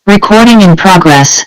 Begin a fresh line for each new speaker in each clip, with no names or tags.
Recording in progress.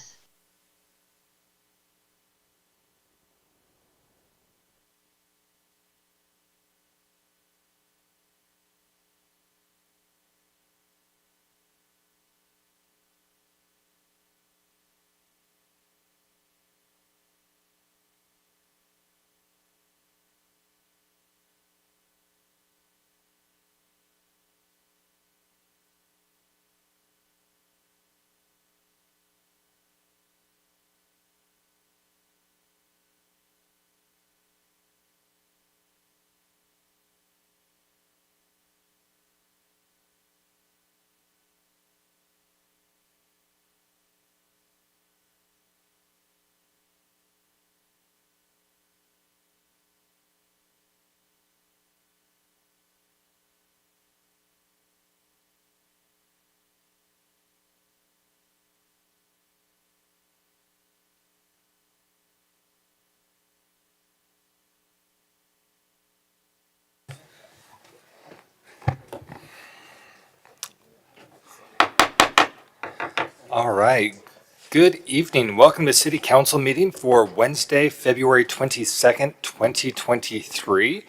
All right. Good evening. Welcome to City Council meeting for Wednesday, February 22nd, 2023.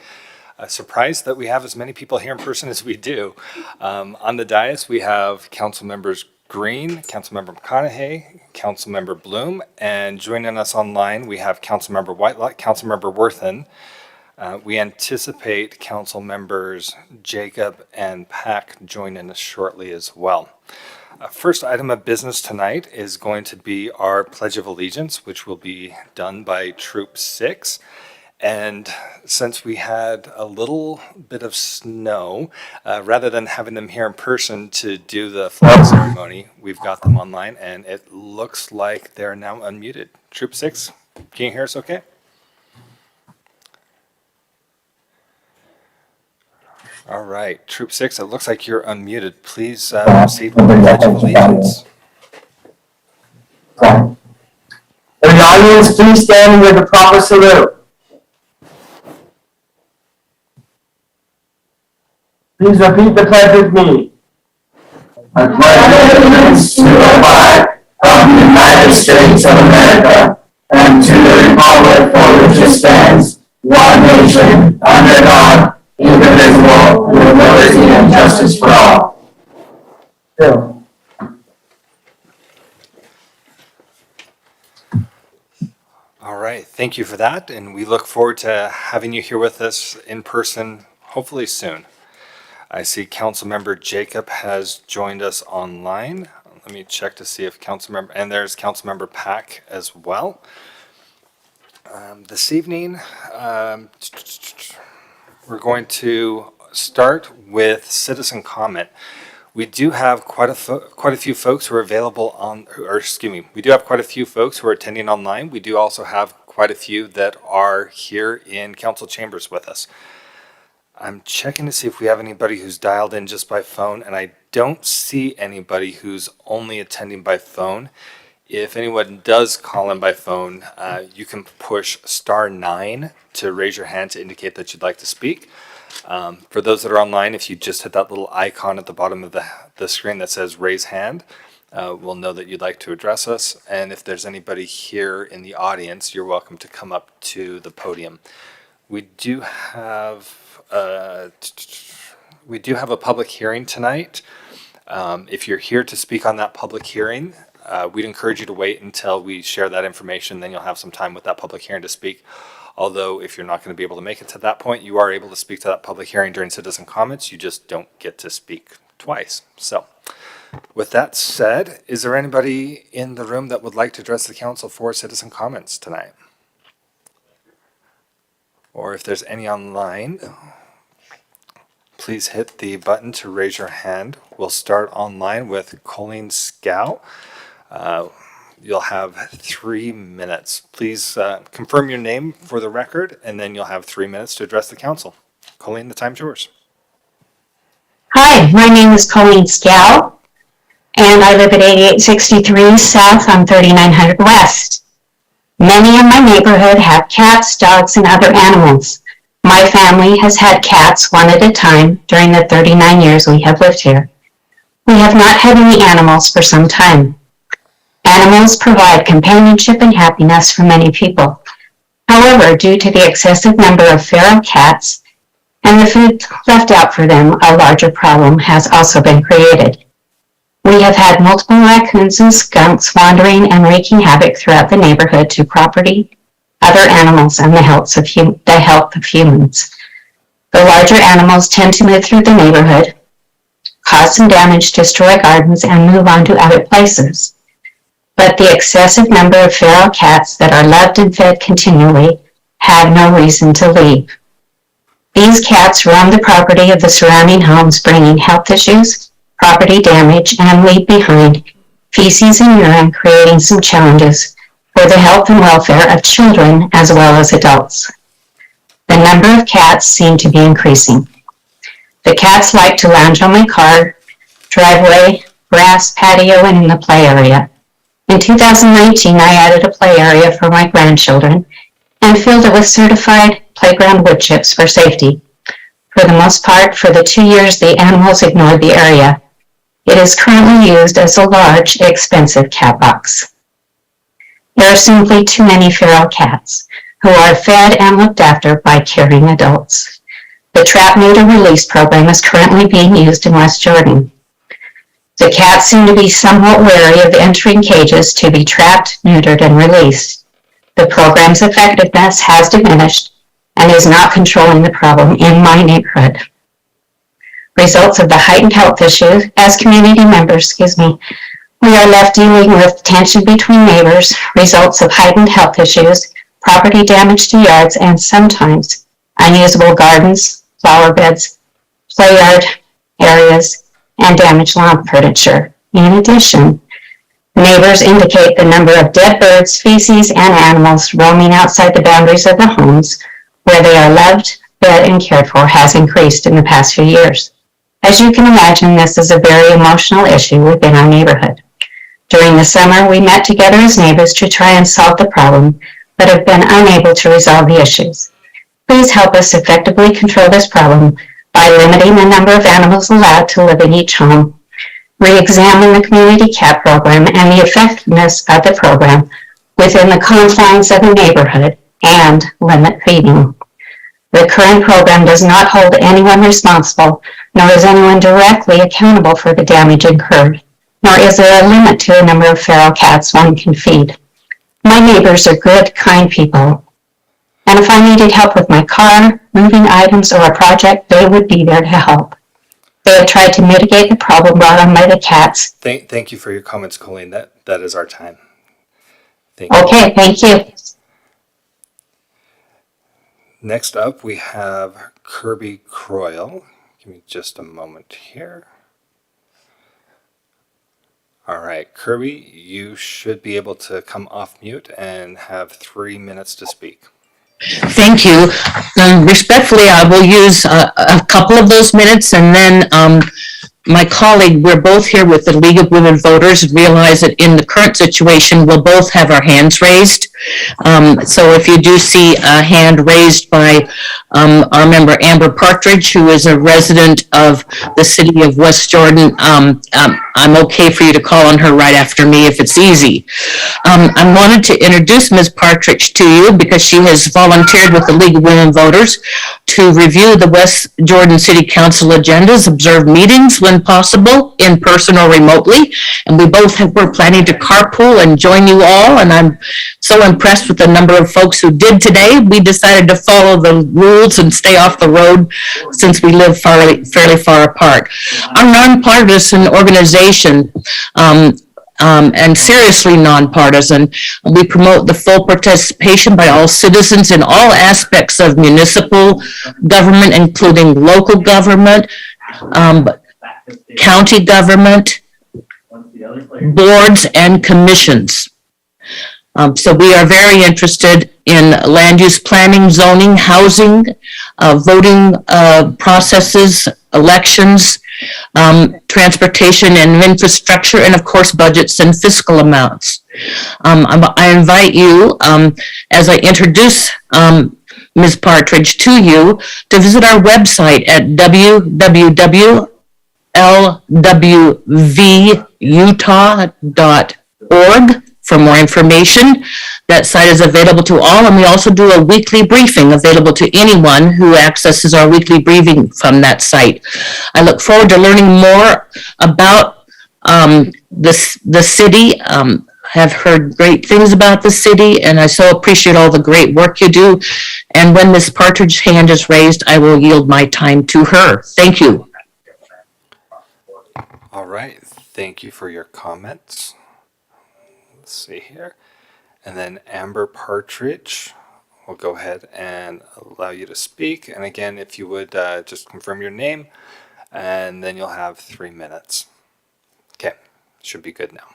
Surprised that we have as many people here in person as we do. On the dais, we have Council Members Green, Councilmember McConaughey, Councilmember Bloom, and joining us online, we have Councilmember Whitelock, Councilmember Worthen. We anticipate Council Members Jacob and Pack joining us shortly as well. First item of business tonight is going to be our Pledge of Allegiance, which will be done by Troop 6. And since we had a little bit of snow, rather than having them here in person to do the flag ceremony, we've got them online, and it looks like they're now unmuted. Troop 6, can you hear us okay? All right, Troop 6, it looks like you're unmuted. Please proceed with the Pledge of Allegiance.
Will the audience please stand with the proper salute? Please repeat the pledge with me. I pledge allegiance to the flag of the United States of America and to the republic for which it stands, one nation, under God, indivisible, with liberty and justice for all. Bill.
All right, thank you for that, and we look forward to having you here with us in person, hopefully soon. I see Councilmember Jacob has joined us online. Let me check to see if Councilmember, and there's Councilmember Pack as well. This evening, we're going to start with citizen comment. We do have quite a few folks who are available on, or excuse me, we do have quite a few folks who are attending online. We do also have quite a few that are here in council chambers with us. I'm checking to see if we have anybody who's dialed in just by phone, and I don't see anybody who's only attending by phone. If anyone does call in by phone, you can push *9 to raise your hand to indicate that you'd like to speak. For those that are online, if you just hit that little icon at the bottom of the screen that says raise hand, we'll know that you'd like to address us. And if there's anybody here in the audience, you're welcome to come up to the podium. We do have a public hearing tonight. If you're here to speak on that public hearing, we'd encourage you to wait until we share that information, then you'll have some time with that public hearing to speak. Although if you're not going to be able to make it to that point, you are able to speak to that public hearing during citizen comments. You just don't get to speak twice. So with that said, is there anybody in the room that would like to address the council for citizen comments tonight? Or if there's any online, please hit the button to raise your hand. We'll start online with Colleen Scow. You'll have 3 minutes. Please confirm your name for the record, and then you'll have 3 minutes to address the council. Colleen, the time's yours.
Hi, my name is Colleen Scow, and I live at 8863 South on 3900 West. Many in my neighborhood have cats, dogs, and other animals. My family has had cats one at a time during the 39 years we have lived here. We have not had any animals for some time. Animals provide companionship and happiness for many people. However, due to the excessive number of feral cats and the food left out for them, a larger problem has also been created. We have had multiple raccoons and skunks wandering and wreaking havoc throughout the neighborhood to property, other animals, and the health of humans. The larger animals tend to move through the neighborhood, cause some damage, destroy gardens, and move on to other places. But the excessive number of feral cats that are loved and fed continually have no reason to leave. These cats roam the property of the surrounding homes, bringing health issues, property damage, and leave behind feces and urine, creating some challenges for the health and welfare of children as well as adults. The number of cats seem to be increasing. The cats like to lounge on my car, driveway, grass, patio, and in the play area. In 2019, I added a play area for my grandchildren and filled it with certified playground wood chips for safety. For the most part, for the 2 years the animals ignored the area. It is currently used as a large, expensive cat box. There are simply too many feral cats who are fed and looked after by caring adults. The trap, neuter, release program is currently being used in West Jordan. The cats seem to be somewhat wary of entering cages to be trapped, neutered, and released. The program's effectiveness has diminished and is not controlling the problem in my neighborhood. Results of the heightened health issues, as community members, we are left dealing with tension between neighbors, results of heightened health issues, property damage to yards, and sometimes unusable gardens, flower beds, play yard areas, and damaged lawn furniture. In addition, neighbors indicate the number of dead birds, feces, and animals roaming outside the boundaries of the homes where they are loved, fed, and cared for has increased in the past few years. As you can imagine, this is a very emotional issue within our neighborhood. During the summer, we met together as neighbors to try and solve the problem, but have been unable to resolve the issues. Please help us effectively control this problem by limiting the number of animals allowed to live in each home, re-examine the community cat program and the effectiveness of the program within the confines of the neighborhood, and limit feeding. The current program does not hold anyone responsible, nor is anyone directly accountable for the damage incurred, nor is there a limit to the number of feral cats one can feed. My neighbors are good, kind people, and if I needed help with my car, moving items, or a project, they would be there to help. They have tried to mitigate the problem brought on by the cats.
Thank you for your comments, Colleen. That is our time. Thank you.
Okay, thank you.
Next up, we have Kirby Croyle. Give me just a moment here. All right, Kirby, you should be able to come off mute and have 3 minutes to speak.
Thank you. Respectfully, I will use a couple of those minutes, and then my colleague, we're both here with the League of Women Voters, and realize that in the current situation, we'll both have our hands raised. So if you do see a hand raised by our member Amber Partridge, who is a resident of the city of West Jordan, I'm okay for you to call on her right after me if it's easy. I wanted to introduce Ms. Partridge to you because she has volunteered with the League of Women Voters to review the West Jordan City Council agendas, observe meetings when possible, in person or remotely. And we both were planning to carpool and join you all. And I'm so impressed with the number of folks who did today. We decided to follow the rules and stay off the road since we live fairly far apart. Our nonpartisan organization, and seriously nonpartisan, we promote the full participation by all citizens in all aspects of municipal government, including local government, county government, boards, and commissions. So we are very interested in land use planning, zoning, housing, voting processes, elections, transportation and infrastructure, and of course budgets and fiscal amounts. I invite you, as I introduce Ms. Partridge to you, to visit our website at www.lwvutah.org. for more information. That site is available to all, and we also do a weekly briefing available to anyone who accesses our weekly briefing from that site. I look forward to learning more about the city. Have heard great things about the city, and I so appreciate all the great work you do. And when Ms. Partridge's hand is raised, I will yield my time to her. Thank you.
All right. Thank you for your comments. Let's see here. And then Amber Partridge, we'll go ahead and allow you to speak. And again, if you would just confirm your name, and then you'll have 3 minutes. Okay, should be good now.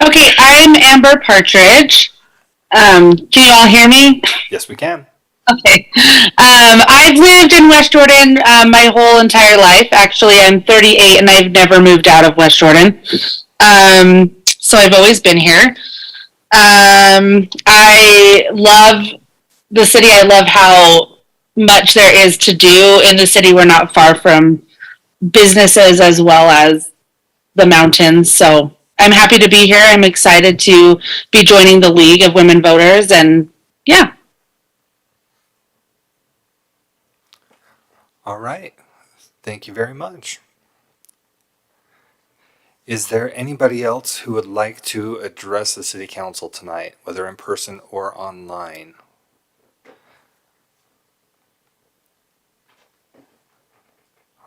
Okay, I'm Amber Partridge. Can you all hear me?
Yes, we can.
Okay. I've lived in West Jordan my whole entire life. Actually, I'm 38 and I've never moved out of West Jordan. So I've always been here. I love the city. I love how much there is to do in the city. We're not far from businesses as well as the mountains. So I'm happy to be here. I'm excited to be joining the League of Women Voters, and yeah.
All right. Thank you very much. Is there anybody else who would like to address the City Council tonight, whether in person or online?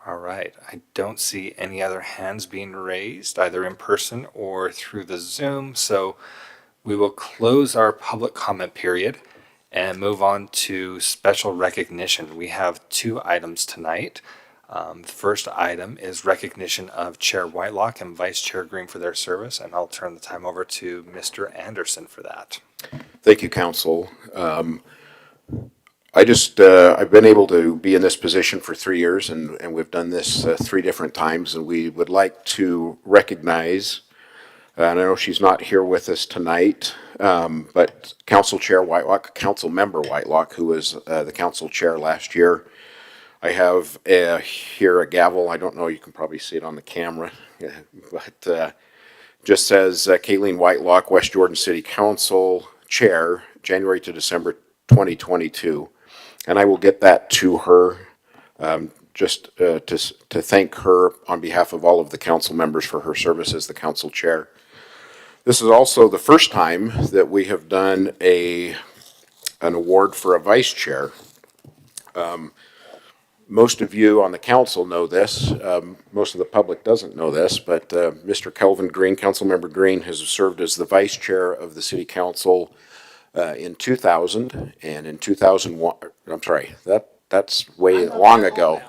All right. I don't see any other hands being raised, either in person or through the Zoom, so we will close our public comment period and move on to special recognition. We have 2 items tonight. The first item is recognition of Chair Whitelock and Vice Chair Green for their service, and I'll turn the time over to Mr. Anderson for that.
Thank you, Council. I've been able to be in this position for 3 years, and we've done this 3 different times, and we would like to recognize, and I know she's not here with us tonight, but Council Chair Whitelock, Council Member Whitelock, who was the Council Chair last year. I have here a gavel. I don't know, you can probably see it on the camera, but just says Kayleen Whitelock, West Jordan City Council Chair, January to December 2022. And I will get that to her, just to thank her on behalf of all of the council members for her service as the council chair. This is also the first time that we have done an award for a vice chair. Most of you on the council know this. Most of the public doesn't know this, but Mr. Kelvin Green, Councilmember Green, has served as the vice chair of the city council in 2000 and in 2001. I'm sorry, that's way long ago.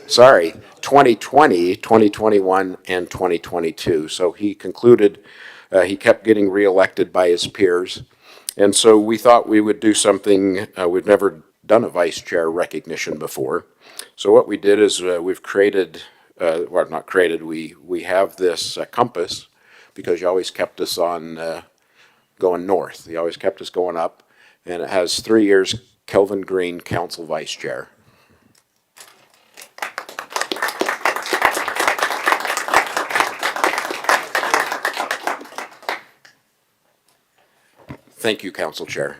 Sorry, 2020, 2021, and 2022. So he concluded, he kept getting reelected by his peers. And so we thought we would do something, we've never done a vice chair recognition before. So what we did is we've created, well, not created, we have this compass, because you always kept us on going north. You always kept us going up. And it has 3 years, Kelvin Green, Council Vice Chair. Thank you, Council Chair.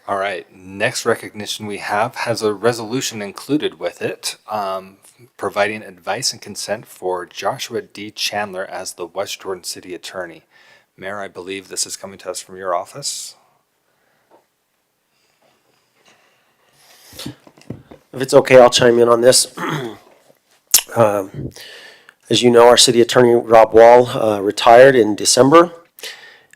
All right, next recognition we have has a resolution included with it, providing advice and consent for Joshua D. Chandler as the West Jordan City Attorney. Mayor, I believe this is coming to us from your office.
If it's okay, I'll chime in on this. As you know, our city attorney, Rob Wall, retired in December.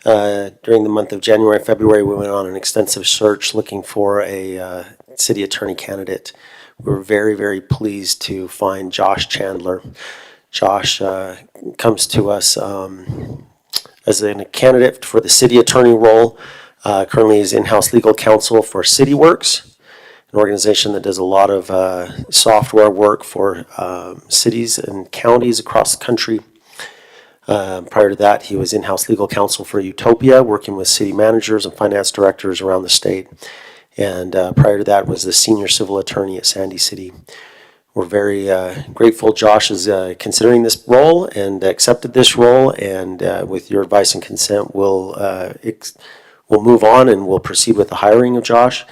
During the month of January and February, we went on an extensive search looking for a city attorney candidate. We were very, very pleased to find Josh Chandler. Josh comes to us as a candidate for the city attorney role. Currently is in-house legal counsel for CityWorks, an organization that does a lot of software work for cities and counties across the country. Prior to that, he was in-house legal counsel for Utopia, working with city managers and finance directors around the state. And prior to that was the senior civil attorney at Sandy City. we're very grateful Josh is considering this role and accepted this role. And with your advice and consent, we'll move on and we'll proceed with the hiring of Josh.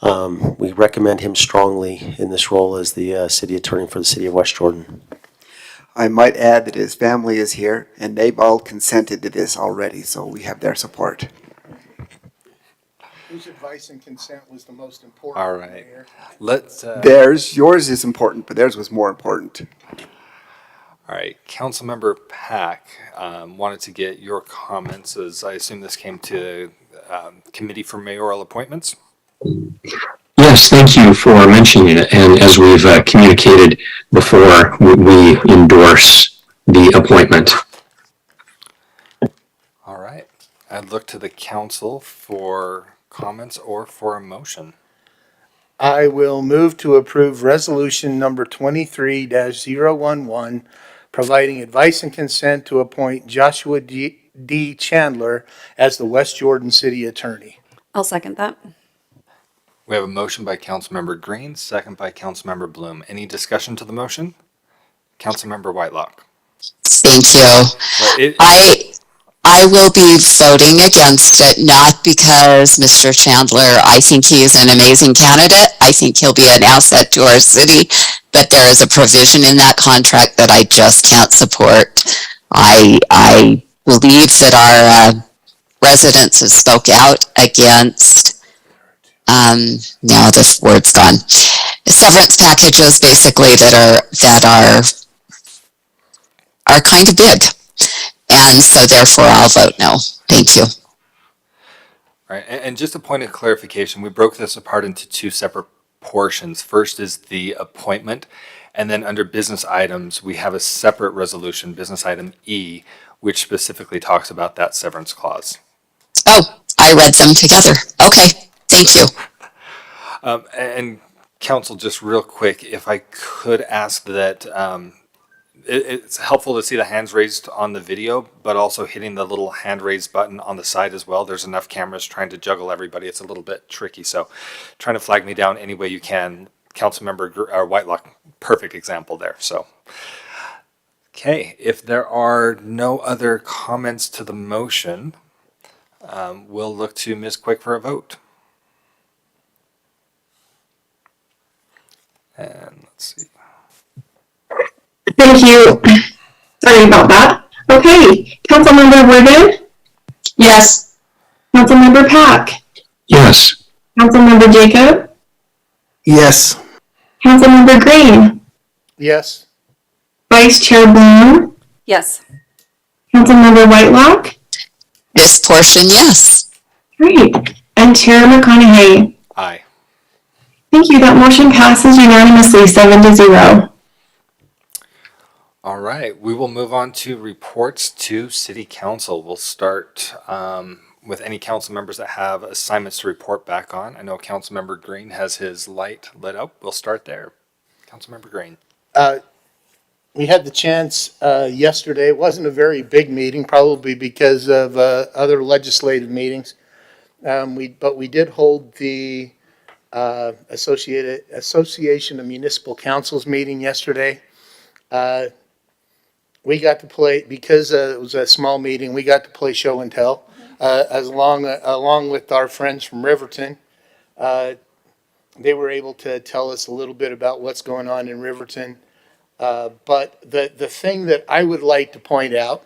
We recommend him strongly in this role as the city attorney for the city of West Jordan.
I might add that his family is here, and they've all consented to this already, so we have their support.
Whose advice and consent was the most important?
All right.
Mayor?
Let's,
Yours is important, but theirs was more important.
all right, Councilmember Pack, wanted to get your comments, as I assume this came to Committee for Mayoral Appointments.
Yes, thank you for mentioning it. And as we've communicated before, we endorse the appointment.
All right. I'd look to the council for comments or for a motion.
I will move to approve resolution number 23-011, providing advice and consent to appoint Joshua D. Chandler as the West Jordan City Attorney.
I'll second that.
We have a motion by Councilmember Green, second by Councilmember Bloom. Any discussion to the motion? Councilmember Whitelock.
Thank you. I will be voting against it, not because Mr. Chandler, I think he is an amazing candidate. I think he'll be an asset to our city, but there is a provision in that contract that I just can't support. I believe that our residents have spoke out against now the word's gone. Severance packages basically that are kind of big. And so therefore I'll vote no. Thank you.
All right, and just a point of clarification, we broke this apart into two separate portions. First is the appointment, and then under business items, we have a separate resolution, business item E, which specifically talks about that severance clause.
Oh, I read them together. Okay, thank you.
And council, just real quick, if I could ask that, it's helpful to see the hands raised on the video, but also hitting the little hand raised button on the side as well. There's enough cameras trying to juggle everybody. It's a little bit tricky. So trying to flag me down any way you can. Councilmember Whitelock, perfect example there. So, okay, if there are no other comments to the motion, we'll look to Ms. Quick for a vote. And let's see.
Thank you. Sorry about that. Okay, Councilmember Whitted? Yes. Councilmember Pack?
Yes.
Councilmember Jacob?
Yes.
Councilmember Green?
Yes.
Vice Chair Bloom?
Yes.
Councilmember Whitelock?
This portion, yes.
Great. And Chair McConaughey?
Aye.
Thank you. That motion passes unanimously, 7-0.
All right, we will move on to reports to City Council. We'll start with any council members that have assignments to report back on. I know Councilmember Green has his light lit up. We'll start there. Councilmember Green.
We had the chance yesterday. It wasn't a very big meeting, probably because of other legislative meetings. But we did hold the Association of Municipal Councils meeting yesterday. We got to play, because it was a small meeting, we got to play show and tell, along with our friends from Riverton. They were able to tell us a little bit about what's going on in Riverton. But the thing that I would like to point out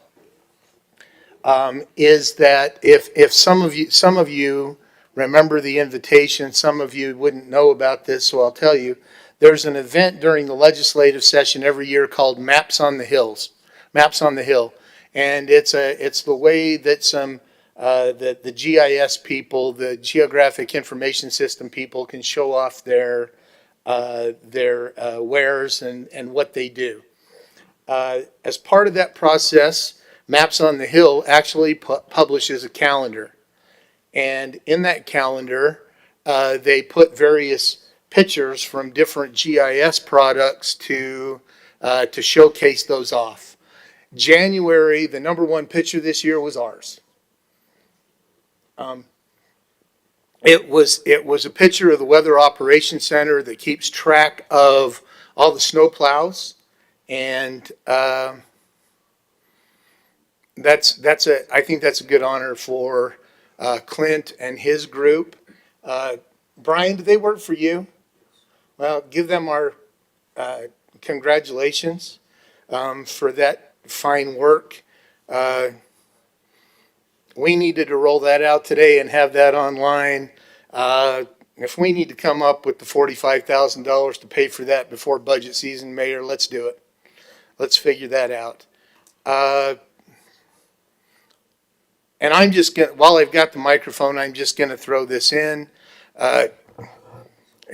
is that if some of you remember the invitation, some of you wouldn't know about this, so I'll tell you. There's an event during the legislative session every year called Maps on the Hills. Maps on the Hill, and it's the way that the GIS people, the Geographic Information System people, can show off their wares and what they do. As part of that process, Maps on the Hill actually publishes a calendar, and in that calendar, they put various pictures from different GIS products to showcase those off. January, the number one picture this year was ours. It was a picture of the Weather Operations Center that keeps track of all the snow plows. And I think that's a good honor for Clint and his group. Brian, do they work for you? Well, give them our congratulations for that fine work. We needed to roll that out today and have that online. If we need to come up with the $45,000 to pay for that before budget season, Mayor, let's do it. Let's figure that out. And I'm just going to, while I've got the microphone, I'm just going to throw this in.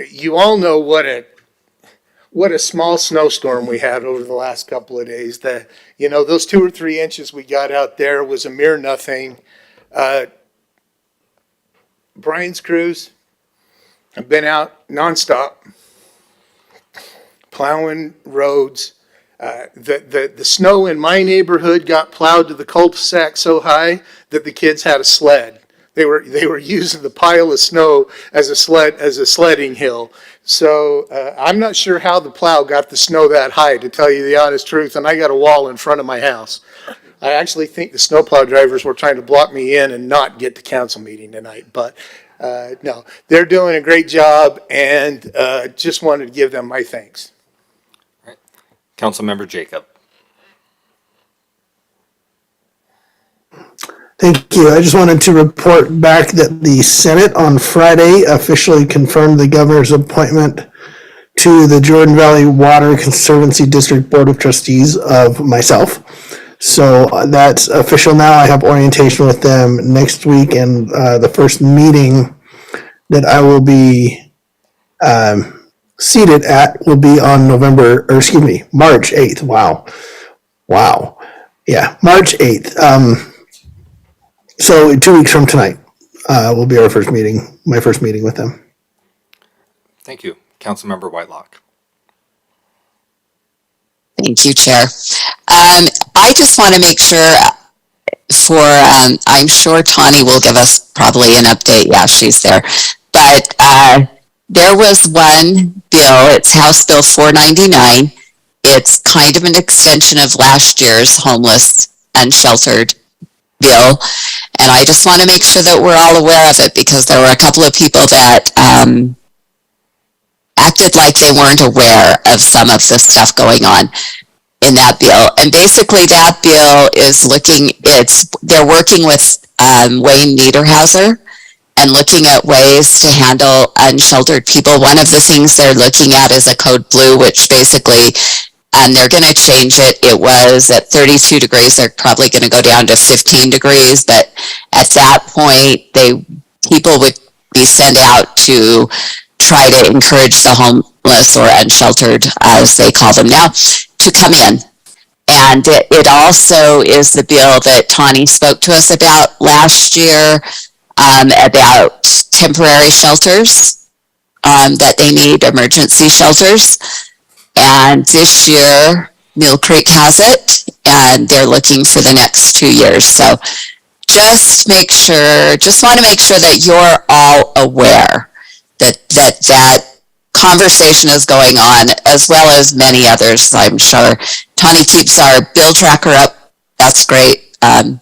You all know what a small snowstorm we had over the last couple of days. Those 2 or 3 inches we got out there was a mere nothing. Brian's crews have been out nonstop, plowing roads. The snow in my neighborhood got plowed to the cul-de-sac so high that the kids had a sled. They were using the pile of snow as a sledding hill. So I'm not sure how the plow got the snow that high, to tell you the honest truth. And I got a wall in front of my house. I actually think the snowplow drivers were trying to block me in and not get to council meeting tonight. But no, they're doing a great job, and just wanted to give them my thanks.
Councilmember Jacob.
Thank you. I just wanted to report back that the Senate on Friday officially confirmed the governor's appointment to the Jordan Valley Water Conservancy District Board of Trustees of myself. So that's official now. I have orientation with them next week, and the first meeting that I will be seated at will be on March 8th. Wow. Yeah, March 8th. So 2 weeks from tonight will be my first meeting with them.
Thank you. Councilmember Whitelock.
Thank you, Chair. I just want to make sure I'm sure Tawny will give us probably an update. Yeah, she's there. But there was one bill, it's House Bill 499. It's kind of an extension of last year's homeless and sheltered bill. And I just want to make sure that we're all aware of it, because there were a couple of people that acted like they weren't aware of some of the stuff going on in that bill. And basically that bill is they're working with Wayne Niederhauser and looking at ways to handle unsheltered people. One of the things they're looking at is a code blue, which basically, and they're going to change it. It was at 32 degrees. They're probably going to go down to 15 degrees. But at that point, people would be sent out to try to encourage the homeless or unsheltered, as they call them now, to come in. And it also is the bill that Tawny spoke to us about last year, about temporary shelters, that they need emergency shelters. And this year, Mill Creek has it, and they're looking for the next 2 years. So just want to make sure that you're all aware that conversation is going on, as well as many others, I'm sure. Tawny keeps our bill tracker up. That's great. And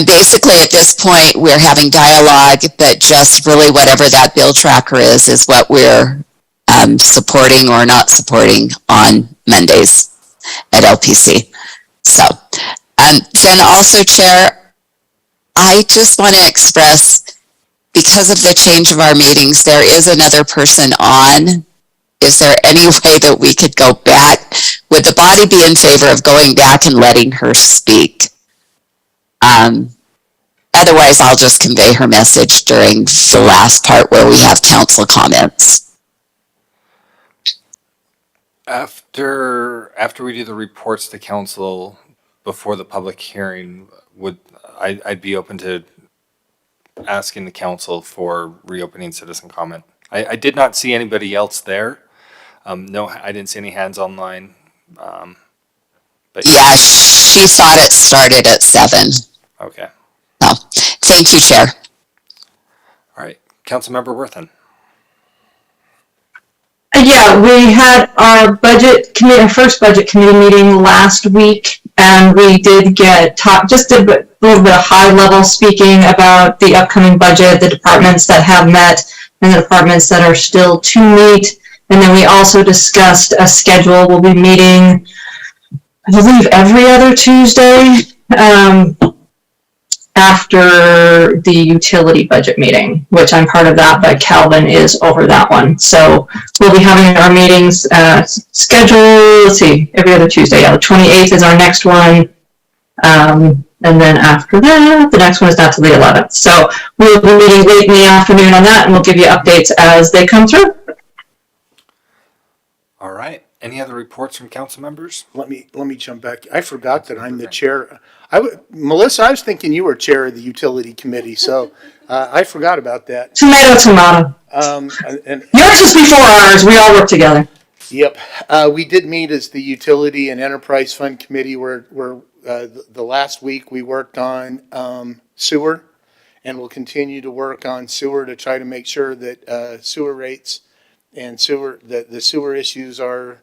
basically at this point, we're having dialogue, but just really whatever that bill tracker is what we're supporting or not supporting on Mondays at LPC. So, then also, Chair, I just want to express, because of the change of our meetings, there is another person on. Is there any way that we could go back? Would the body be in favor of going back and letting her speak? Otherwise, I'll just convey her message during the last part where we have council comments.
After we do the reports to council before the public hearing, I'd be open to asking the council for reopening citizen comment. I did not see anybody else there. No, I didn't see any hands online. But
yeah, she thought it started at 7.
Okay.
So, thank you, Chair.
All right, Councilmember Worthen.
Yeah, we had our budget committee, our first budget committee meeting last week, and we did just did a little bit of high level speaking about the upcoming budget, the departments that have met, and the departments that are still to meet. And then we also discussed a schedule. We'll be meeting, I believe, every other Tuesday, after the utility budget meeting, which I'm part of that, but Calvin is over that one. So we'll be having our meetings scheduled, let's see, every other Tuesday. Yeah, the 28th is our next one. And then after that, the next one is not till the 11th. So we'll be meeting late in the afternoon on that, and we'll give you updates as they come through.
All right. Any other reports from council members?
Let me jump back. I forgot that I'm the chair. Melissa, I was thinking you were chair of the utility committee, so I forgot about that.
Tomato, tomato.
And
Yours is before ours. We all work together.
Yep. We did meet as the Utility and Enterprise Fund Committee where the last week we worked on sewer, and we'll continue to work on sewer to try to make sure that sewer rates and the sewer issues are,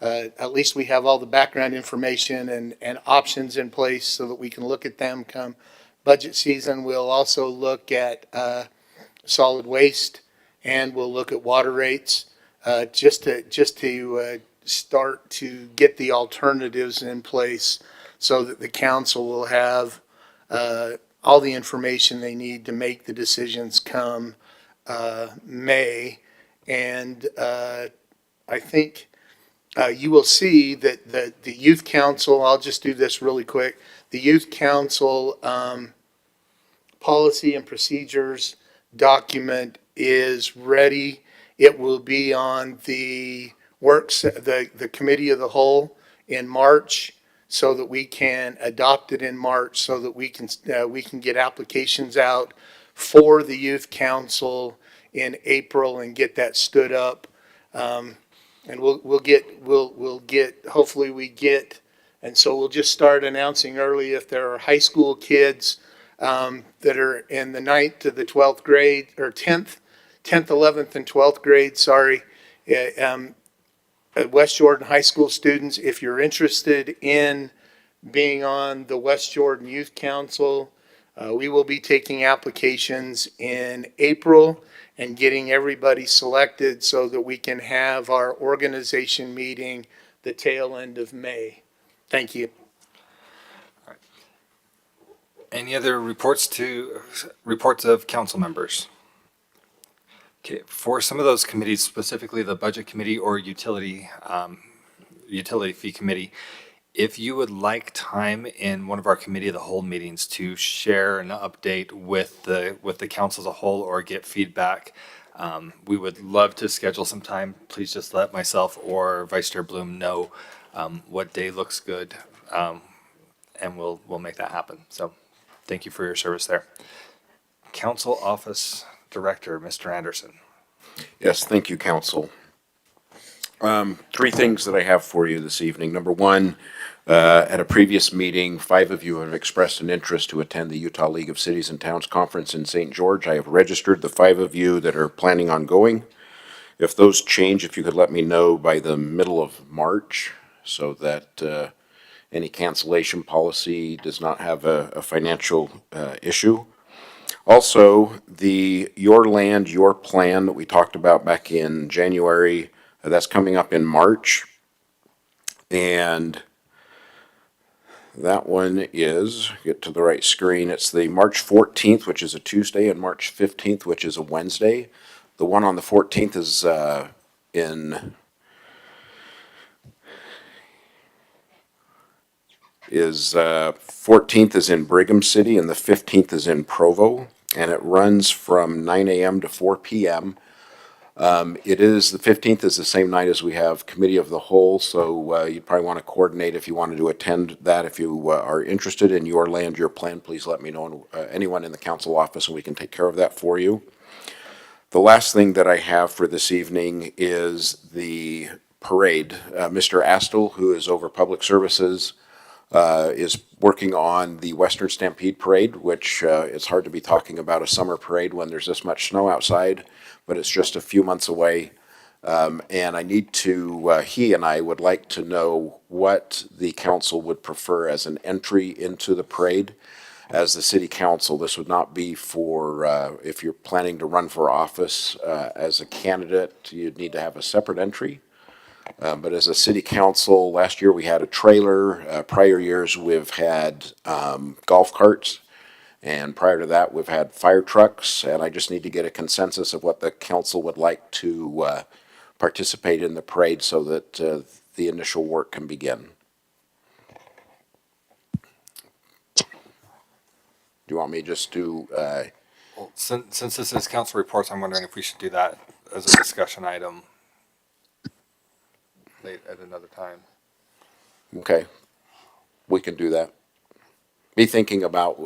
at least we have all the background information and options in place so that we can look at them come budget season. We'll also look at solid waste, and we'll look at water rates. Just to start to get the alternatives in place so that the council will have all the information they need to make the decisions come May. And I think you will see that the Youth Council, I'll just do this really quick, the Youth Council policy and procedures document is ready. It will be on the the committee of the whole in March, so that we can adopt it in March, so that we can get applications out for the Youth Council in April and get that stood up. And we'll get hopefully we get, and so we'll just start announcing early if there are high school kids that are in the 9th to the 12th grade, or 10th, 11th, and 12th grade, sorry. West Jordan High School students, if you're interested in being on the West Jordan Youth Council, we will be taking applications in April and getting everybody selected so that we can have our organization meeting the tail end of May. Thank you.
Any other reports of council members? Okay, for some of those committees, specifically the budget committee or utility fee committee, if you would like time in one of our committee of the whole meetings to share an update with the council as a whole or get feedback, we would love to schedule some time. Please just let myself or Vice Chair Bloom know what day looks good, and we'll make that happen. So thank you for your service there. Council Office Director, Mr. Anderson.
Yes, thank you, Council. 3 things that I have for you this evening. Number one, at a previous meeting, 5 of you have expressed an interest to attend the Utah League of Cities and Towns Conference in St. George. I have registered the 5 of you that are planning on going. If those change, if you could let me know by the middle of March so that any cancellation policy does not have a financial issue. Also, the Your Land, Your Plan that we talked about back in January, that's coming up in March. And that one is, get to the right screen, it's the March 14th, which is a Tuesday, and March 15th, which is a Wednesday. The one on the 14th is 14th is in Brigham City, and the 15th is in Provo, and it runs from 9 a.m. to 4 p.m. The 15th is the same night as we have Committee of the Whole, so you'd probably want to coordinate if you wanted to attend that. If you are interested in Your Land, Your Plan, please let me know, anyone in the council office, and we can take care of that for you. The last thing that I have for this evening is the parade. Mr. Astle, who is over Public Services, is working on the Western Stampede Parade, which it's hard to be talking about a summer parade when there's this much snow outside, but it's just a few months away. And I need to, he and I would like to know what the council would prefer as an entry into the parade. As the city council, this would not be for, if you're planning to run for office as a candidate, you'd need to have a separate entry. But as a city council, last year we had a trailer. Prior years, we've had golf carts. And prior to that, we've had fire trucks. And I just need to get a consensus of what the council would like to participate in the parade so that the initial work can begin. Do you want me just to,
Since this is council reports, I'm wondering if we should do that as a discussion item late at another time.
okay, we can do that. Be thinking about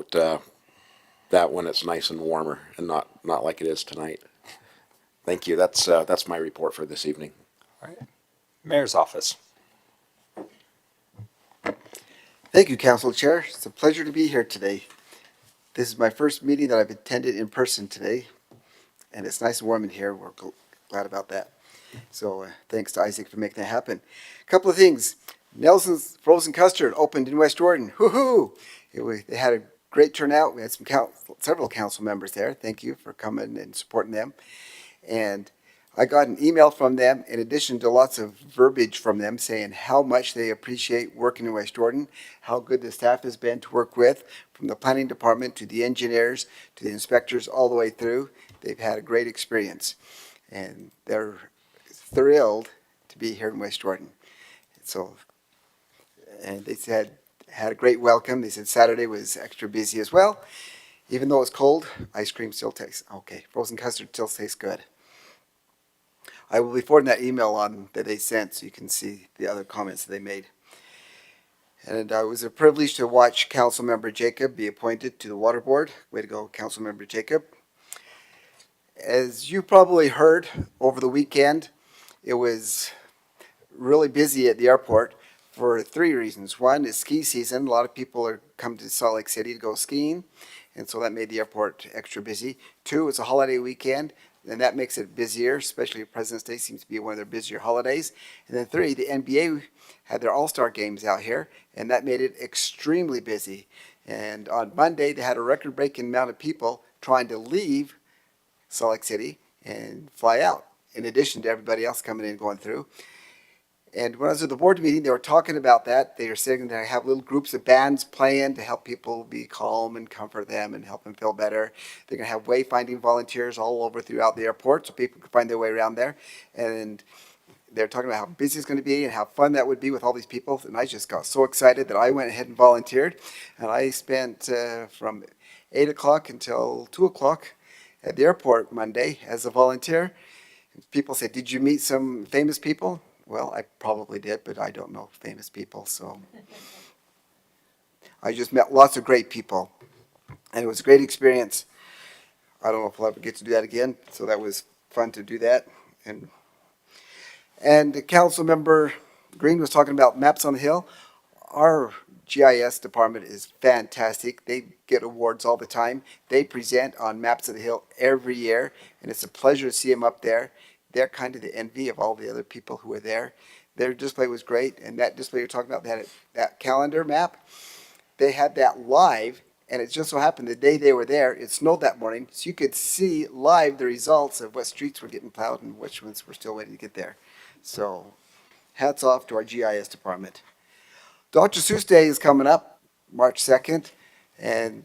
that when it's nice and warmer and not like it is tonight. Thank you. That's my report for this evening.
All right. Mayor's office.
Thank you, Council Chair. It's a pleasure to be here today. This is my first meeting that I've attended in person today, and it's nice and warm in here. We're glad about that. So thanks to Isaac for making that happen. A couple of things. Nelson's Frozen Custard opened in West Jordan. Woohoo! They had a great turnout. We had several council members there. Thank you for coming and supporting them. And I got an email from them, in addition to lots of verbiage from them, saying how much they appreciate working in West Jordan, how good the staff has been to work with, from the planning department to the engineers to the inspectors all the way through. They've had a great experience, and they're thrilled to be here in West Jordan. So, and they said, had a great welcome. They said Saturday was extra busy as well. Even though it's cold, ice cream still tastes, okay, frozen custard still tastes good. I will be forwarding that email on that they sent so you can see the other comments that they made. And it was a privilege to watch Councilmember Jacob be appointed to the Water Board. Way to go, Councilmember Jacob. As you probably heard over the weekend, it was really busy at the airport for three reasons. One is ski season. A lot of people are come to Salt Lake City to go skiing, and so that made the airport extra busy. Two, it's a holiday weekend, and that makes it busier, especially President's Day seems to be one of their busier holidays. And then three, the NBA had their All-Star games out here, and that made it extremely busy. And on Monday, they had a record-breaking amount of people trying to leave Salt Lake City and fly out, in addition to everybody else coming in and going through. And when I was at the board meeting, they were talking about that. They were saying that I have little groups of bands playing to help people be calm and comfort them and help them feel better. They're going to have wayfinding volunteers all over throughout the airport so people can find their way around there. And they're talking about how busy it's going to be and how fun that would be with all these people. And I just got so excited that I went ahead and volunteered. And I spent from 8 o'clock until 2 o'clock at the airport Monday as a volunteer. People said, "Did you meet some famous people?" Well, I probably did, but I don't know famous people, so. I just met lots of great people, and it was a great experience. I don't know if I'll ever get to do that again, so that was fun to do that. And the council member Green was talking about Maps on the Hill. Our GIS department is fantastic. They get awards all the time. They present on Maps of the Hill every year, and it's a pleasure to see them up there. They're kind of the envy of all the other people who were there. Their display was great, and that display you're talking about, they had that calendar map. They had that live, and it just so happened the day they were there, it snowed that morning, so you could see live the results of what streets were getting plowed and which ones were still waiting to get there. So, hats off to our GIS department. Dr. Seuss Day is coming up, March 2nd, and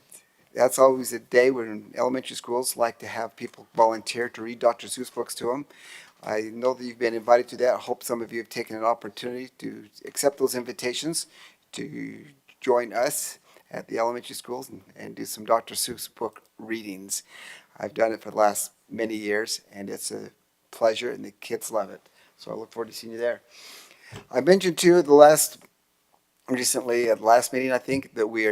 that's always a day when elementary schools like to have people volunteer to read Dr. Seuss books to them. I know that you've been invited to that. I hope some of you have taken an opportunity to accept those invitations to join us at the elementary schools and do some Dr. Seuss book readings. I've done it for the last many years, and it's a pleasure, and the kids love it. So I look forward to seeing you there. I mentioned to you recently at the last meeting, I think, that we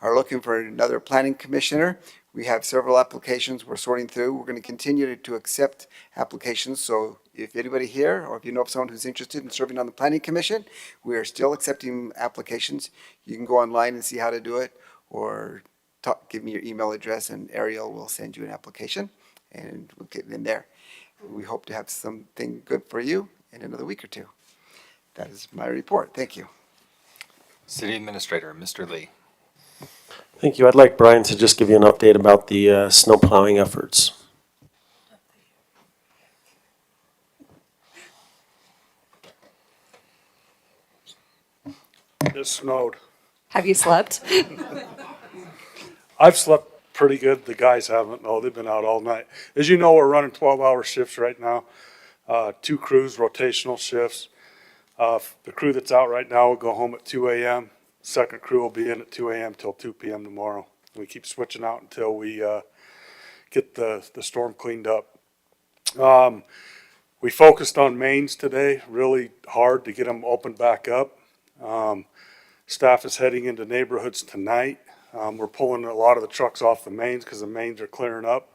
are looking for another planning commissioner. We have several applications we're sorting through. We're going to continue to accept applications. So if anybody here, or if you know of someone who's interested in serving on the planning commission, we are still accepting applications. You can go online and see how to do it, or give me your email address and Ariel will send you an application and we'll get it in there. we hope to have something good for you in another week or two. That is my report. Thank you.
City Administrator, Mr. Lee.
Thank you. I'd like Brian to just give you an update about the snow plowing efforts.
It snowed.
Have you slept?
I've slept pretty good. The guys haven't. No, they've been out all night. As you know, we're running 12-hour shifts right now. 2 crews, rotational shifts. The crew that's out right now will go home at 2 a.m. Second crew will be in at 2 a.m. till 2 p.m. tomorrow. We keep switching out until we get the storm cleaned up. We focused on mains today, really hard to get them opened back up. Staff is heading into neighborhoods tonight. We're pulling a lot of the trucks off the mains because the mains are clearing up.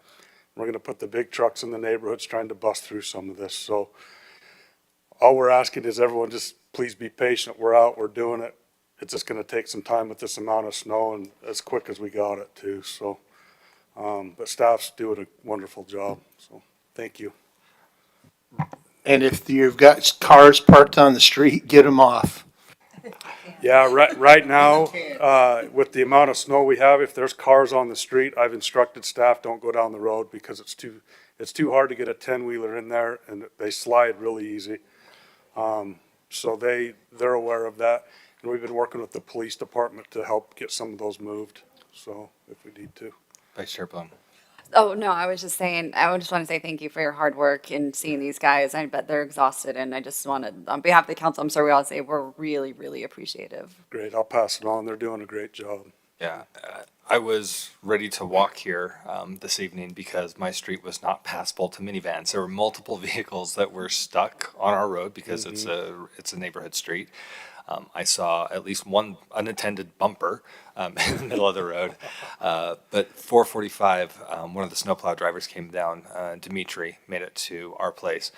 We're going to put the big trucks in the neighborhoods trying to bust through some of this. So all we're asking is everyone just please be patient. We're out, we're doing it. It's just going to take some time with this amount of snow and as quick as we got it too. So, but staff's doing a wonderful job. So thank you.
And if you've got cars parked on the street, get them off.
Yeah, right now, with the amount of snow we have, if there's cars on the street, I've instructed staff, don't go down the road because it's too hard to get a 10-wheeler in there and they slide really easy. So they're aware of that. And we've been working with the police department to help get some of those moved. So if we need to.
Vice Chair Bloom.
Oh, no, I was just saying, I just want to say thank you for your hard work in seeing these guys. I bet they're exhausted, and I just wanted, on behalf of the council, I'm sorry, we all say we're really, really appreciative.
Great, I'll pass it on. They're doing a great job.
Yeah, I was ready to walk here this evening because my street was not passable to minivans. There were multiple vehicles that were stuck on our road because it's a neighborhood street. I saw at least one unattended bumper in the middle of the road. But 4:45, one of the snowplow drivers came down. Dimitri made it to our place.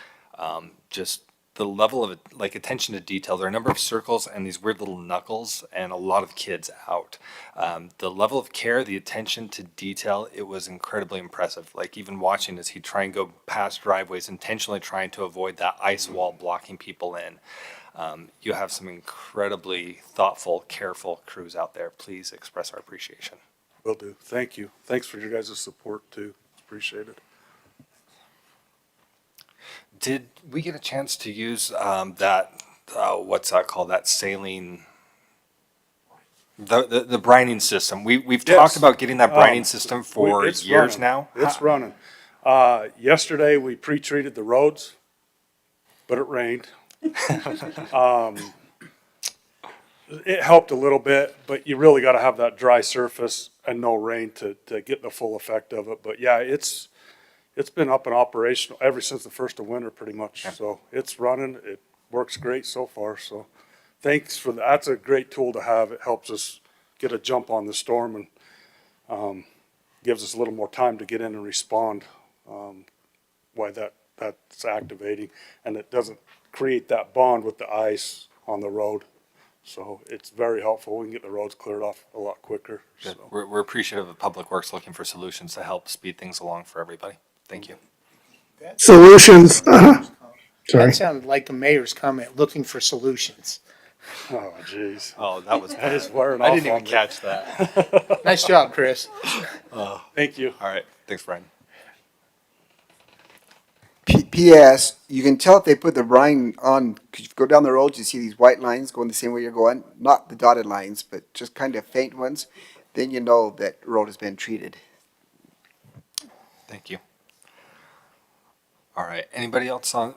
Just the level of attention to detail. There are a number of circles and these weird little knuckles and a lot of kids out. The level of care, the attention to detail, it was incredibly impressive. Like even watching as he'd try and go past driveways, intentionally trying to avoid that ice wall blocking people in. You have some incredibly thoughtful, careful crews out there. Please express our appreciation.
Will do. Thank you. Thanks for your guys' support too. Appreciate it.
Did we get a chance to use what's that called? That saline, the brining system. We've talked about getting that brining system for years now.
It's running. Yesterday we pre-treated the roads, but it rained. It helped a little bit, but you really got to have that dry surface and no rain to get the full effect of it. But yeah, it's been up and operational ever since the first of winter pretty much. So it's running. It works great so far. So thanks for that. That's a great tool to have. It helps us get a jump on the storm and gives us a little more time to get in and respond why that's activating. And it doesn't create that bond with the ice on the road. So it's very helpful. We can get the roads cleared off a lot quicker. So.
We're appreciative of Public Works looking for solutions to help speed things along for everybody. Thank you.
Solutions. Sorry.
That sounded like the mayor's comment, looking for solutions.
Oh, jeez.
Oh, that
is wearing off.
I didn't even catch that.
Nice job, Chris.
Thank you.
All right. Thanks, Brian.
P.S. You can tell if they put the brine on, because you go down the road, you see these white lines going the same way you're going. Not the dotted lines, but just kind of faint ones. Then you know that road has been treated.
Thank you. All right. Anybody else on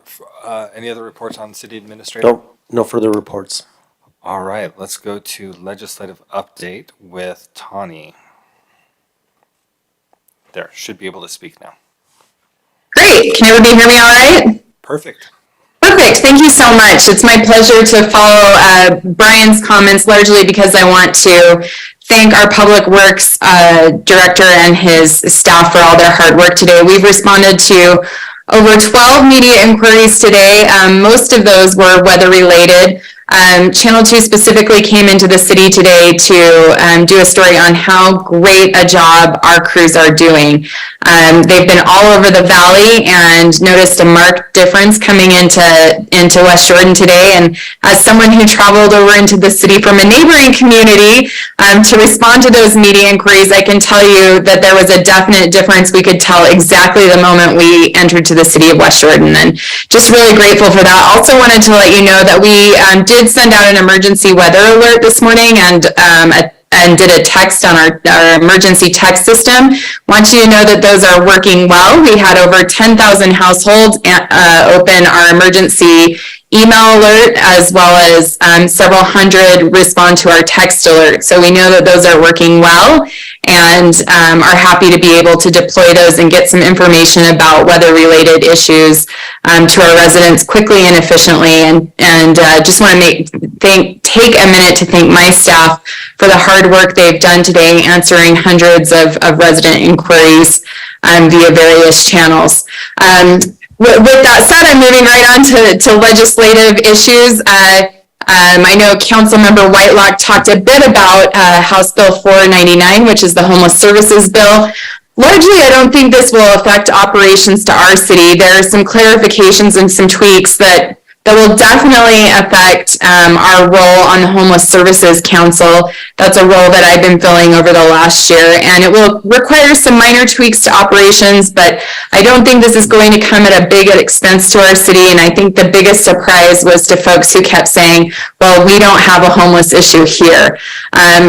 any other reports on city administrator?
Nope, no further reports.
All right. Let's go to legislative update with Tawny. There, should be able to speak now.
Great. Can everybody hear me all right?
Perfect.
Perfect. Thank you so much. It's my pleasure to follow Brian's comments largely because I want to thank our Public Works Director and his staff for all their hard work today. We've responded to over 12 media inquiries today. Most of those were weather related. Channel 2 specifically came into the city today to do a story on how great a job our crews are doing. They've been all over the valley and noticed a marked difference coming into West Jordan today. And as someone who traveled over into the city from a neighboring community to respond to those media inquiries, I can tell you that there was a definite difference. We could tell exactly the moment we entered to the city of West Jordan, and just really grateful for that. Also wanted to let you know that we did send out an emergency weather alert this morning and did a text on our emergency text system. Want you to know that those are working well. We had over 10,000 households open our emergency email alert, as well as several hundred respond to our text alert. So we know that those are working well, and are happy to be able to deploy those and get some information about weather-related issues to our residents quickly and efficiently. And just want to take a minute to thank my staff for the hard work they've done today, answering hundreds of resident inquiries via various channels. With that said, I'm moving right on to legislative issues. I know Councilmember Whitelock talked a bit about House Bill 499, which is the homeless services bill. Largely, I don't think this will affect operations to our city. There are some clarifications and some tweaks that will definitely affect our role on the Homeless Services Council. That's a role that I've been filling over the last year, and it will require some minor tweaks to operations, but I don't think this is going to come at a big expense to our city. And I think the biggest surprise was to folks who kept saying, well, we don't have a homeless issue here.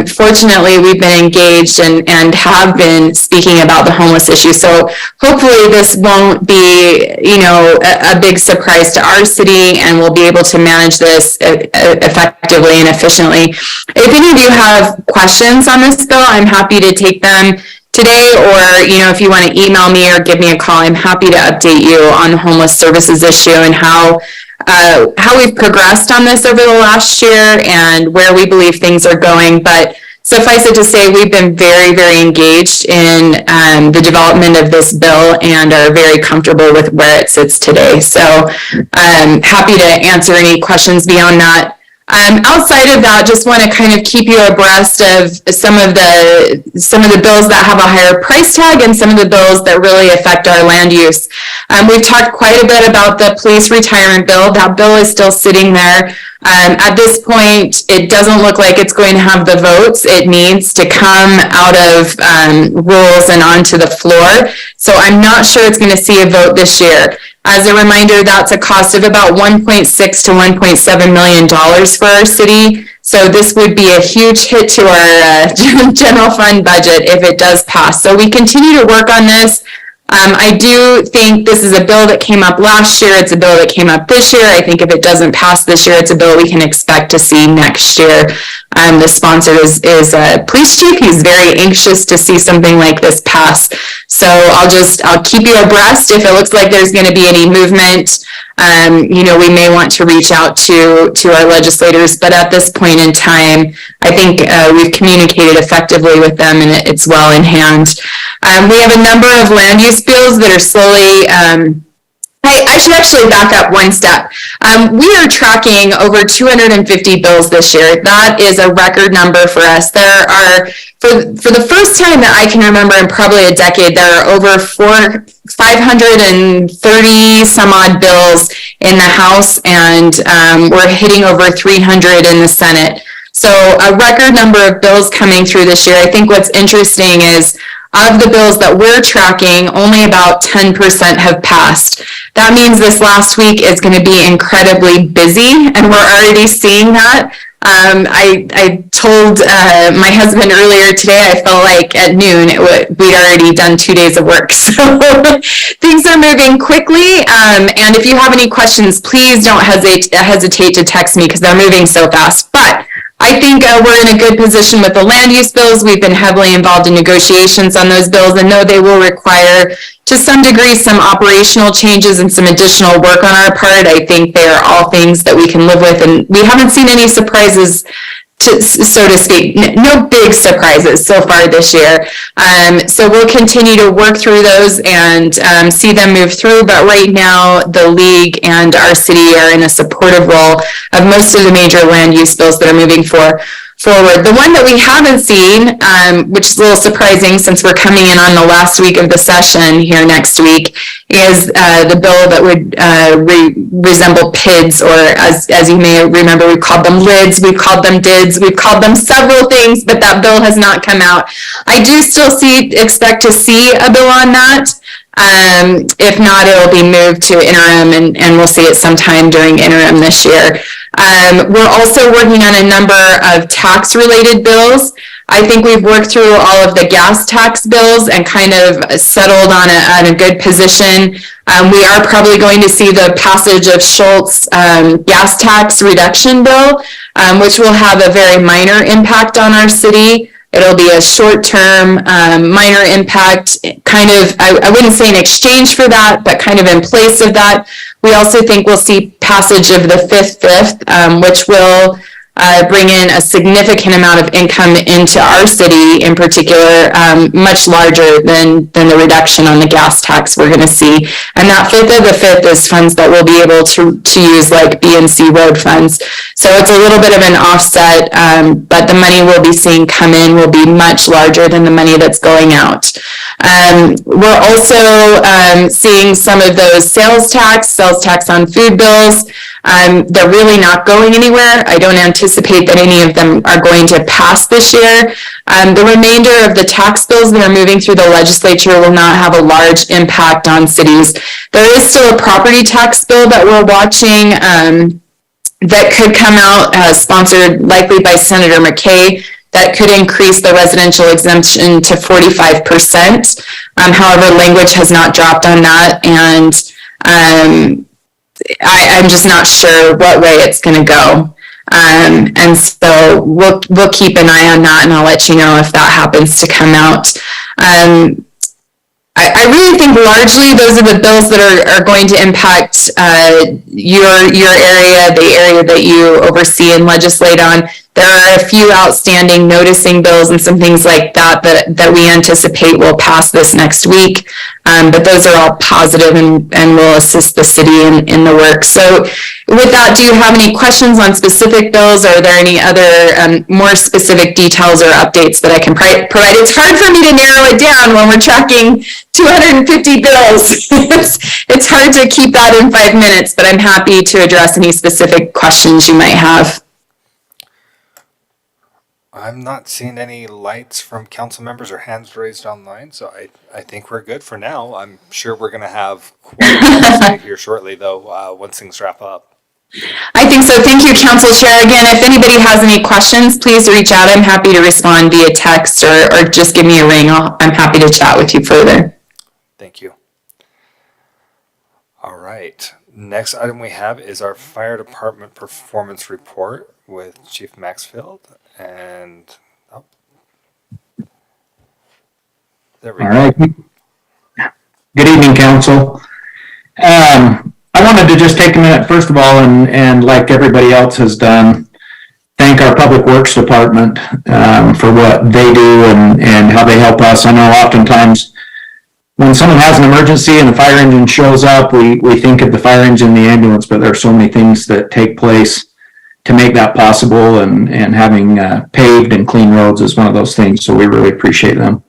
Fortunately, we've been engaged and have been speaking about the homeless issue. So hopefully this won't be, a big surprise to our city, and we'll be able to manage this effectively and efficiently. If any of you have questions on this bill, I'm happy to take them today, or if you want to email me or give me a call, I'm happy to update you on the homeless services issue and how we've progressed on this over the last year and where we believe things are going. But suffice it to say, we've been very, very engaged in the development of this bill and are very comfortable with where it sits today. So I'm happy to answer any questions beyond that. Outside of that, just want to kind of keep you abreast of some of the bills that have a higher price tag and some of the bills that really affect our land use. We've talked quite a bit about the police retirement bill. That bill is still sitting there. At this point, it doesn't look like it's going to have the votes it needs to come out of rules and onto the floor. So I'm not sure it's going to see a vote this year. As a reminder, that's a cost of about $1.6 to $1.7 million for our city. So this would be a huge hit to our general fund budget if it does pass. So we continue to work on this. I do think this is a bill that came up last year. It's a bill that came up this year. I think if it doesn't pass this year, it's a bill we can expect to see next year. The sponsor is a police chief. He's very anxious to see something like this pass. So I'll keep you abreast. If it looks like there's going to be any movement, we may want to reach out to our legislators, but at this point in time, I think we've communicated effectively with them and it's well in hand. We have a number of land use bills that are slowly, I should actually back up one step. We are tracking over 250 bills this year. That is a record number for us. There are, for the first time that I can remember in probably a decade, there are over 530 some odd bills in the House, and we're hitting over 300 in the Senate. So a record number of bills coming through this year. I think what's interesting is of the bills that we're tracking, only about 10% have passed. That means this last week is going to be incredibly busy, and we're already seeing that. I told my husband earlier today, I felt like at noon we'd already done 2 days of work. So things are moving quickly. And if you have any questions, please don't hesitate to text me because they're moving so fast. But I think we're in a good position with the land use bills. We've been heavily involved in negotiations on those bills, and though they will require, to some degree, some operational changes and some additional work on our part, I think they are all things that we can live with, and we haven't seen any surprises so to speak. No big surprises so far this year. So we'll continue to work through those and see them move through. But right now, the league and our city are in a supportive role of most of the major land use bills that are moving forward. The one that we haven't seen, which is a little surprising since we're coming in on the last week of the session here next week, is the bill that would resemble PIDs, or as you may remember, we've called them LIDs, we've called them DIDs, we've called them several things, but that bill has not come out. I do still expect to see a bill on that. If not, it'll be moved to interim, and we'll see it sometime during interim this year. We're also working on a number of tax-related bills. I think we've worked through all of the gas tax bills and kind of settled on a good position. We are probably going to see the passage of Schultz gas tax reduction bill, which will have a very minor impact on our city. It'll be a short-term, minor impact, kind of, I wouldn't say in exchange for that, but kind of in place of that. We also think we'll see passage of the fifth, which will bring in a significant amount of income into our city in particular, much larger than the reduction on the gas tax we're going to see. And that fifth of the fifth is funds that we'll be able to use, like B&C road funds. So it's a little bit of an offset, but the money we'll be seeing come in will be much larger than the money that's going out. We're also seeing some of those sales tax on food bills. They're really not going anywhere. I don't anticipate that any of them are going to pass this year. The remainder of the tax bills that are moving through the legislature will not have a large impact on cities. There is still a property tax bill that we're watching that could come out, sponsored likely by Senator McKay, that could increase the residential exemption to 45%. However, language has not dropped on that, and I'm just not sure what way it's going to go. And so we'll keep an eye on that, and I'll let you know if that happens to come out. I really think largely those are the bills that are going to impact your area, the area that you oversee and legislate on. There are a few outstanding noticing bills and some things like that we anticipate will pass this next week. But those are all positive and will assist the city in the work. So with that, do you have any questions on specific bills? Or are there any other more specific details or updates that I can provide? It's hard for me to narrow it down when we're tracking 250 bills. It's hard to keep that in 5 minutes, but I'm happy to address any specific questions you might have.
I'm not seeing any lights from council members or hands raised online, so I think we're good for now. I'm sure we're going to have quite a day here shortly, though, once things wrap up.
I think so. Thank you, Council Chair. Again, if anybody has any questions, please reach out. I'm happy to respond via text or just give me a ring. I'm happy to chat with you further.
Thank you. All right. Next item we have is our fire department performance report with Chief Maxfield. And there we go.
All right. Good evening, Council. I wanted to just take a minute, first of all, and like everybody else has done, thank our Public Works Department for what they do and how they help us. I know oftentimes when someone has an emergency and the fire engine shows up, we think of the fire engine, the ambulance, but there are so many things that take place to make that possible, and having paved and clean roads is one of those things, so we really appreciate them.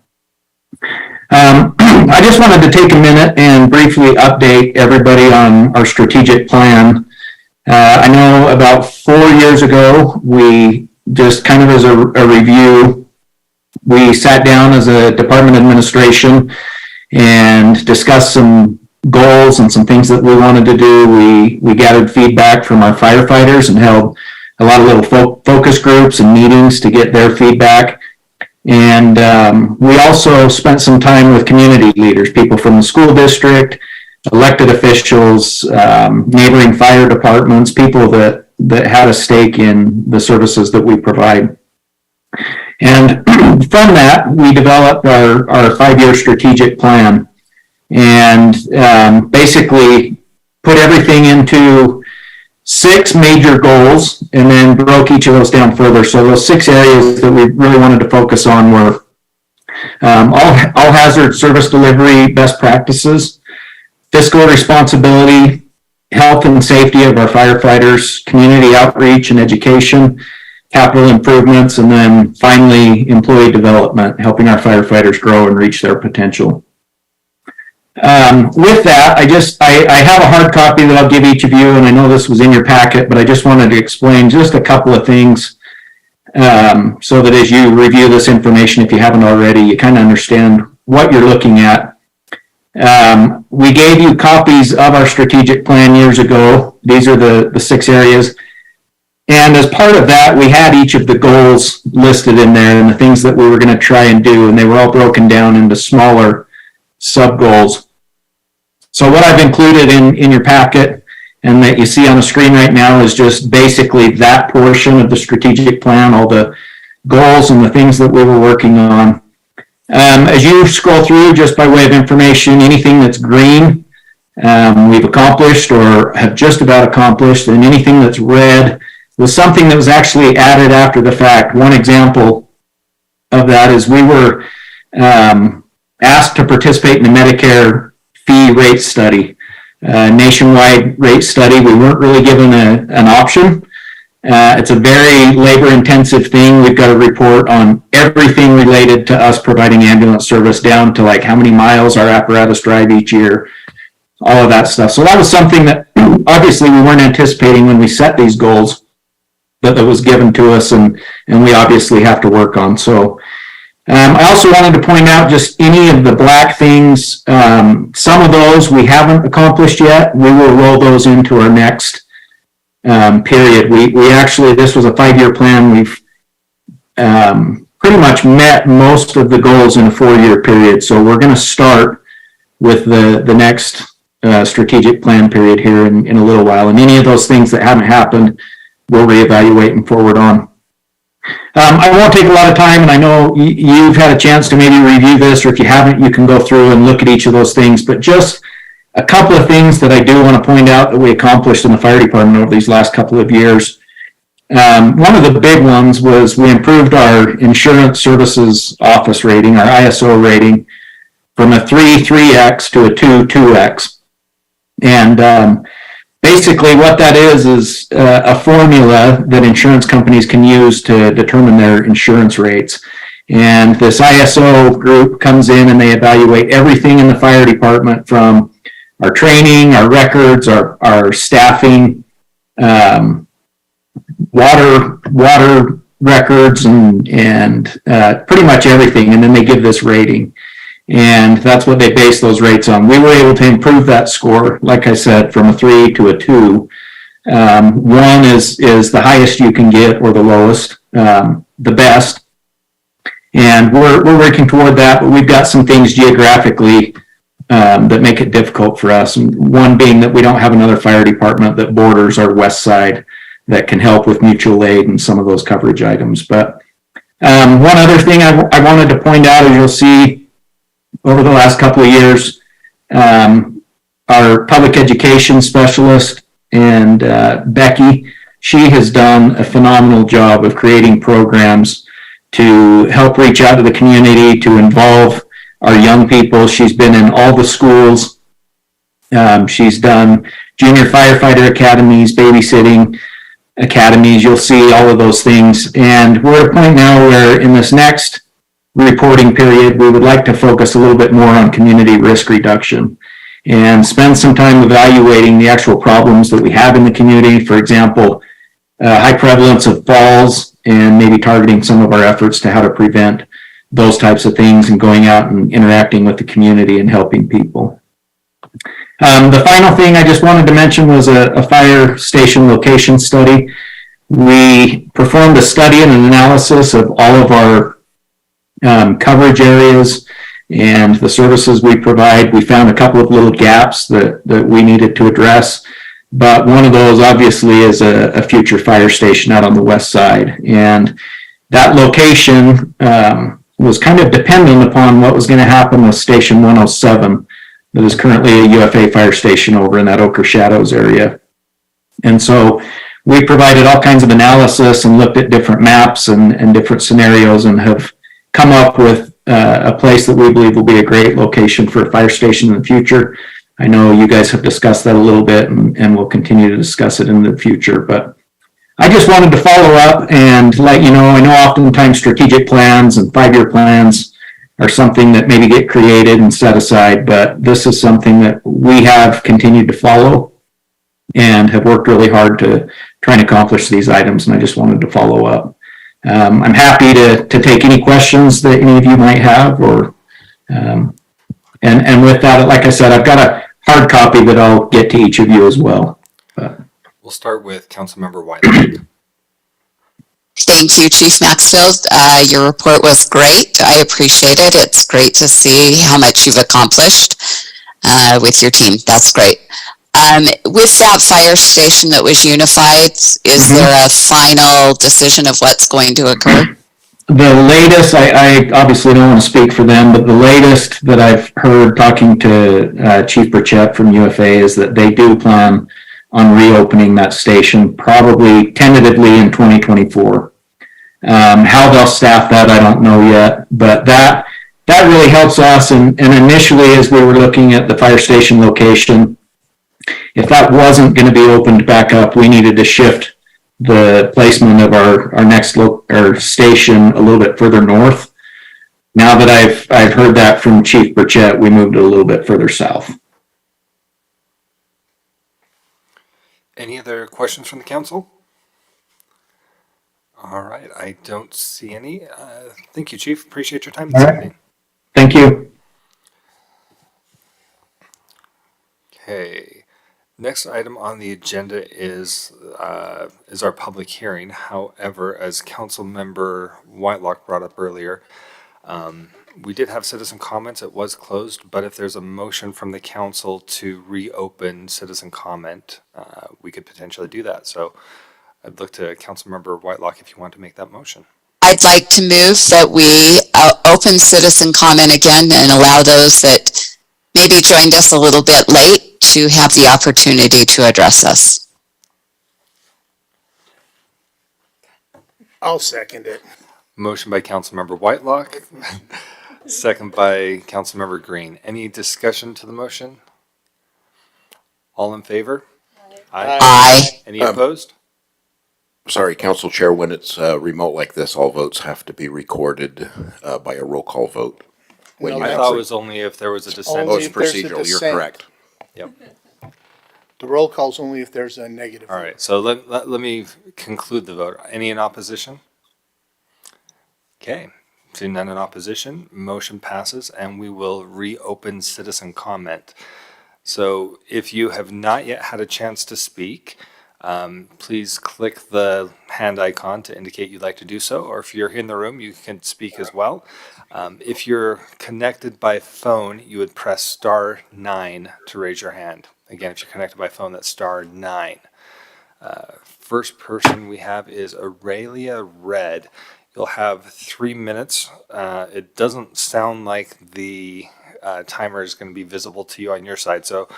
I just wanted to take a minute and briefly update everybody on our strategic plan. I know about 4 years ago, we just kind of as a review, we sat down as a department administration and discussed some goals and some things that we wanted to do. We gathered feedback from our firefighters and held a lot of little focus groups and meetings to get their feedback. And we also spent some time with community leaders, people from the school district, elected officials, neighboring fire departments, people that had a stake in the services that we provide. And from that, we developed our 5-year strategic plan, and basically put everything into 6 major goals and then broke each of those down further. So those 6 areas that we really wanted to focus on were all hazard service delivery best practices, fiscal responsibility, health and safety of our firefighters, community outreach and education, capital improvements, and then finally employee development, helping our firefighters grow and reach their potential. With that, I have a hard copy that I'll give each of you, and I know this was in your packet, but I just wanted to explain just a couple of things so that as you review this information, if you haven't already, you kind of understand what you're looking at. We gave you copies of our strategic plan years ago. These are the 6 areas. And as part of that, we had each of the goals listed in there and the things that we were going to try and do, and they were all broken down into smaller sub-goals. So what I've included in your packet and that you see on the screen right now is just basically that portion of the strategic plan, all the goals and the things that we were working on. As you scroll through, just by way of information, anything that's green, we've accomplished or have just about accomplished, and anything that's red was something that was actually added after the fact. One example of that is we were asked to participate in the Medicare fee rate study, nationwide rate study. We weren't really given an option. It's a very labor-intensive thing. We've got to report on everything related to us providing ambulance service, down to like how many miles our apparatus drive each year, all of that stuff. So that was something that obviously we weren't anticipating when we set these goals, but that was given to us, and we obviously have to work on. So I also wanted to point out just any of the black things. Some of those we haven't accomplished yet. We will roll those into our next period. We actually, this was a 5-year plan. We've pretty much met most of the goals in a 4-year period. So we're going to start with the next strategic plan period here in a little while. And any of those things that haven't happened, we'll reevaluate and forward on. I won't take a lot of time, and I know you've had a chance to maybe review this, or if you haven't, you can go through and look at each of those things, but just a couple of things that I do want to point out that we accomplished in the fire department over these last couple of years. One of the big ones was we improved our insurance services office rating, our ISO rating, from a 3.3x to a 2.2x. And basically what that is a formula that insurance companies can use to determine their insurance rates. And this ISO group comes in and they evaluate everything in the fire department, from our training, our records, our staffing, water records, and pretty much everything. And then they give this rating. And that's what they base those rates on. We were able to improve that score, like I said, from a 3 to a 2. 1 is the highest you can get, or the lowest, the best. And we're working toward that, but we've got some things geographically that make it difficult for us. And one being that we don't have another fire department that borders our west side that can help with mutual aid and some of those coverage items. But one other thing I wanted to point out is you'll see over the last couple of years, our public education specialist and Becky, she has done a phenomenal job of creating programs to help reach out to the community, to involve our young people. She's been in all the schools. She's done junior firefighter academies, babysitting academies. You'll see all of those things. And we're at a point now where in this next reporting period, we would like to focus a little bit more on community risk reduction and spend some time evaluating the actual problems that we have in the community. For example, high prevalence of falls, and maybe targeting some of our efforts to how to prevent those types of things, and going out and interacting with the community and helping people. The final thing I just wanted to mention was a fire station location study. We performed a study and an analysis of all of our coverage areas and the services we provide. We found a couple of little gaps that we needed to address, but one of those obviously is a future fire station out on the west side. And that location was kind of dependent upon what was going to happen with Station 107, that is currently a UFA fire station over in that Oker Shadows area. And so we provided all kinds of analysis and looked at different maps and different scenarios and have come up with a place that we believe will be a great location for a fire station in the future. I know you guys have discussed that a little bit and we'll continue to discuss it in the future, but I just wanted to follow up and let you know, I know oftentimes strategic plans and 5-year plans are something that maybe get created and set aside, but this is something that we have continued to follow and have worked really hard to try and accomplish these items, and I just wanted to follow up. I'm happy to take any questions that any of you might have, or and with that, like I said, I've got a hard copy that I'll get to each of you as well.
We'll start with Councilmember Whitelock.
Thank you, Chief Maxfield. Your report was great. I appreciate it. It's great to see how much you've accomplished with your team. That's great. With that fire station that was unified, is there a final decision of what's going to occur?
The latest, I obviously don't want to speak for them, but the latest that I've heard talking to Chief Burchett from UFA is that they do plan on reopening that station, probably tentatively in 2024. How they'll staff that, I don't know yet, but that really helps us. And initially, as we were looking at the fire station location, if that wasn't going to be opened back up, we needed to shift the placement of our next station a little bit further north. Now that I've heard that from Chief Burchett, we moved it a little bit further south.
Any other questions from the council? All right, I don't see any. Thank you, Chief. Appreciate your time this evening.
Thank you.
Okay. Next item on the agenda is our public hearing. However, as Councilmember Whitelock brought up earlier, we did have citizen comments. It was closed, but if there's a motion from the council to reopen citizen comment, we could potentially do that. So I'd look to Councilmember Whitelock if you want to make that motion.
I'd like to move that we open citizen comment again and allow those that maybe joined us a little bit late to have the opportunity to address us.
I'll second it.
Motion by Councilmember Whitelock, second by Councilmember Green. Any discussion to the motion? All in favor?
Aye.
Aye.
Any opposed?
Sorry, Council Chair, when it's remote like this, all votes have to be recorded by a roll call vote. When
No,
you
I
have
thought it
to-
was only if there was a dissent.
Oh, it's
if there's a
procedural, you're
dissent.
correct.
Yep.
The roll call's only if there's a negative.
All right, so let me conclude the vote. Any in opposition? Okay, seeing none in opposition, motion passes and we will reopen citizen comment. So if you have not yet had a chance to speak, please click the hand icon to indicate you'd like to do so, or if you're in the room, you can speak as well. If you're connected by phone, you would press *9 to raise your hand. Again, if you're connected by phone, that's *9. First person we have is Aurelia Red. You'll have 3 minutes. It doesn't sound like the timer is going to be visible to you on your side, so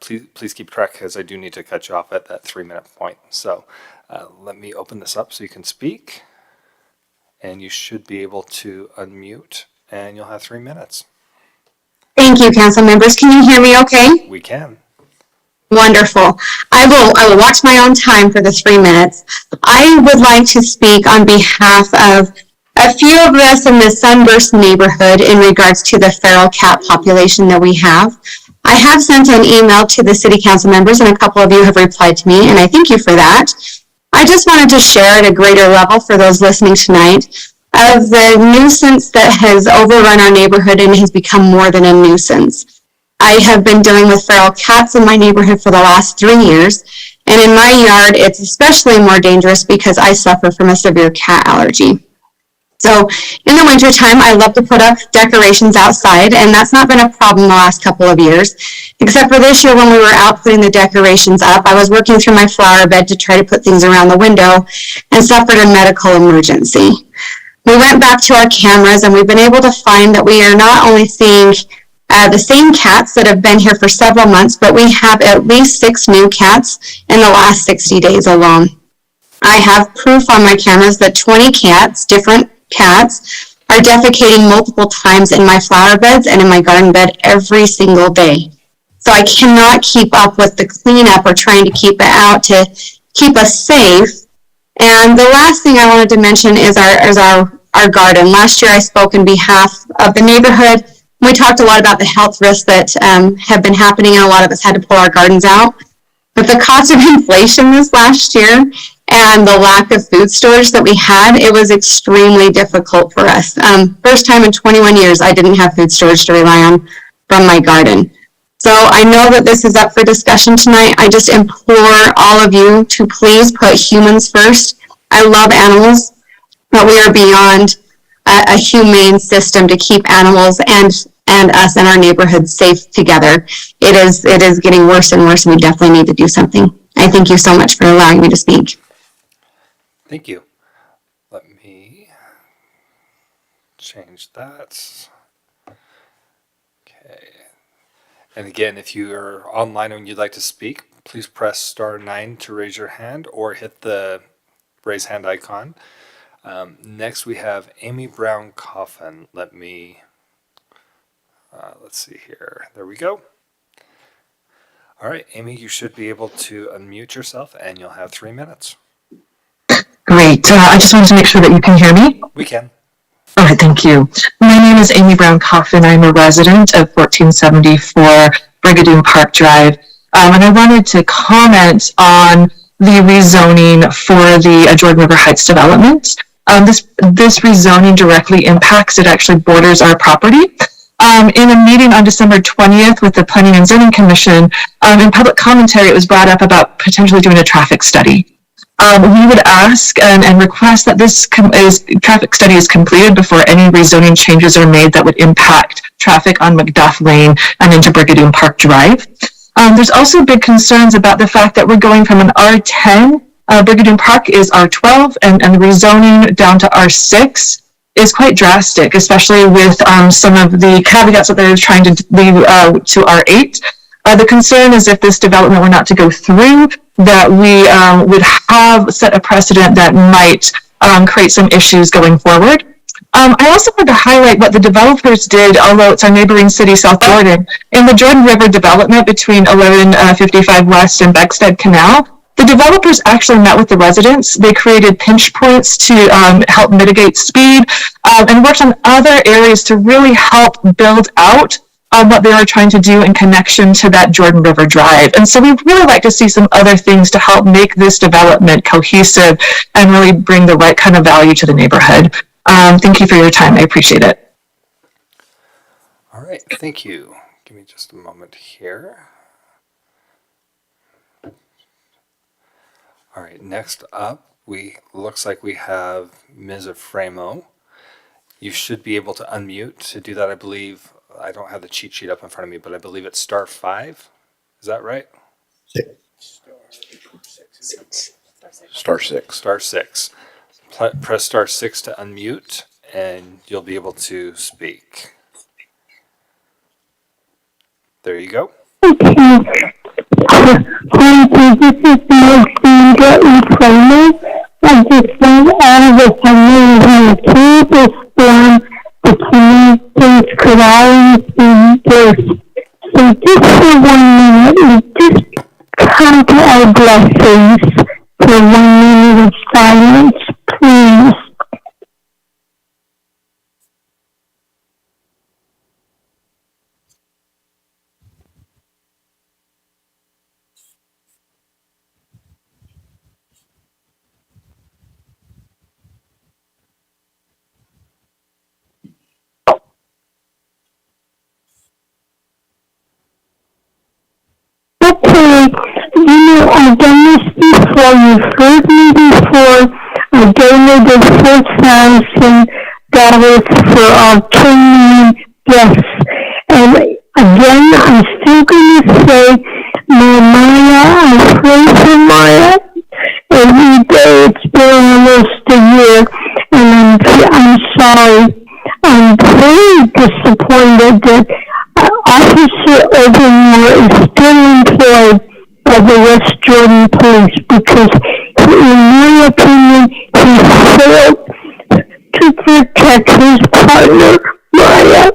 please keep track because I do need to cut you off at that 3-minute point. So let me open this up so you can speak, and you should be able to unmute, and you'll have 3 minutes.
Thank you, council members. Can you hear me okay?
We can.
Wonderful. I will watch my own time for the 3 minutes. I would like to speak on behalf of a few of us in the Sunburst neighborhood in regards to the feral cat population that we have. I have sent an email to the city council members, and a couple of you have replied to me, and I thank you for that. I just wanted to share at a greater level for those listening tonight of the nuisance that has overrun our neighborhood and has become more than a nuisance. I have been dealing with feral cats in my neighborhood for the last 3 years, and in my yard, it's especially more dangerous because I suffer from a severe cat allergy. So in the wintertime, I love to put up decorations outside, and that's not been a problem the last couple of years, except for this year when we were out putting the decorations up. I was working through my flower bed to try to put things around the window and suffered a medical emergency. We went back to our cameras, and we've been able to find that we are not only seeing the same cats that have been here for several months, but we have at least 6 new cats in the last 60 days alone. I have proof on my cameras that 20 cats, different cats, are defecating multiple times in my flower beds and in my garden bed every single day. So I cannot keep up with the cleanup or trying to keep it out to keep us safe. And the last thing I wanted to mention is our garden. Last year I spoke in behalf of the neighborhood. We talked a lot about the health risks that have been happening, and a lot of us had to pull our gardens out. But the cost of inflation this last year and the lack of food storage that we had, it was extremely difficult for us. First time in 21 years I didn't have food storage to rely on from my garden. So I know that this is up for discussion tonight. I just implore all of you to please put humans first. I love animals, but we are beyond a humane system to keep animals and us and our neighborhood safe together. It is getting worse and worse, and we definitely need to do something. I thank you so much for allowing me to speak.
Thank you. Let me change that. Okay. And again, if you are online and you'd like to speak, please press *9 to raise your hand or hit the raise hand icon. Next we have Amy Brown Coffin. Let me, let's see here. There we go. All right, Amy, you should be able to unmute yourself and you'll have 3 minutes.
Great. I just wanted to make sure that you can hear me.
We can.
All right, thank you. My name is Amy Brown Coffin. I'm a resident of 1474 Brigadoon Park Drive. And I wanted to comment on the rezoning for the Jordan River Heights development. This rezoning directly impacts, it actually borders our property. In a meeting on December 20th with the Planning and Zoning Commission, in public commentary, it was brought up about potentially doing a traffic study. We would ask and request that this traffic study is completed before any rezoning changes are made that would impact traffic on Macduff Lane and into Brigadoon Park Drive. There's also big concerns about the fact that we're going from an R10, Brigadoon Park is R12, and the rezoning down to R6 is quite drastic, especially with some of the caveats that they're trying to leave to R8. The concern is if this development were not to go through, that we would have set a precedent that might create some issues going forward. I also want to highlight what the developers did, although it's our neighboring city, South Jordan, in the Jordan River development between 1155 West and Beckstead Canal. The developers actually met with the residents. They created pinch points to help mitigate speed and worked on other areas to really help build out what they are trying to do in connection to that Jordan River Drive. And so we'd really like to see some other things to help make this development cohesive and really bring the right kind of value to the neighborhood. Thank you for your time. I appreciate it.
All right, thank you. Give me just a moment here. All right, next up, looks like we have Ms. Efremo. You should be able to unmute. To do that, I believe, I don't have the cheat sheet up in front of me, but I believe it's *5. Is that right? *6. Press *6 to unmute, and you'll be able to speak. There you go.
Okay. This is Marcinda Efremo. I just want all of us to keep this the communities could always be this. So just for 1 minute, we just count our blessings for 1 minute of silence, please. Okay, I've done this before. You've heard me before. I donated $4,000 for our training guests. And again, I'm still going to say, Maya, I pray for Maya. Every day, it's been almost a year, and I'm sorry. I'm very disappointed that Officer Overmore is still employed by the West Jordan Police because, in my opinion, he failed to protect his partner, Maya.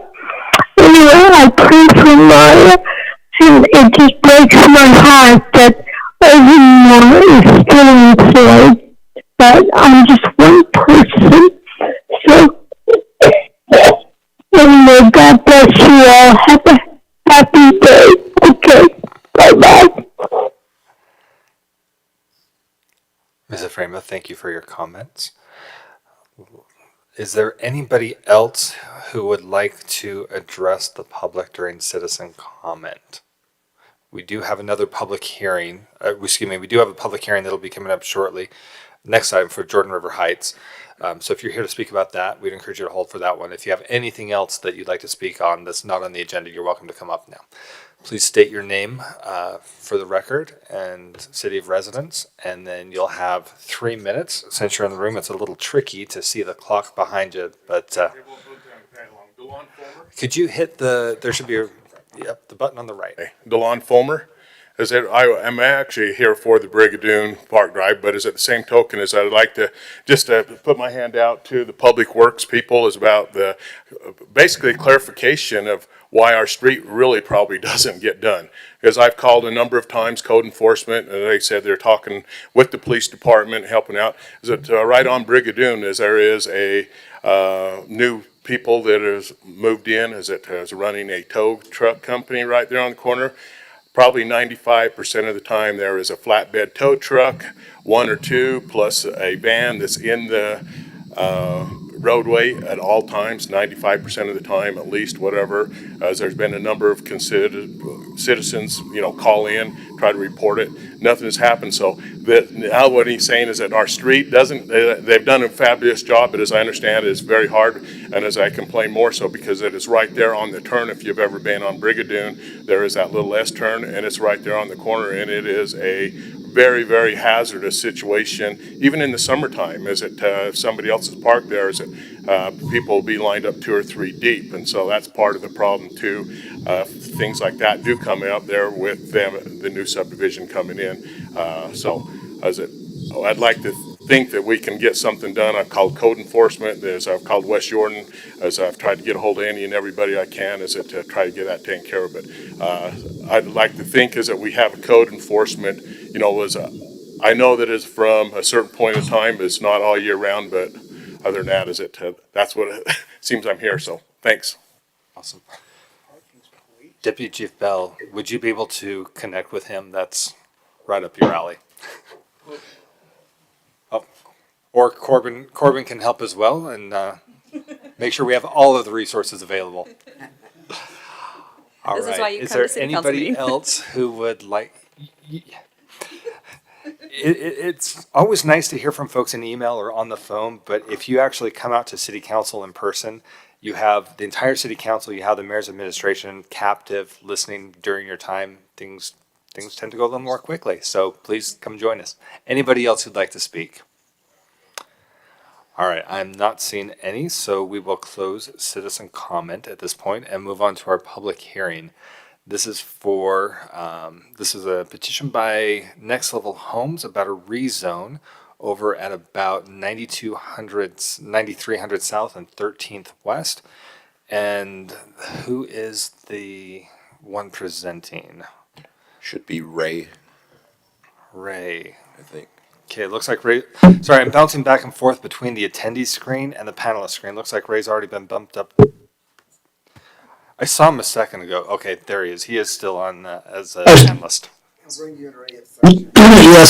Anyway, I pray for Maya, and it just breaks my heart that Overmore is still employed. But I'm just one person. So, anyway, God bless you all. Have a happy day. Okay, bye-bye.
Ms. Efrema, thank you for your comments. Is there anybody else who would like to address the public during citizen comment? We do have another public hearing, we do have a public hearing that'll be coming up shortly, next time for Jordan River Heights. So if you're here to speak about that, we'd encourage you to hold for that one. If you have anything else that you'd like to speak on that's not on the agenda, you're welcome to come up now. Please state your name for the record and city of residence, and then you'll have 3 minutes. Since you're in the room, it's a little tricky to see the clock behind you, but could you hit there should be the button on the right.
DeLon Fulmer. I'm actually here for the Brigadoon Park Drive, but as at the same token as I'd like to just put my hand out to the Public Works people is about the basically clarification of why our street really probably doesn't get done. Because I've called a number of times code enforcement, and they said they're talking with the police department, helping out. Is that right on Brigadoon, as there is a new people that has moved in, is running a tow truck company right there on the corner. Probably 95% of the time there is a flatbed tow truck, one or two, plus a van that's in the roadway at all times, 95% of the time at least, whatever. As there's been a number of considered citizens, call in, try to report it. Nothing has happened. So now what he's saying is that our street they've done a fabulous job, but as I understand it, it's very hard. And as I complain more so because it is right there on the turn. If you've ever been on Brigadoon, there is that little S turn, and it's right there on the corner, and it is a very, very hazardous situation, even in the summertime. If somebody else is parked there, people will be lined up 2 or 3 deep, and so that's part of the problem too. Things like that do come up there with the new subdivision coming in. I'd like to think that we can get something done. I've called code enforcement, as I've called West Jordan, as I've tried to get a hold of Andy and everybody I can, to try to get that taken care of. But I'd like to think is that we have a code enforcement, I know that is from a certain point in time, it's not all year round, but other than that, that's what it seems I'm here, so thanks.
Awesome. Deputy Chief Bell, would you be able to connect with him? That's right up your alley. Or Corbin can help as well, and make sure we have all of the resources available. All
This is
right.
why you
Is
come
there
to city council
anybody
meeting.
else who would like? It's always nice to hear from folks in email or on the phone, but if you actually come out to city council in person, you have the entire city council, you have the mayor's administration captive listening during your time. Things tend to go a little more quickly, so please come join us. Anybody else who'd like to speak? All right, I'm not seeing any, so we will close citizen comment at this point and move on to our public hearing. This is this is a petition by Next Level Homes about a rezone over at about 9300 South and 13th West. And who is the one presenting?
Should be Ray.
Ray.
I think.
Okay, it looks like Ray, sorry, I'm bouncing back and forth between the attendee screen and the panelist screen. Looks like Ray's already been bumped up. I saw him a second ago. Okay, there he is. He is still on as a panelist.
Yes,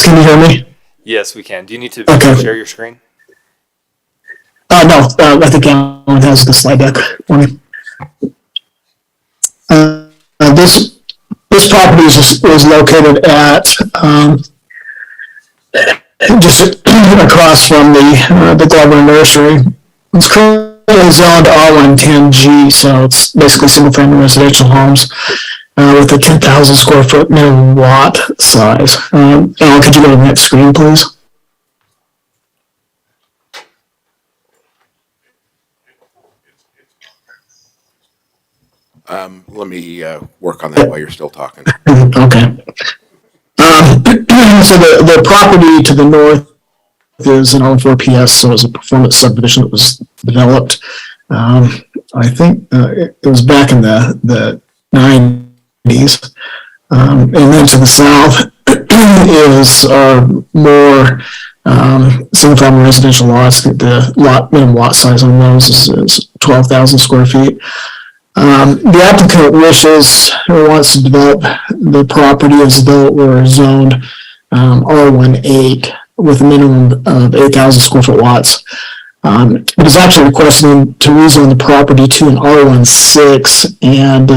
can you hear me?
Yes, we can. Do you need to share your screen?
No, I think Alan has the slide deck for me. This property is located at just across from the Glover Nursery. It's currently zoned R110G, so it's basically single-family residential homes with a 10,000 square foot minimum lot size. Alan, could you go to the next screen, please?
Let me work on that while you're still talking.
Okay. So the property to the north is an R4PS, so it's a performance subdivision that was developed. I think it was back in the 90s. And then to the south is more single-family residential lots. The minimum lot size on those is 12,000 square feet. The applicant wishes or wants to develop the property as though it were zoned R18 with a minimum of 8,000 square foot lots. It is actually requesting to rezone the property to an R16 and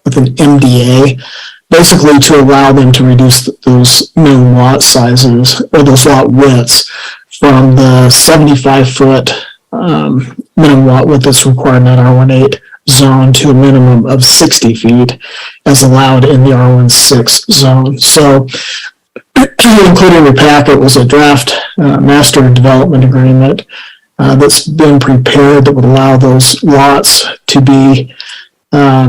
with an MDA, basically to allow them to reduce those minimum lot sizes or those lot widths from the 75-foot minimum lot width that's required in that R18 zone to a minimum of 60 feet as allowed in the R16 zone. So including in your packet was a draft master development agreement that's been prepared that would allow those lots to be a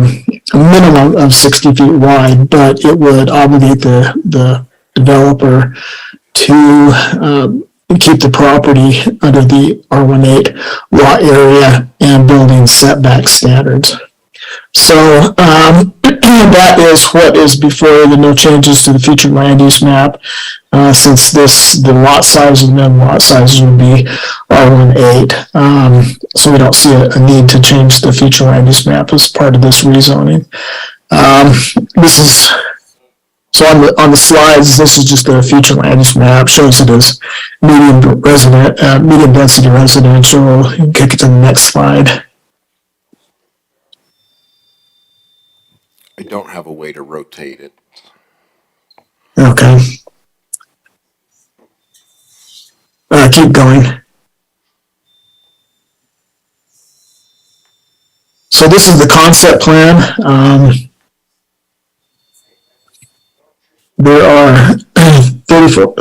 minimum of 60 feet wide, but it would obligate the developer to keep the property under the R18 lot area and building setback standards. So that is what is before the no changes to the future land use map. Since the lot size and then lot sizes would be R18. So we don't see a need to change the future land use map as part of this rezoning. This is, so on the slides, this is just the future land use map, shows it as medium density residential. You can kick it to the next slide.
I don't have a way to rotate it.
Okay. Keep going. So this is the concept plan. There are 34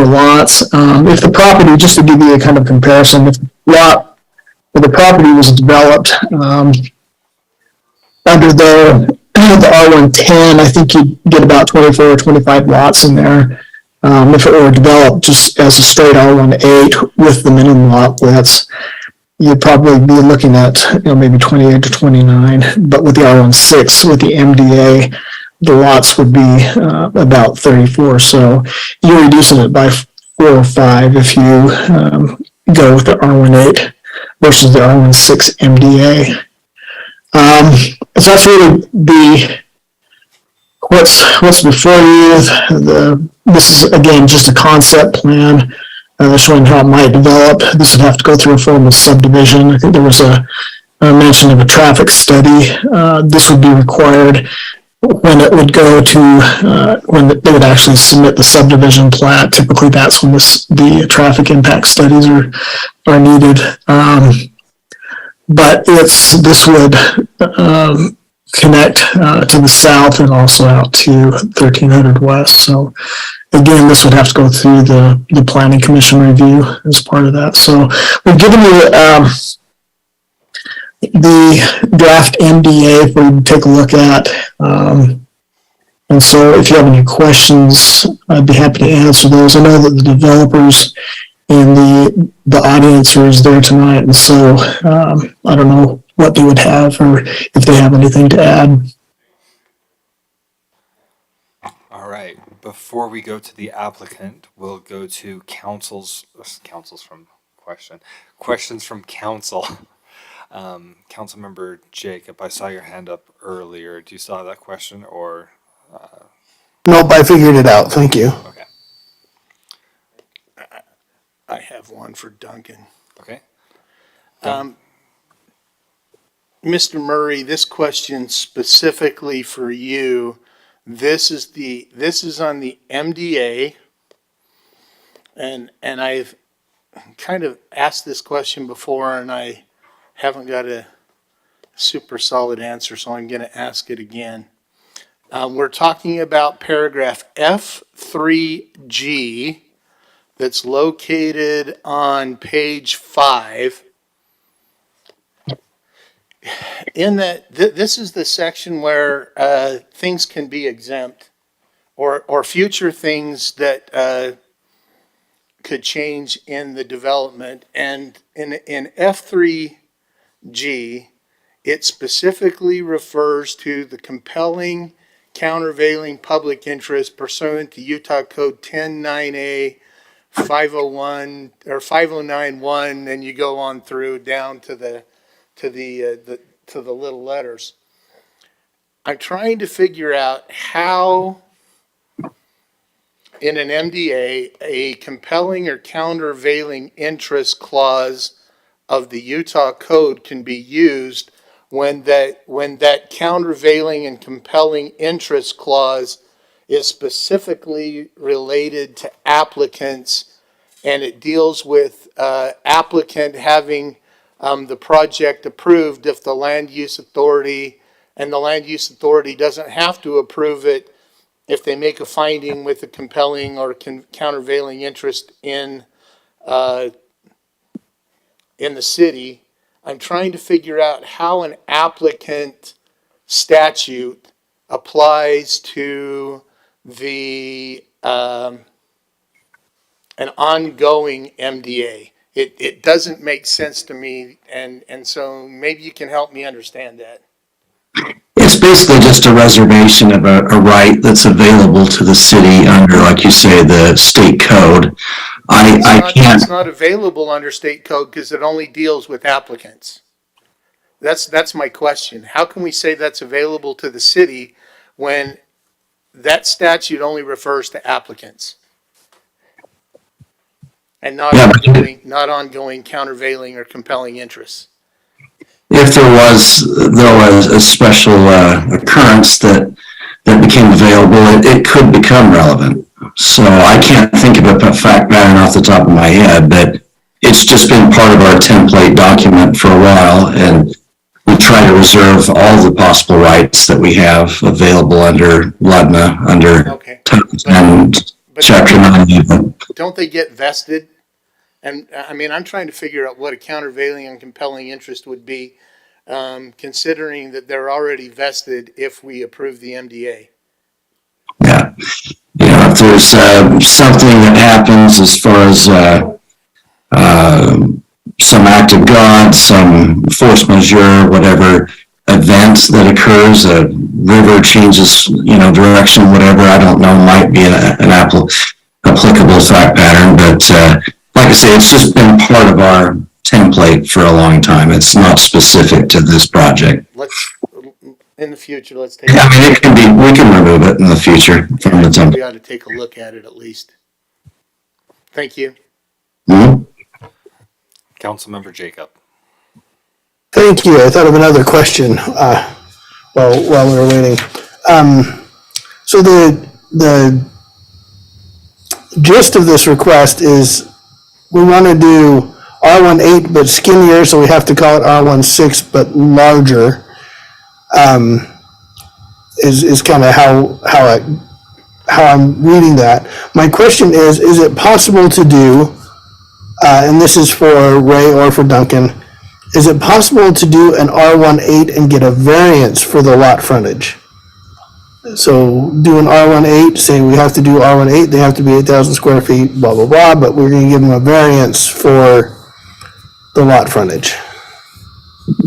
lots. If the property, just to give you a kind of comparison, if the property was developed under the R110, I think you'd get about 24 or 25 lots in there. If it were developed just as a straight R18 with the minimum lot widths, you'd probably be looking at maybe 28 to 29. But with the R16, with the MDA, the lots would be about 34. So you're reducing it by 4 or 5 if you go with the R18 versus the R16 MDA. So that's really what's before you. This is again just a concept plan showing how it might develop. This would have to go through a form of subdivision. I think there was a mention of a traffic study. This would be required when it would go to when they would actually submit the subdivision plat. Typically, that's when the traffic impact studies are needed. But this would connect to the south and also out to 1300 West. So again, this would have to go through the Planning Commission review as part of that. So we've given you the draft MDA for you to take a look at. And so if you have any questions, I'd be happy to answer those. I know that the developers and the audience is there tonight, and so I don't know what they would have or if they have anything to add.
All right. Before we go to the applicant, we'll go to questions from council. Councilmember Jacob, I saw your hand up earlier. Do you still have that question or?
Nope, I figured it out. Thank you.
Okay.
I have one for Duncan.
Okay.
Mr. Murray, this question specifically for you. This is on the MDA, and I've kind of asked this question before, and I haven't got a super solid answer, so I'm going to ask it again. We're talking about paragraph F3G that's located on page 5. in that, this is the section where things can be exempt or future things that could change in the development. And in F3G, it specifically refers to the compelling countervailing public interest pursuant to Utah Code 109A 501 or 5091, and you go on through down to the little letters. I'm trying to figure out how in an MDA a compelling or countervailing interest clause of the Utah Code can be used when that countervailing and compelling interest clause is specifically related to applicants, and it deals with applicant having the project approved if the land use authority, and the land use authority doesn't have to approve it if they make a finding with a compelling or countervailing interest in the city. I'm trying to figure out how an applicant statute applies to the an ongoing MDA. It doesn't make sense to me, and so maybe you can help me understand that.
It's basically just a reservation of a right that's available to the city under, like you say, the state code.
It's not available under state code because it only deals with applicants. That's my question. How can we say that's available to the city when that statute only refers to applicants? And not ongoing countervailing or compelling interests.
If there was, though, a special occurrence that became available, it could become relevant. So I can't think of a fact pattern off the top of my head, but it's just been part of our template document for a while, and we try to reserve all the possible rights that we have available under LUDNA, under and Chapter 9.
Don't they get vested? And I mean, I'm trying to figure out what a countervailing and compelling interest would be, considering that they're already vested if we approve the MDA.
Yeah. If there's something that happens as far as some act of God, some force majeure, whatever event that occurs, a river changes, direction, whatever, I don't know, might be an applicable fact pattern, but like I say, it's just been part of our template for a long time. It's not specific to this project.
In the future, let's take.
I mean, it can be. We can remove it in the future from the template.
We ought to take a look at it at least. Thank you.
Mm-hmm.
Councilmember Jacob.
Thank you. I thought of another question while we were waiting. So the gist of this request is we want to do R18 but skinnier, so we have to call it R16 but larger. Is kind of how I'm reading that. My question is it possible to do, and this is for Ray or for Duncan, is it possible to do an R18 and get a variance for the lot frontage? So do an R18, say we have to do R18, they have to be 8,000 square feet, blah, blah, blah, but we're going to give them a variance for the lot frontage.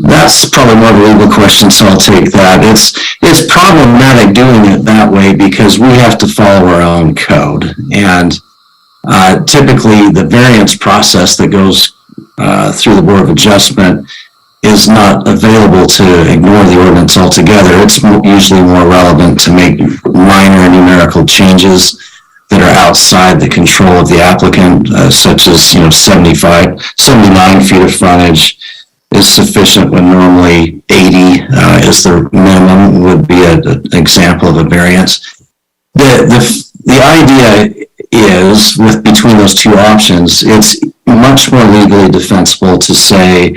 That's probably more of a legal question, so I'll take that. It's problematic doing it that way because we have to follow our own code. And typically the variance process that goes through the Board of Adjustment is not available to ignore the ordinance altogether. It's usually more relevant to make minor numerical changes that are outside the control of the applicant, such as 79 feet of frontage is sufficient when normally 80 is the minimum, would be an example of a variance. The idea is, with between those two options, it's much more legally defensible to say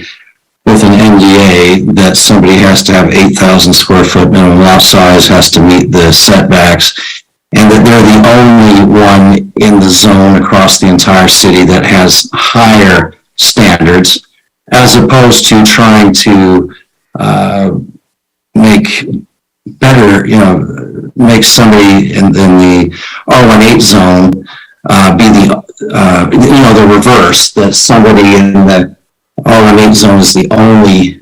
with an NDA that somebody has to have 8,000 square foot minimum lot size, has to meet the setbacks, and that they're the only one in the zone across the entire city that has higher standards, as opposed to trying to make better, make somebody in the R18 zone be the reverse, that somebody in the R18 zone is the only,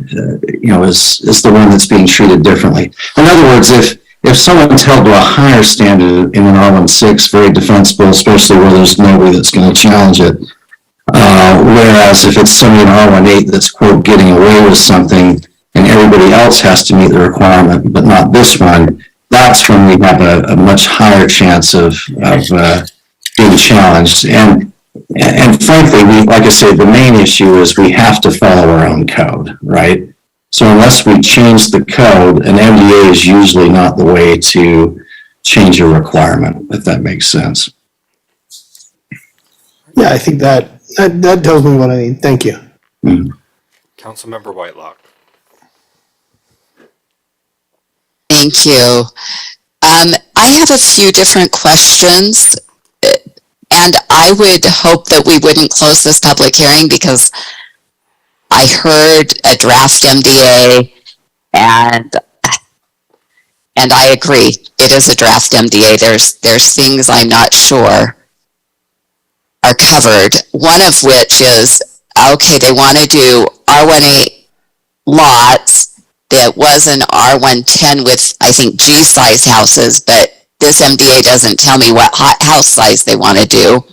is the one that's being treated differently. In other words, if someone's held to a higher standard in an R16, very defensible, especially where there's nobody that's going to challenge it. Whereas if it's somebody in R18 that's, quote, getting away with something and everybody else has to meet the requirement, but not this one, that's when we have a much higher chance of being challenged. And frankly, like I said, the main issue is we have to follow our own code, right? So unless we change the code, an MDA is usually not the way to change a requirement, if that makes sense.
Yeah, I think that tells me what I need. Thank you.
Councilmember Whitelock.
Thank you. I have a few different questions, and I would hope that we wouldn't close this public hearing because I heard a draft MDA, and I agree, it is a draft MDA. There's things I'm not sure are covered. One of which is, okay, they want to do R18 lots that was an R110 with, I think, G-size houses, but this MDA doesn't tell me what house size they want to do.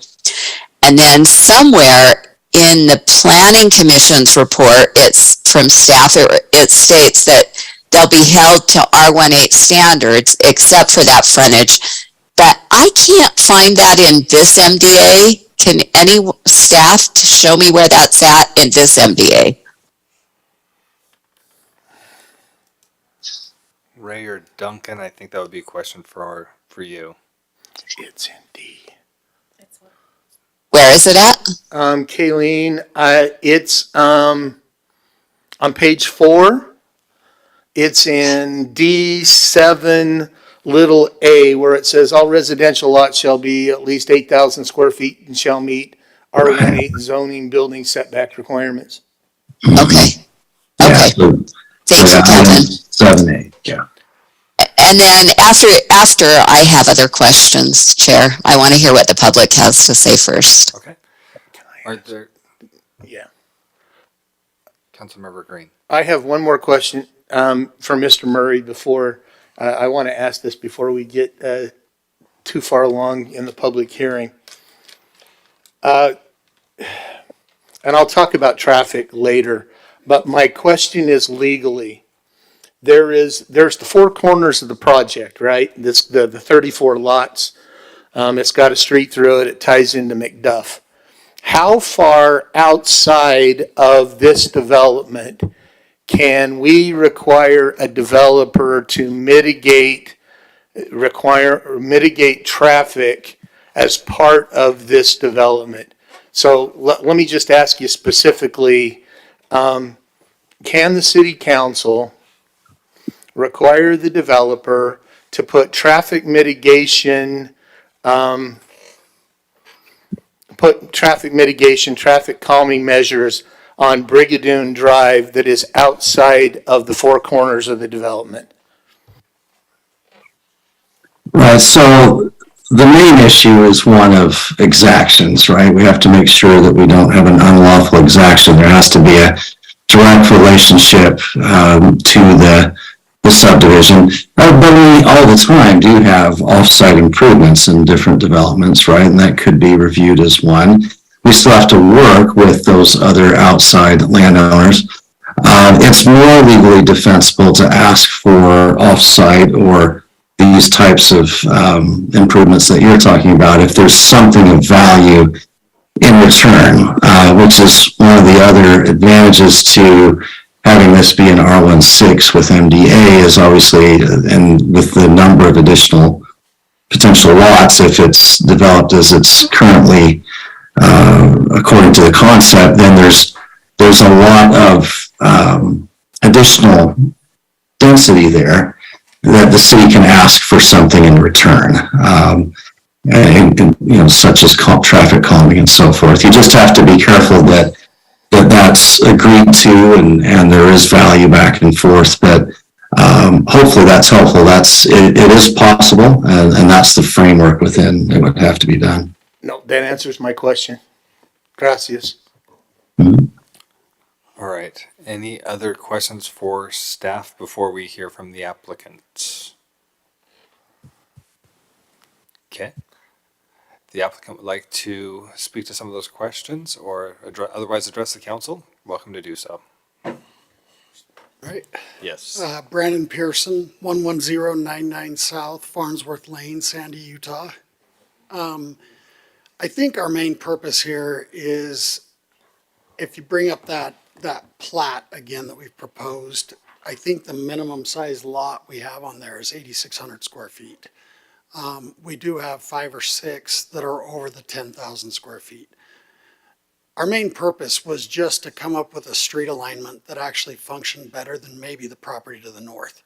And then somewhere in the Planning Commission's report, it's from staff, it states that they'll be held to R18 standards except for that frontage. But I can't find that in this MDA. Can any staff show me where that's at in this MDA?
Ray or Duncan, I think that would be a question for you.
It's in D.
Where is it at?
Kayleen, it's on page 4. It's in D7 little a, where it says all residential lots shall be at least 8,000 square feet and shall meet R18 zoning building setback requirements.
Okay.
Yeah, so,
Thank you, Kevin.
7A, yeah.
And then after I have other questions, Chair, I want to hear what the public has to say first.
Okay. Are there?
Yeah.
Councilmember Green.
I have one more question for Mr. Murray before, I want to ask this before we get too far along in the public hearing. And I'll talk about traffic later, but my question is legally. There's the 4 corners of the project, right? This the 34 lots. It's got a street through it. It ties into McDuff. How far outside of this development can we require a developer to mitigate traffic as part of this development? So let me just ask you specifically, can the city council require the developer to put traffic mitigation, traffic calming measures on Brigadoon Drive that is outside of the 4 corners of the development?
Right, so the main issue is one of exactions, right? We have to make sure that we don't have an unlawful exaction. There has to be a direct relationship to the subdivision. But we all the time do have off-site improvements in different developments, right? And that could be reviewed as one. We still have to work with those other outside landowners. It's more legally defensible to ask for off-site or these types of improvements that you're talking about if there's something of value in return, which is one of the other advantages to having this be an R16 with MDA is obviously, and with the number of additional potential lots, if it's developed as it's currently according to the concept, then there's a lot of additional density there that the city can ask for something in return, and such as traffic calming and so forth. You just have to be careful that that's agreed to and there is value back and forth, but hopefully that's helpful. It is possible, and that's the framework within it would have to be done.
No, that answers my question. Gracias.
All right. Any other questions for staff before we hear from the applicants? Okay. The applicant would like to speak to some of those questions or otherwise address the council. Welcome to do so.
Right.
Yes.
Brandon Pearson, 11099 South Farnsworth Lane, Sandy, Utah. I think our main purpose here is, if you bring up that plat again that we've proposed, I think the minimum size lot we have on there is 8,600 square feet. We do have 5 or 6 that are over the 10,000 square feet. Our main purpose was just to come up with a street alignment that actually functioned better than maybe the property to the north.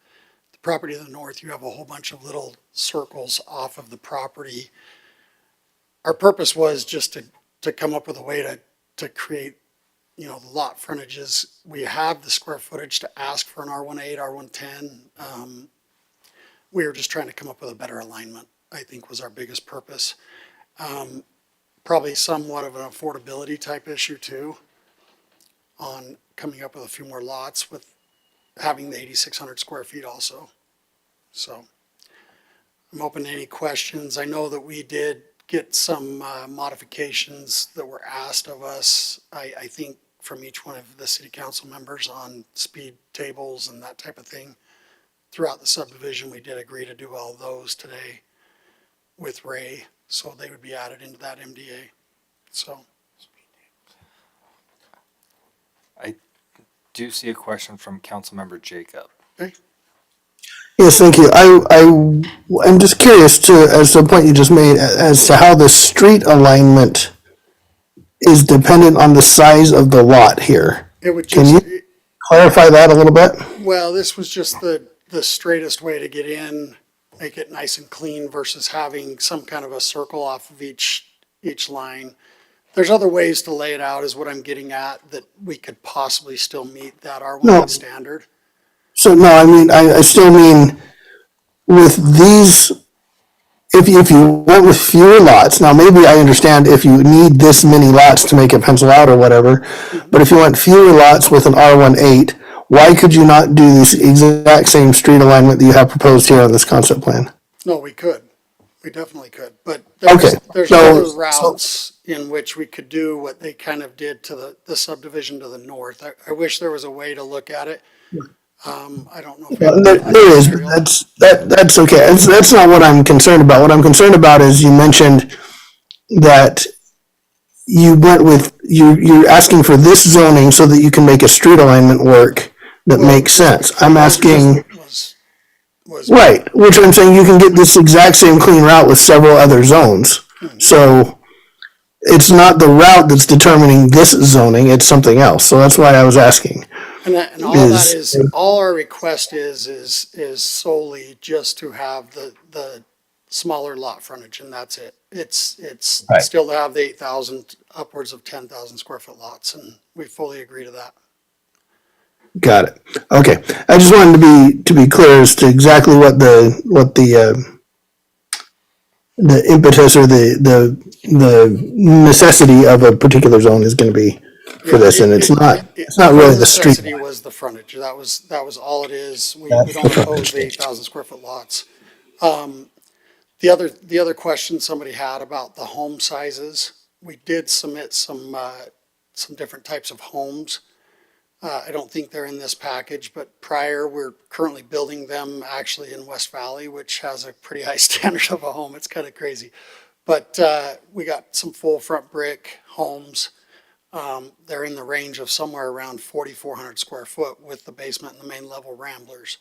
The property to the north, you have a whole bunch of little circles off of the property. Our purpose was just to come up with a way to create, you know, the lot frontages. We have the square footage to ask for an R18, R110. We were just trying to come up with a better alignment, I think was our biggest purpose. Probably somewhat of an affordability type issue too, on coming up with a few more lots with having the 8,600 square feet also. So I'm open to any questions. I know that we did get some modifications that were asked of us, I think from each one of the city council members on speed tables and that type of thing. Throughout the subdivision, we did agree to do all those today with Ray, so they would be added into that MDA. So.
I do see a question from Councilmember Jacob.
Okay.
Yes, thank you. I'm just curious as to the point you just made, as to how the street alignment is dependent on the size of the lot here.
It would
Can
just,
you clarify that a little bit?
well, this was just the straightest way to get in, make it nice and clean versus having some kind of a circle off of each line. There's other ways to lay it out is what I'm getting at, that we could possibly still meet that R1 standard.
So no, I mean, I still mean with these, if you went with fewer lots, now maybe I understand if you need this many lots to make it pencil out or whatever, but if you want fewer lots with an R18, why could you not do this exact same street alignment that you have proposed here on this concept plan?
No, we could. We definitely could. But
Okay,
there's other routes in which we could do what they kind of did to the subdivision to the north. I wish there was a way to look at it. I don't know.
There is, but that's okay. That's not what I'm concerned about. What I'm concerned about is you mentioned that you went with, you're asking for this zoning so that you can make a street alignment work that makes sense. I'm asking, right, which I'm saying you can get this exact same clean route with several other zones. So it's not the route that's determining this zoning, it's something else. So that's why I was asking.
And all that is, all our request is solely just to have the smaller lot frontage, and that's it. It's
Right.
still to have the 8,000, upwards of 10,000 square foot lots, and we fully agree to that.
Got it. Okay. I just wanted to be clear as to exactly what the impetus or the necessity of a particular zone is going to be for this, and it's not really the street.
Necessity was the frontage. That was all it is. We
That's
don't
the frontage.
oppose the 8,000 square foot lots. The other question somebody had about the home sizes, we did submit some different types of homes. I don't think they're in this package, but we're currently building them actually in West Valley, which has a pretty high standard of a home. It's kind of crazy. But we got some full front brick homes. They're in the range of somewhere around 4,400 square foot with the basement and the main level ramblers,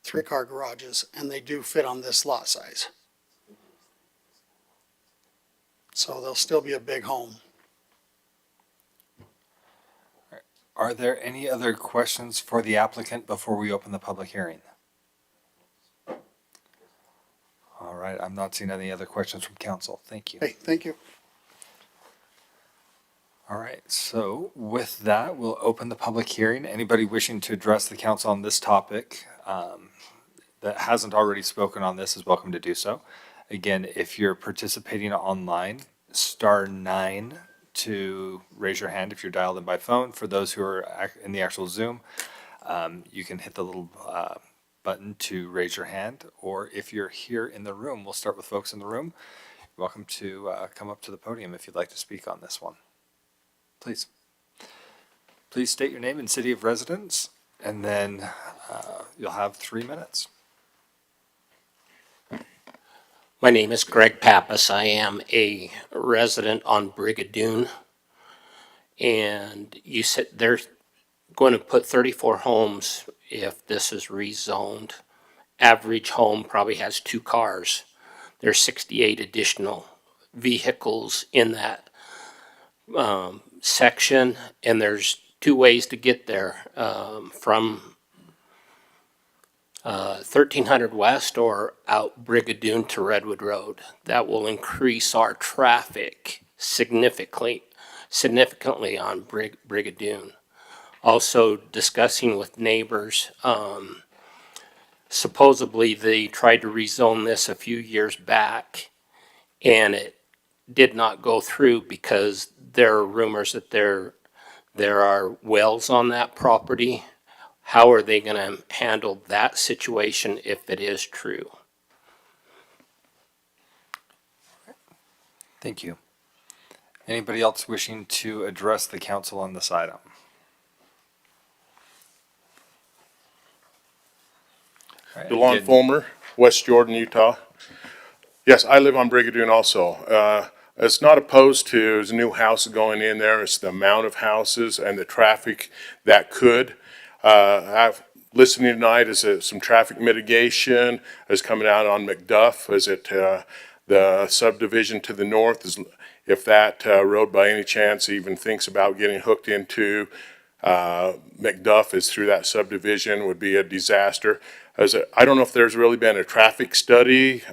3-car garages, and they do fit on this lot size. So they'll still be a big home.
Are there any other questions for the applicant before we open the public hearing? All right, I'm not seeing any other questions from council. Thank you.
Hey, thank you.
All right, so with that, we'll open the public hearing. Anybody wishing to address the council on this topic that hasn't already spoken on this is welcome to do so. Again, if you're participating online, *9 to raise your hand if you're dialed in by phone. For those who are in the actual Zoom, you can hit the little button to raise your hand, or if you're here in the room, we'll start with folks in the room. You're welcome to come up to the podium if you'd like to speak on this one. Please. Please state your name and city of residence, and then you'll have 3 minutes.
My name is Greg Pappas. I am a resident on Brigadoon. And you said they're going to put 34 homes if this is rezoned. Average home probably has 2 cars. There's 68 additional vehicles in that section, and there's 2 ways to get there from 1300 West or out Brigadoon to Redwood Road. That will increase our traffic significantly on Brigadoon. Also discussing with neighbors, supposedly they tried to rezone this a few years back and it did not go through because there are rumors that there are wells on that property. How are they going to handle that situation if it is true?
Thank you. Anybody else wishing to address the council on this item?
DeLon Fulmer, West Jordan, Utah. Yes, I live on Brigadoon also. It's not opposed to there's a new house going in there. It's the amount of houses and the traffic that could. I've listening tonight is some traffic mitigation is coming out on McDuff. Is it the subdivision to the north? If that road by any chance even thinks about getting hooked into McDuff is through that subdivision would be a disaster. I don't know if there's really been a traffic study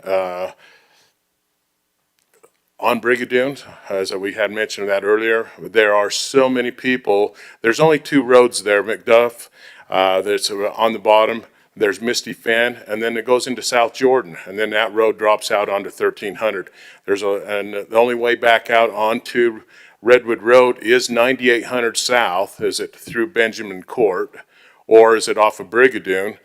on Brigadoon, as we had mentioned that earlier. There are so many people. There's only 2 roads there, McDuff, that's on the bottom. There's Misty Fen, and then it goes into South Jordan, and then that road drops out onto 1300. And the only way back out onto Redwood Road is 9800 South. Is it through Benjamin Court, or is it off of Brigadoon?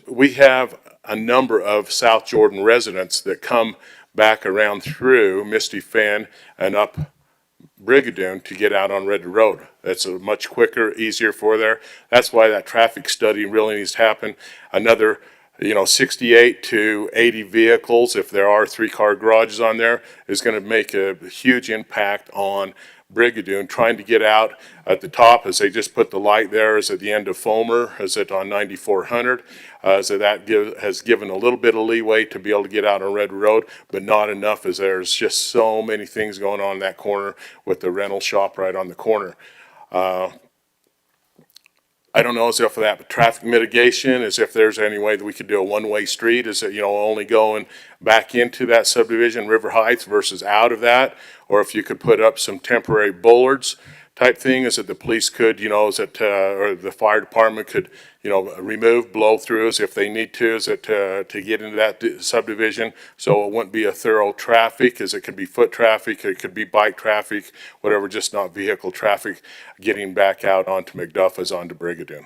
We have a number of South Jordan residents that come back around through Misty Fen and up Brigadoon to get out on Redwood Road. That's a much quicker, easier for there. That's why that traffic study really needs to happen. Another, 68 to 80 vehicles, if there are 3-car garages on there, is going to make a huge impact on Brigadoon. Trying to get out at the top, as they just put the light there, is at the end of Fulmer, is it on 9400. So that has given a little bit of leeway to be able to get out on Red Road, but not enough, as there's just so many things going on in that corner with the rental shop right on the corner. I don't know as if that traffic mitigation, as if there's any way that we could do a one-way street, is it, only going back into that subdivision, River Heights, versus out of that, or if you could put up some temporary bollards type thing, is that the police could, or the fire department could, remove blow-throughs if they need to, is it to get into that subdivision, so it wouldn't be a thorough traffic, as it could be foot traffic, it could be bike traffic, whatever, just not vehicle traffic getting back out onto McDuff as onto Brigadoon.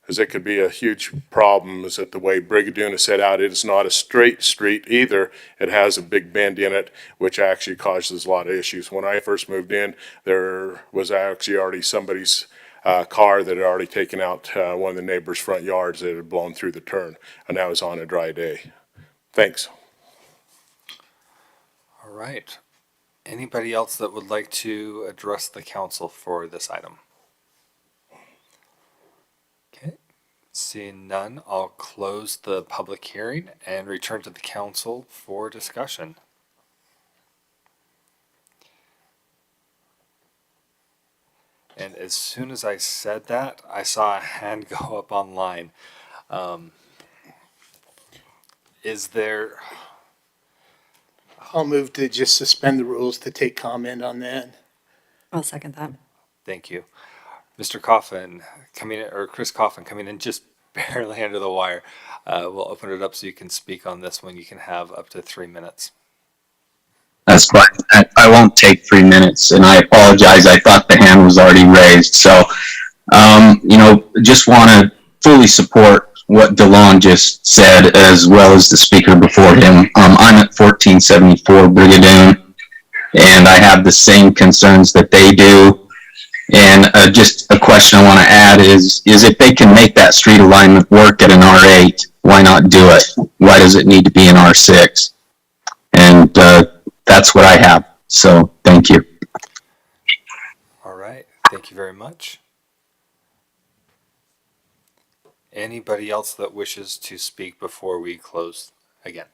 As it could be a huge problem, is that the way Brigadoon is set out, it is not a straight street either. It has a big bend in it, which actually causes a lot of issues. When I first moved in, there was actually already somebody's car that had already taken out one of the neighbor's front yards that had blown through the turn, and that was on a dry day. Thanks.
All right. Anybody else that would like to address the council for this item? Seeing none, I'll close the public hearing and return to the council for discussion. And as soon as I said that, I saw a hand go up online. Is there...
I'll move to just suspend the rules to take comment on that.
I'll second that.
Thank you. Mr. Coffin coming in, or Chris Coffin coming in just barely under the wire. We'll open it up so you can speak on this one. You can have up to 3 minutes.
That's fine. I won't take 3 minutes, and I apologize. I thought the hand was already raised. So, just want to fully support what DeLon just said, as well as the speaker before him. I'm at 1474 Brigadoon, and I have the same concerns that they do. And just a question I want to add is if they can make that street alignment work at an R8, why not do it? Why does it need to be an R6? And that's what I have. So thank you.
All right. Thank you very much. Anybody else that wishes to speak before we close again?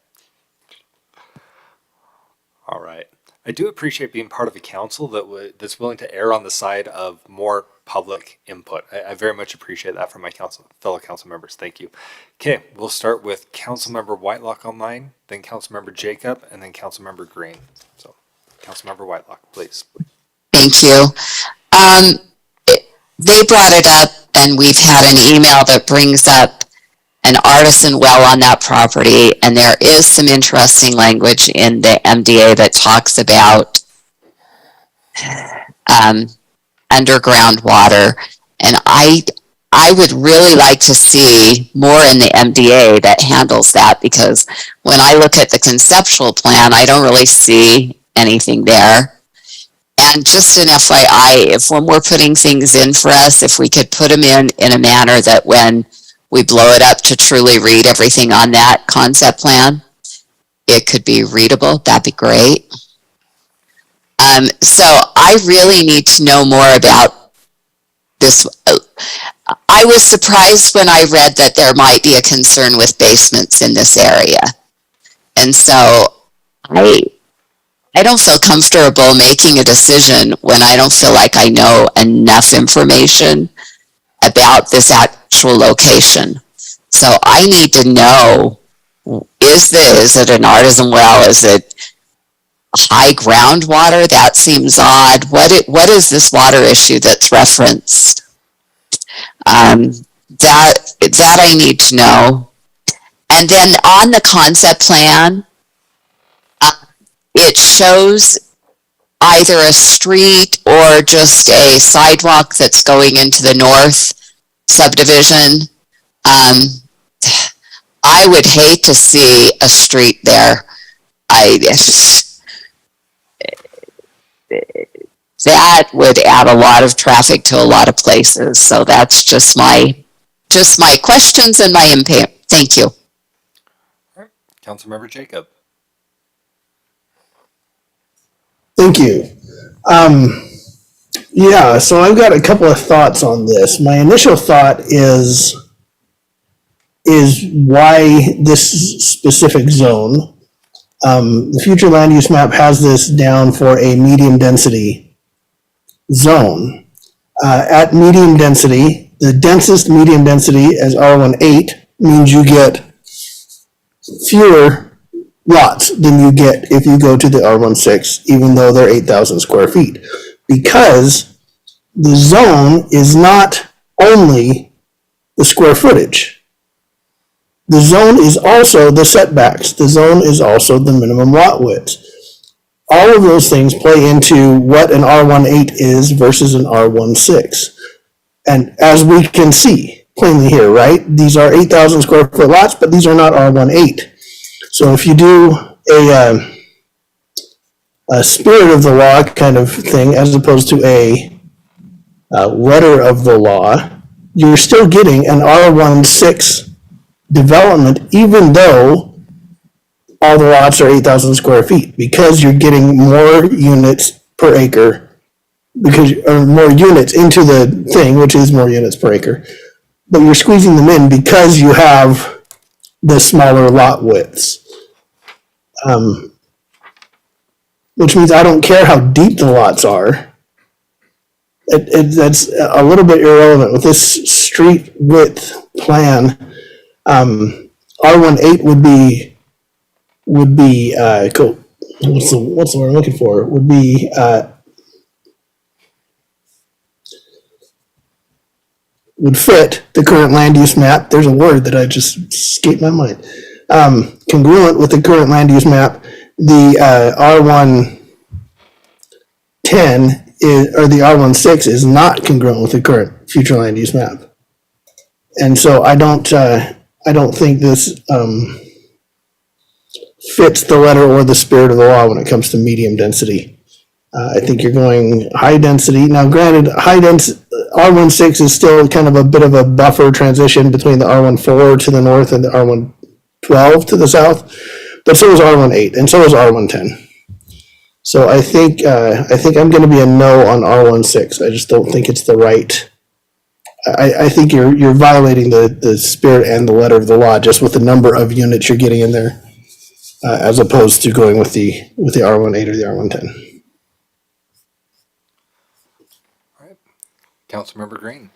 All right. I do appreciate being part of a council that's willing to err on the side of more public input. I very much appreciate that from my fellow council members. Thank you. Okay, we'll start with Councilmember Whitelock online, then Councilmember Jacob, and then Councilmember Green. So, Councilmember Whitelock, please.
Thank you. They brought it up, and we've had an email that brings up an artisan well on that property, and there is some interesting language in the MDA that talks about underground water, and I would really like to see more in the MDA that handles that, because when I look at the conceptual plan, I don't really see anything there. And just an FYI, when we're putting things in for us, if we could put them in a manner that when we blow it up to truly read everything on that concept plan, it could be readable, that'd be great. So I really need to know more about this. I was surprised when I read that there might be a concern with basements in this area. And so I don't feel comfortable making a decision when I don't feel like I know enough information about this actual location. So I need to know, is it an artisan well? Is it high groundwater? That seems odd. What is this water issue that's referenced? That I need to know. And then on the concept plan, it shows either a street or just a sidewalk that's going into the north subdivision. I would hate to see a street there. That would add a lot of traffic to a lot of places. So that's just my questions and my input. Thank you.
All right. Councilmember Jacob.
Thank you. So I've got a couple of thoughts on this. My initial thought is why this specific zone. The future land use map has this down for a medium density zone. At medium density, the densest medium density as R18 means you get fewer lots than you get if you go to the R16, even though they're 8,000 square feet. Because the zone is not only the square footage. The zone is also the setbacks. The zone is also the minimum lot widths. All of those things play into what an R18 is versus an R16. And as we can see plainly here, right? These are 8,000 square foot lots, but these are not R18. So if you do a spirit of the law kind of thing, as opposed to a letter of the law, you're still getting an R16 development, even though all the lots are 8,000 square feet, because you're getting more units per acre, or more units into the thing, which is more units per acre. But you're squeezing them in because you have the smaller lot widths. Which means I don't care how deep the lots are. That's a little bit irrelevant. With this street width plan, R18 would be cool. What's the word I'm looking for? Would be would fit the current land use map. There's a word that I just escaped my mind. Congruent with the current land use map, the R110 is, or the R16 is not congruent with the current future land use map. And so I don't think this fits the letter or the spirit of the law when it comes to medium density. I think you're going high density. Now, granted, high density R16 is still kind of a bit of a buffer transition between the R14 to the north and the R112 to the south, but so is R18 and so is R110. So I think I'm going to be a no on R16. I just don't think it's the right. I think you're violating the spirit and the letter of the law just with the number of units you're getting in there, as opposed to going with the R18 or the R110.
Councilmember Green.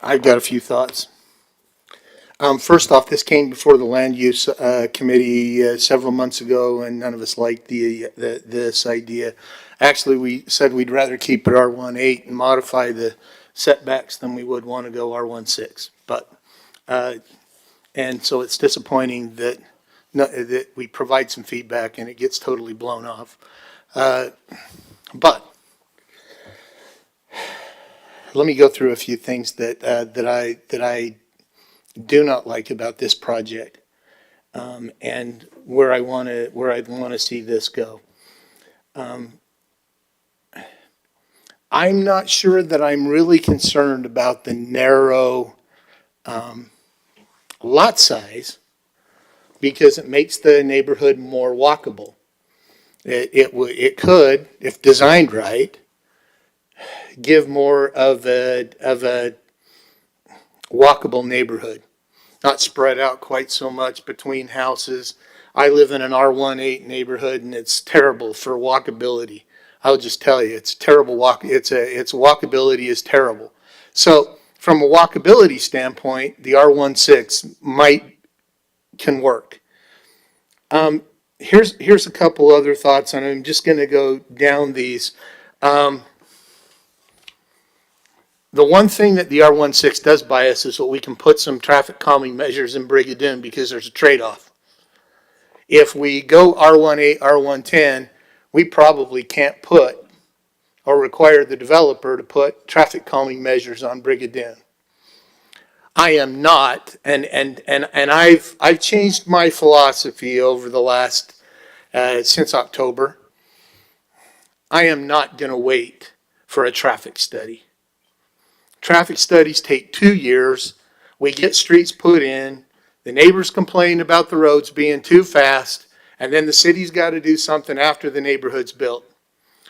I've got a few thoughts. First off, this came before the land use committee several months ago, and none of us liked this idea. Actually, we said we'd rather keep it R18 and modify the setbacks than we would want to go R16. But and so it's disappointing that that we provide some feedback and it gets totally blown off. But let me go through a few things that I do not like about this project, and where I'd want to see this go. I'm not sure that I'm really concerned about the narrow lot size, because it makes the neighborhood more walkable. It could, if designed right, give more of a walkable neighborhood, not spread out quite so much between houses. I live in an R18 neighborhood and it's terrible for walkability. I'll just tell you, it's terrible its walkability is terrible. So from a walkability standpoint, the R16 can work. Here's a couple other thoughts, and I'm just going to go down these. The one thing that the R16 does buy us is that we can put some traffic calming measures in Brigadoon, because there's a trade-off. If we go R18, R110, we probably can't put or require the developer to put traffic calming measures on Brigadoon. I am not, and I've changed my philosophy over the last since October. I am not going to wait for a traffic study. Traffic studies take 2 years. We get streets put in. The neighbors complain about the roads being too fast, and then the city's got to do something after the neighborhood's built.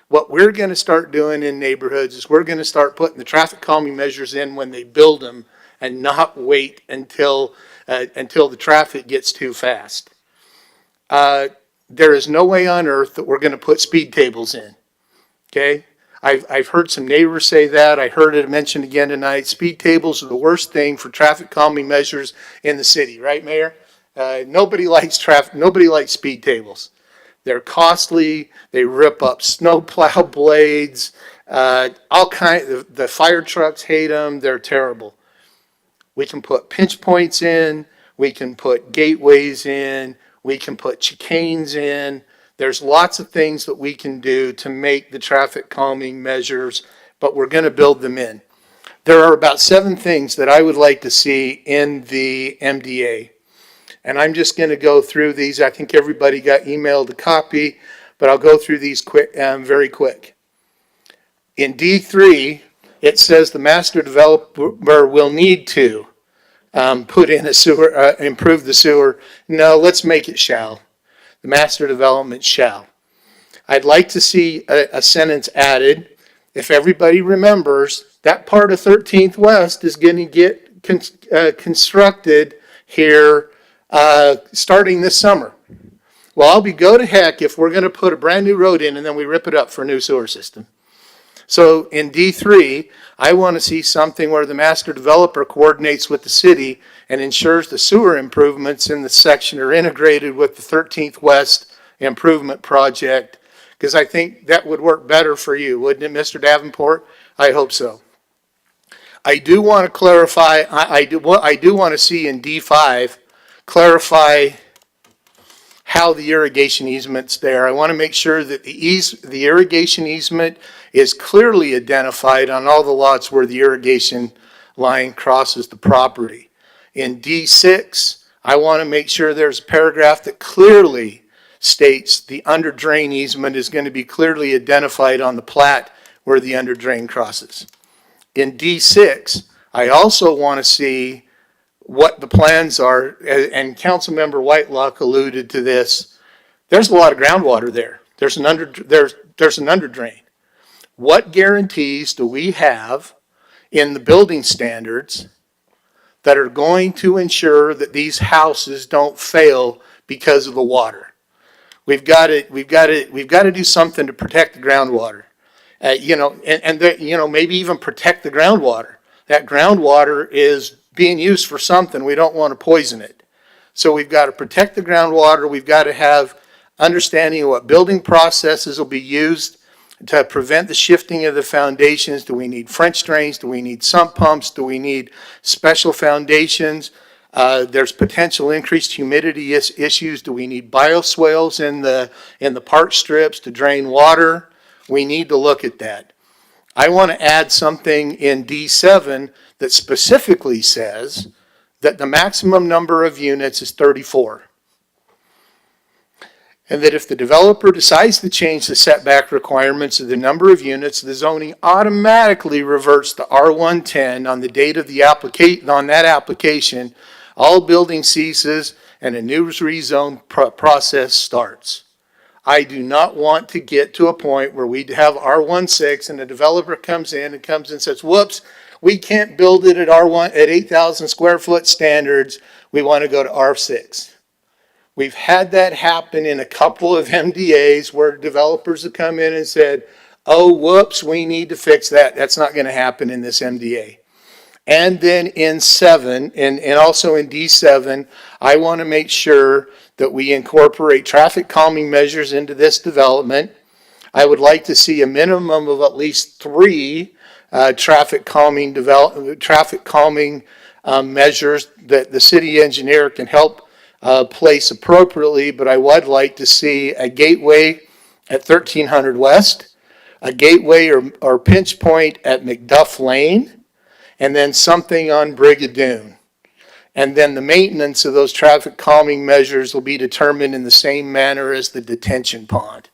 What we're going to start doing in neighborhoods is we're going to start putting the traffic calming measures in when they build them, and not wait until the traffic gets too fast. There is no way on earth that we're going to put speed tables in. Okay? I've heard some neighbors say that. I heard it mentioned again tonight. Speed tables are the worst thing for traffic calming measures in the city, right, Mayor? Nobody likes speed tables. They're costly. They rip up snow plow blades. All kinds. The fire trucks hate them. They're terrible. We can put pinch points in. We can put gateways in. We can put chicanes in. There's lots of things that we can do to make the traffic calming measures, but we're going to build them in. There are about 7 things that I would like to see in the MDA. And I'm just going to go through these. I think everybody got emailed a copy, but I'll go through these very quick. In D3, it says the master developer will need to put in a sewer, improve the sewer. No, let's make it shall. The master development shall. I'd like to see a sentence added. If everybody remembers, that part of 13th West is going to get constructed here starting this summer. Well, I'll be go to heck if we're going to put a brand new road in and then we rip it up for a new sewer system. So in D3, I want to see something where the master developer coordinates with the city and ensures the sewer improvements in the section are integrated with the 13th West improvement project, because I think that would work better for you, wouldn't it, Mr. Davenport? I hope so. I do want to clarify, I do want to see in D5, clarify how the irrigation easement's there. I want to make sure that the irrigation easement is clearly identified on all the lots where the irrigation line crosses the property. In D6, I want to make sure there's a paragraph that clearly states the under drain easement is going to be clearly identified on the plat where the under drain crosses. In D6, I also want to see what the plans are, and Councilmember Whitelock alluded to this. There's a lot of groundwater there. There's an under drain. What guarantees do we have in the building standards that are going to ensure that these houses don't fail because of the water? We've got to do something to protect the groundwater. Maybe even protect the groundwater. That groundwater is being used for something. We don't want to poison it. So we've got to protect the groundwater. We've got to have understanding of what building processes will be used to prevent the shifting of the foundations. Do we need French drains? Do we need sump pumps? Do we need special foundations? There's potential increased humidity issues. Do we need bioswales in the park strips to drain water? We need to look at that. I want to add something in D7 that specifically says that the maximum number of units is 34. And that if the developer decides to change the setback requirements of the number of units, the zoning automatically reverts to R110 on the date of the application. All building ceases and a new rezone process starts. I do not want to get to a point where we have R16 and the developer comes in and says, whoops, we can't build it at R1 at 8,000 square foot standards. We want to go to R6. We've had that happen in a couple of MDAs where developers have come in and said, oh, whoops, we need to fix that. That's not going to happen in this MDA. And then in 7, and also in D7, I want to make sure that we incorporate traffic calming measures into this development. I would like to see a minimum of at least 3 traffic calming measures that the city engineer can help place appropriately, but I would like to see a gateway at 1300 West, a gateway or pinch point at McDuff Lane, and then something on Brigadoon. And then the maintenance of those traffic calming measures will be determined in the same manner as the detention pond.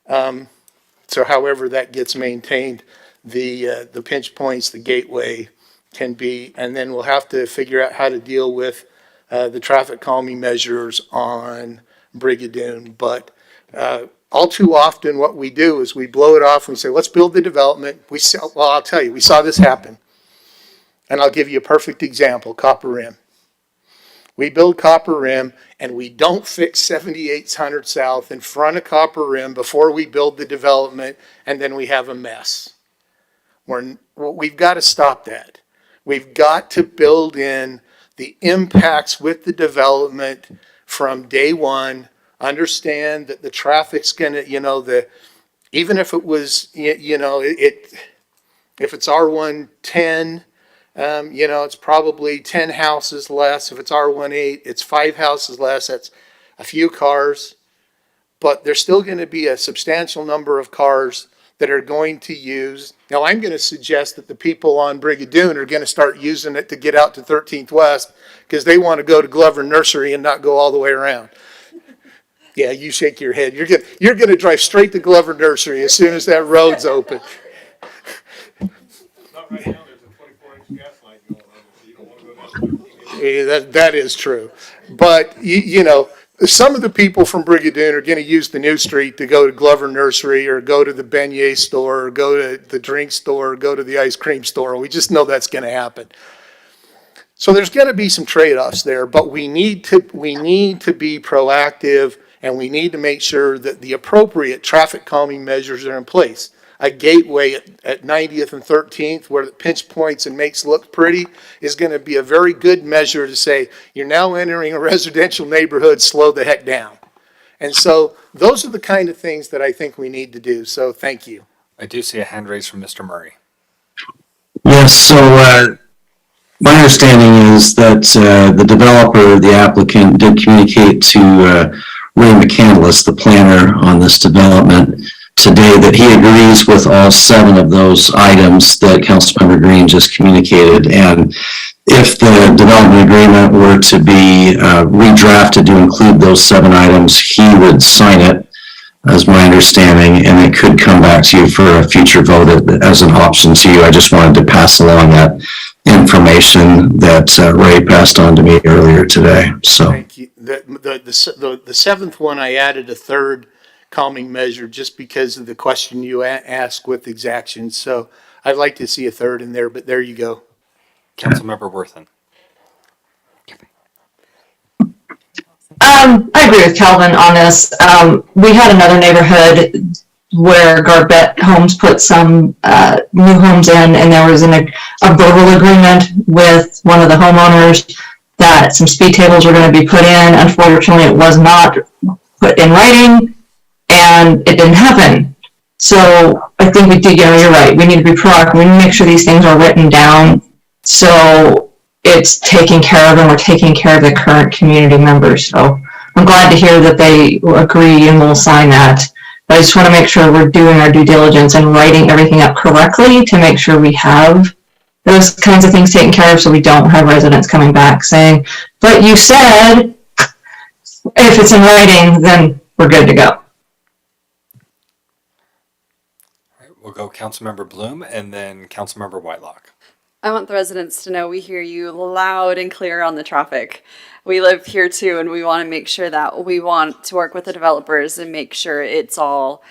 So however that gets maintained, the pinch points, the gateway can be, and then we'll have to figure out how to deal with the traffic calming measures on Brigadoon. But all too often what we do is we blow it off and we say, let's build the development. Well, I'll tell you, we saw this happen. And I'll give you a perfect example, Copper Rim. We build Copper Rim and we don't fix 7800 South in front of Copper Rim before we build the development, and then we have a mess. We've got to stop that. We've got to build in the impacts with the development from day one, understand that the traffic's gonna, even if it was, if it's R110, it's probably 10 houses less. If it's R18, it's 5 houses less. That's a few cars, but there's still going to be a substantial number of cars that are going to use. Now, I'm going to suggest that the people on Brigadoon are going to start using it to get out to 13th West because they want to go to Glover Nursery and not go all the way around. Yeah, you shake your head. You're going to drive straight to Glover Nursery as soon as that road's open.
Not right now. There's a 24-inch gas line going on, so you don't want to go down 13.
Yeah, that is true. But, some of the people from Brigadoon are going to use the new street to go to Glover Nursery or go to the beignet store or go to the drink store or go to the ice cream store. We just know that's going to happen. So there's going to be some trade-offs there, but we need to be proactive, and we need to make sure that the appropriate traffic calming measures are in place. A gateway at 90th and 13th where the pinch points and makes look pretty is going to be a very good measure to say, you're now entering a residential neighborhood, slow the heck down. And so those are the kind of things that I think we need to do. So thank you.
I do see a hand raised from Mr. Murray.
Yes, so my understanding is that the developer, the applicant, did communicate to Ray McCandless, the planner on this development, today that he agrees with all 7 of those items that Councilmember Green just communicated. And if the development agreement were to be redrafted to include those 7 items, he would sign it, as my understanding, and it could come back to you for a future vote as an option to you. I just wanted to pass along that information that Ray passed on to me earlier today. So
Thank you. The 7th one, I added a 3rd calming measure just because of the question you asked with exactions. So I'd like to see a 3rd in there, but there you go.
Councilmember Worthen.
I agree with Calvin on this. We had another neighborhood where Garbett Homes put some new homes in, and there was a verbal agreement with one of the homeowners that some speed tables were going to be put in. Unfortunately, it was not put in writing, and it didn't happen. So I think you're right. We need to be proactive. We need to make sure these things are written down so it's taken care of and we're taking care of the current community members. So I'm glad to hear that they agree and will sign that. But I just want to make sure we're doing our due diligence and writing everything up correctly to make sure we have those kinds of things taken care of so we don't have residents coming back saying, but you said, if it's in writing, then we're good to go.
We'll go Councilmember Bloom and then Councilmember Whitelock.
I want the residents to know we hear you loud and clear on the traffic. We live here too, and we want to make sure that we want to work with the developers and make sure it's all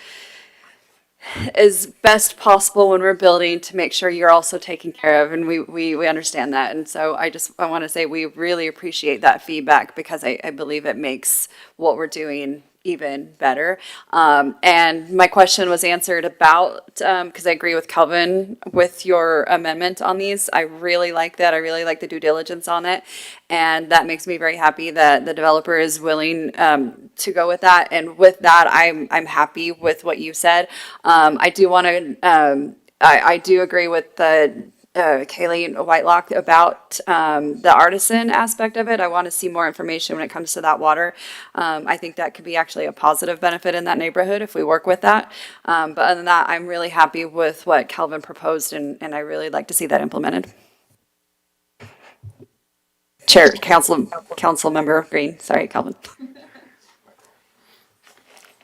as best possible when we're building to make sure you're also taken care of, and we understand that. And so I want to say we really appreciate that feedback because I believe it makes what we're doing even better. And my question was answered about, because I agree with Calvin with your amendment on these. I really like that. I really like the due diligence on it. And that makes me very happy that the developer is willing to go with that. And with that, I'm happy with what you said. I do want to, I do agree with the Kayleen Whitelock about the artisan aspect of it. I want to see more information when it comes to that water. I think that could be actually a positive benefit in that neighborhood if we work with that. But other than that, I'm really happy with what Calvin proposed, and I really like to see that implemented. Council Member Green. Sorry, Calvin.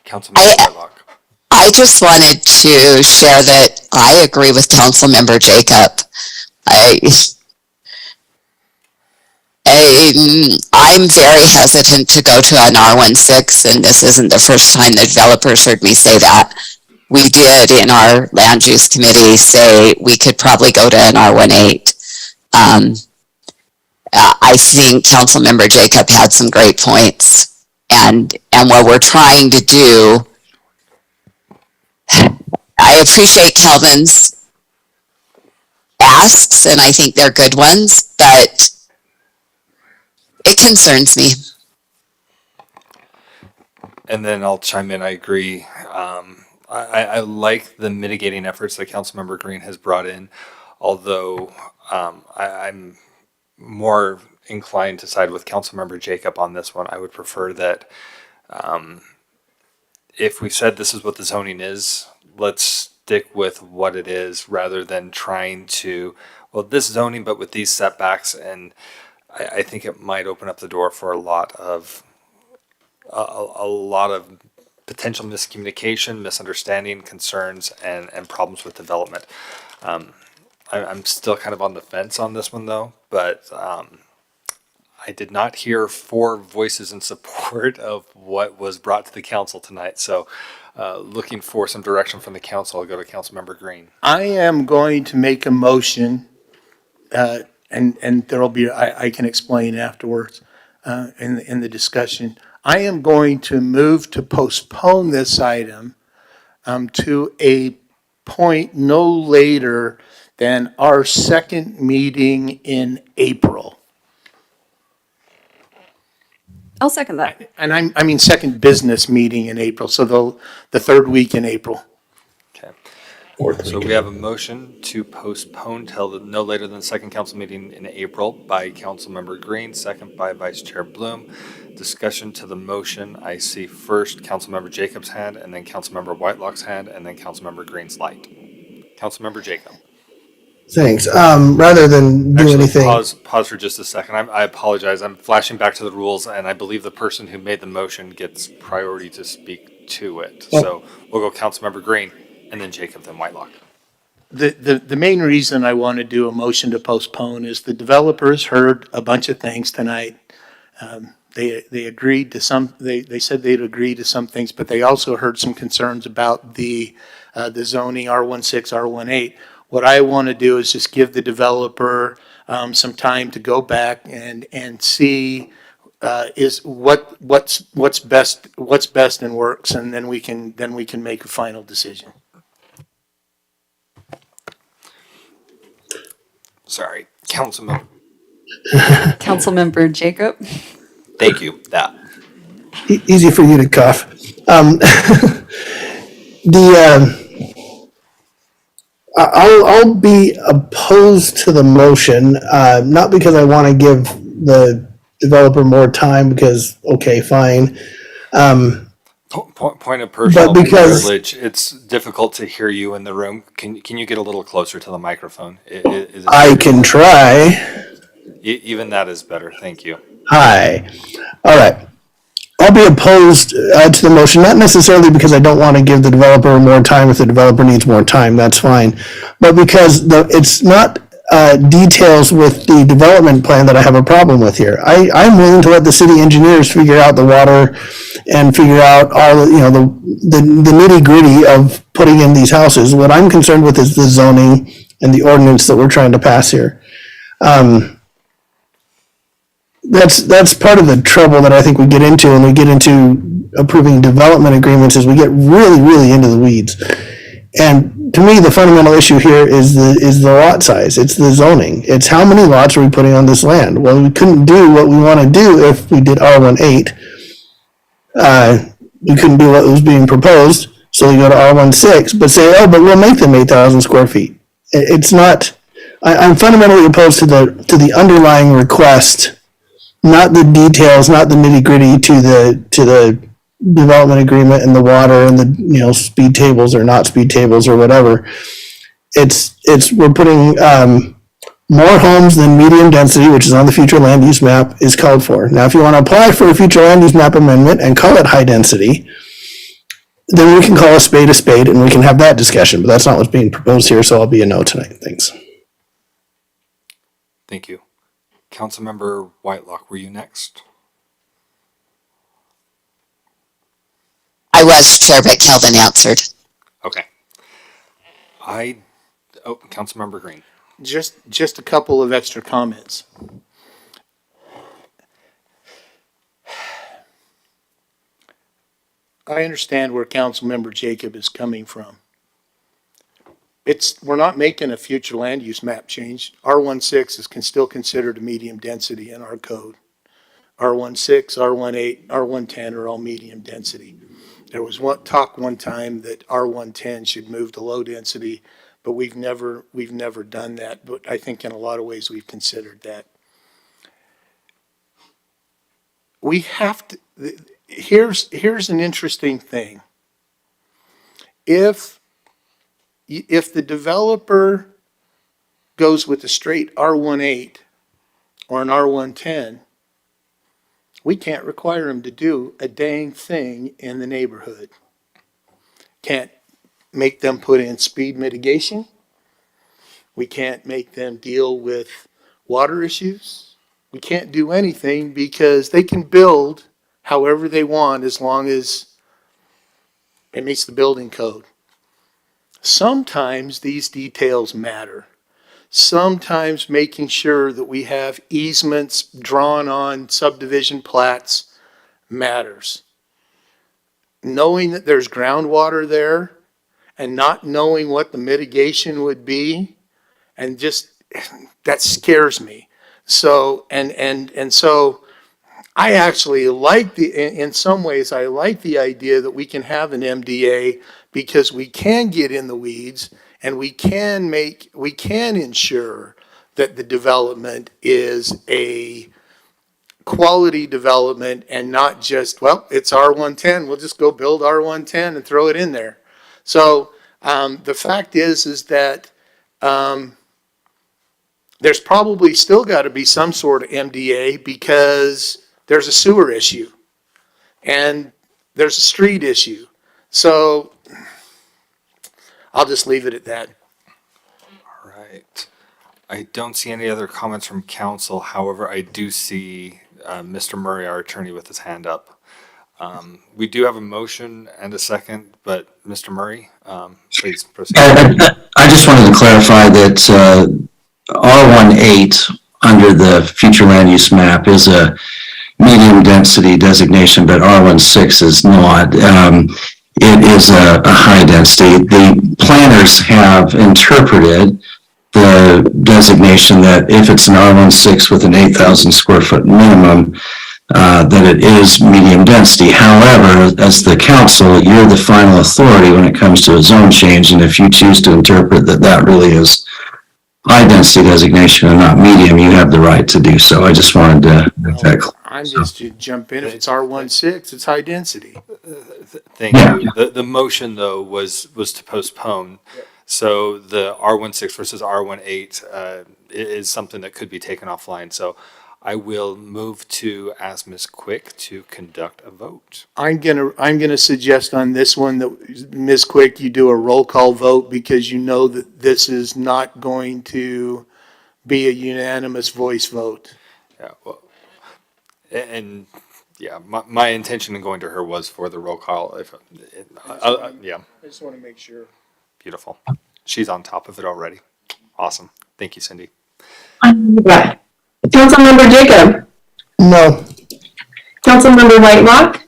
Councilmember Whitelock.
I just wanted to share that I agree with Councilmember Jacob. I'm very hesitant to go to an R16, and this isn't the first time the developers heard me say that. We did in our land use committee say we could probably go to an R18. I think Councilmember Jacob had some great points, and what we're trying to do, I appreciate Calvin's asks, and I think they're good ones, but it concerns me.
And then I'll chime in. I agree. I like the mitigating efforts that Councilmember Green has brought in, although I'm more inclined to side with Councilmember Jacob on this one. I would prefer that if we said this is what the zoning is, let's stick with what it is rather than trying to, well, this zoning, but with these setbacks. And I think it might open up the door for a lot of potential miscommunication, misunderstanding, concerns, and problems with development. I'm still kind of on the fence on this one though, but I did not hear 4 voices in support of what was brought to the council tonight. So looking for some direction from the council, I'll go to Councilmember Green.
I am going to make a motion, and there'll be, I can explain afterwards in the discussion. I am going to move to postpone this item to a point no later than our second meeting in April.
I'll second that.
And I mean second business meeting in April, so the 3rd week in April.
Okay. So we have a motion to postpone till no later than the second council meeting in April by Councilmember Green, second by Vice Chair Bloom. Discussion to the motion. I see first Councilmember Jacob's hand, and then Councilmember Whitelock's hand, and then Councilmember Green's light. Councilmember Jacob.
Thanks. Rather than do
Actually,
anything.
pause for just a second. I apologize. I'm flashing back to the rules, and I believe the person who made the motion gets priority to speak to it. So we'll go Councilmember Green, and then Jacob, then Whitelock.
The main reason I want to do a motion to postpone is the developers heard a bunch of things tonight. They agreed to some, they said they'd agree to some things, but they also heard some concerns about the zoning R16, R18. What I want to do is just give the developer some time to go back and see is what's best and works, and then we can make a final decision.
Sorry, Councilmember.
Councilmember Jacob.
Thank you. That.
Easy for you to cough. I'll be opposed to the motion, not because I want to give the developer more time, because, okay, fine.
Point of personal
But because-
privilege, it's difficult to hear you in the room. Can you get a little closer to the microphone? Is it
I can try.
even that is better. Thank you.
Hi. All right. I'll be opposed to the motion, not necessarily because I don't want to give the developer more time. If the developer needs more time, that's fine. But because it's not details with the development plan that I have a problem with here. I'm willing to let the city engineers figure out the water and figure out all, the nitty gritty of putting in these houses. What I'm concerned with is the zoning and the ordinance that we're trying to pass here. That's part of the trouble that I think we get into when we get into approving development agreements, is we get really, really into the weeds. And to me, the fundamental issue here is the lot size. It's the zoning. It's how many lots are we putting on this land? Well, we couldn't do what we want to do if we did R18. We couldn't do what was being proposed, so we go to R16, but say, but we'll make them 8,000 square feet. It's not. I'm fundamentally opposed to the underlying request, not the details, not the nitty gritty to the development agreement and the water and the speed tables or not speed tables or whatever. We're putting more homes than medium density, which is on the future land use map, is called for. Now, if you want to apply for a future land use map amendment and call it high density, then we can call a spade and we can have that discussion. But that's not what's being proposed here, so I'll be a no tonight. Thanks.
Thank you. Councilmember Whitelock, were you next?
I was, Chair, but Kelvin answered.
Okay. Councilmember Green.
Just a couple of extra comments. I understand where Councilmember Jacob is coming from. We're not making a future land use map change. R16 is still considered a medium density in our code. R16, R18, R110 are all medium density. There was talk one time that R110 should move to low density, but we've never done that. But I think in a lot of ways we've considered that. We have to. Here's an interesting thing. If the developer goes with a straight R18 or an R110, we can't require them to do a dang thing in the neighborhood. Can't make them put in speed mitigation. We can't make them deal with water issues. We can't do anything because they can build however they want as long as it meets the building code. Sometimes these details matter. Sometimes making sure that we have easements drawn on subdivision plats matters. Knowing that there's groundwater there and not knowing what the mitigation would be, and just, that scares me. So, and so I actually like in some ways, I like the idea that we can have an MDA because we can get in the weeds and we can ensure that the development is a quality development and not just, well, it's R110, we'll just go build R110 and throw it in there. So the fact is that there's probably still got to be some sort of MDA because there's a sewer issue and there's a street issue. So I'll just leave it at that.
All right. I don't see any other comments from council. However, I do see Mr. Murray, our attorney, with his hand up. We do have a motion and a second, but Mr. Murray, please proceed.
I just wanted to clarify that R18 under the future land use map is a medium density designation, but R16 is not. It is a high density. The planners have interpreted the designation that if it's an R16 with an 8,000 square foot minimum, that it is medium density. However, as the council, you're the final authority when it comes to a zone change, and if you choose to interpret that that really is high density designation and not medium, you have the right to do so. I just wanted to make that clear.
I'm just to jump in. If it's R16, it's high density.
Thank you. The motion, though, was to postpone. So the R16 versus R18 is something that could be taken offline. So I will move to ask Ms. Quick to conduct a vote.
I'm gonna suggest on this one that, Ms. Quick, you do a roll call vote because you know that this is not going to be a unanimous voice vote.
Yeah, well, and yeah, my intention in going to her was for the roll call. Yeah.
I just want to make sure.
Beautiful. She's on top of it already. Awesome. Thank you, Cindy.
Councilmember Jacob.
No.
Councilmember Whitelock.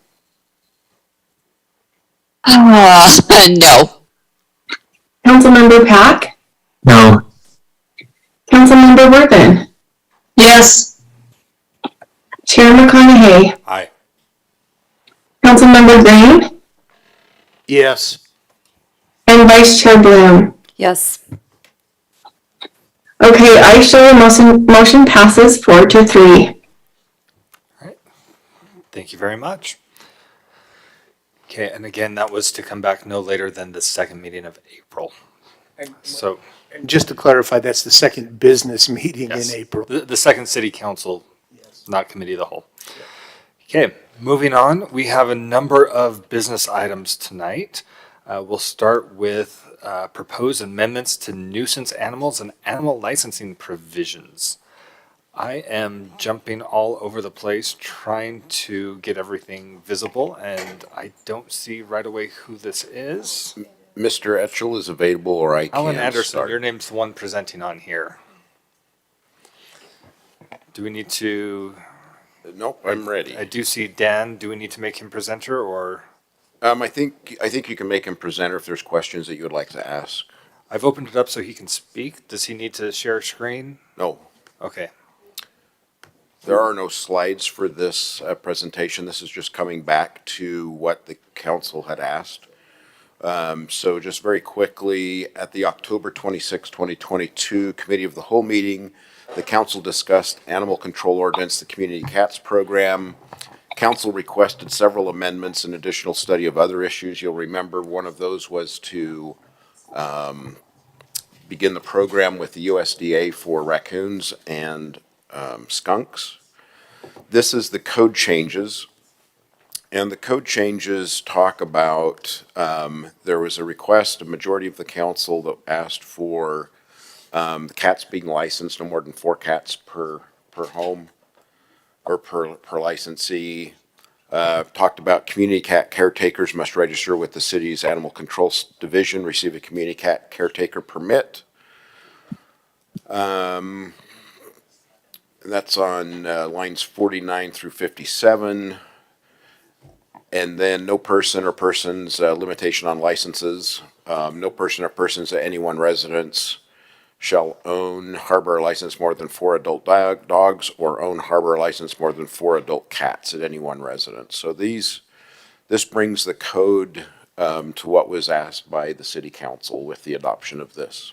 No.
Councilmember Pack.
No.
Councilmember Worthen.
Yes.
Chair McConaughey.
Aye.
Councilmember Green.
Yes.
And Vice Chair Bloom.
Yes.
Okay, I show motion passes 4-3.
Thank you very much. Okay, and again, that was to come back no later than the second meeting of April. So,
And just to clarify, that's the second business meeting in
yes,
April.
the second city council, not committee of the whole. Okay, moving on, we have a number of business items tonight. We'll start with proposed amendments to nuisance animals and animal licensing provisions. I am jumping all over the place trying to get everything visible, and I don't see right away who this is.
Mr. Etchell is available, or I can
Alan Anderson,
start.
your name's the one presenting on here. Do we need to?
Nope, I'm ready.
I do see Dan. Do we need to make him presenter, or?
I think you can make him presenter if there's questions that you would like to ask.
I've opened it up so he can speak. Does he need to share screen?
No.
Okay.
There are no slides for this presentation. This is just coming back to what the council had asked. So just very quickly, at the October 26, 2022 Committee of the Whole meeting, the council discussed animal control ordinance, the community cats program. Council requested several amendments and additional study of other issues. You'll remember one of those was to begin the program with the USDA for raccoons and skunks. This is the code changes. And the code changes talk about, there was a request, a majority of the council that asked for the cats being licensed, no more than 4 cats per home or per licensee. Talked about community cat caretakers must register with the city's animal control division, receive a community cat caretaker permit. That's on lines 49 through 57. And then no person or persons, limitation on licenses. No person or persons at any one residence shall own, harbor, or license more than 4 adult dogs or own, harbor, or license more than 4 adult cats at any one residence. So this brings the code to what was asked by the city council with the adoption of this.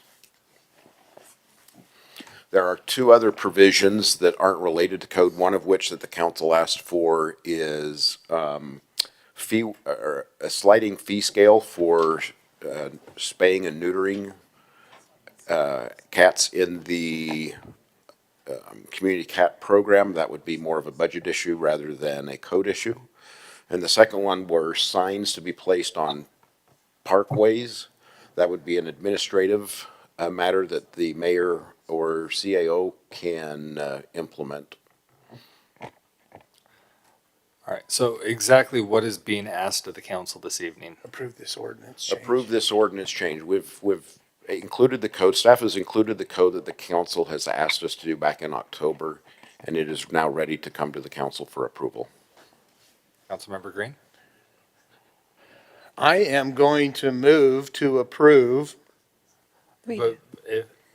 There are two other provisions that aren't related to code, one of which that the council asked for is fee, or a sliding fee scale for spaying and neutering cats in the community cat program. That would be more of a budget issue rather than a code issue. And the second one were signs to be placed on parkways. That would be an administrative matter that the mayor or CAO can implement.
All right, so exactly what is being asked of the council this evening?
Approve this ordinance change.
Approve this ordinance change. We've included the code, staff has included the code that the council has asked us to do back in October, and it is now ready to come to the council for approval.
Councilmember Green?
I am going to move to approve.
But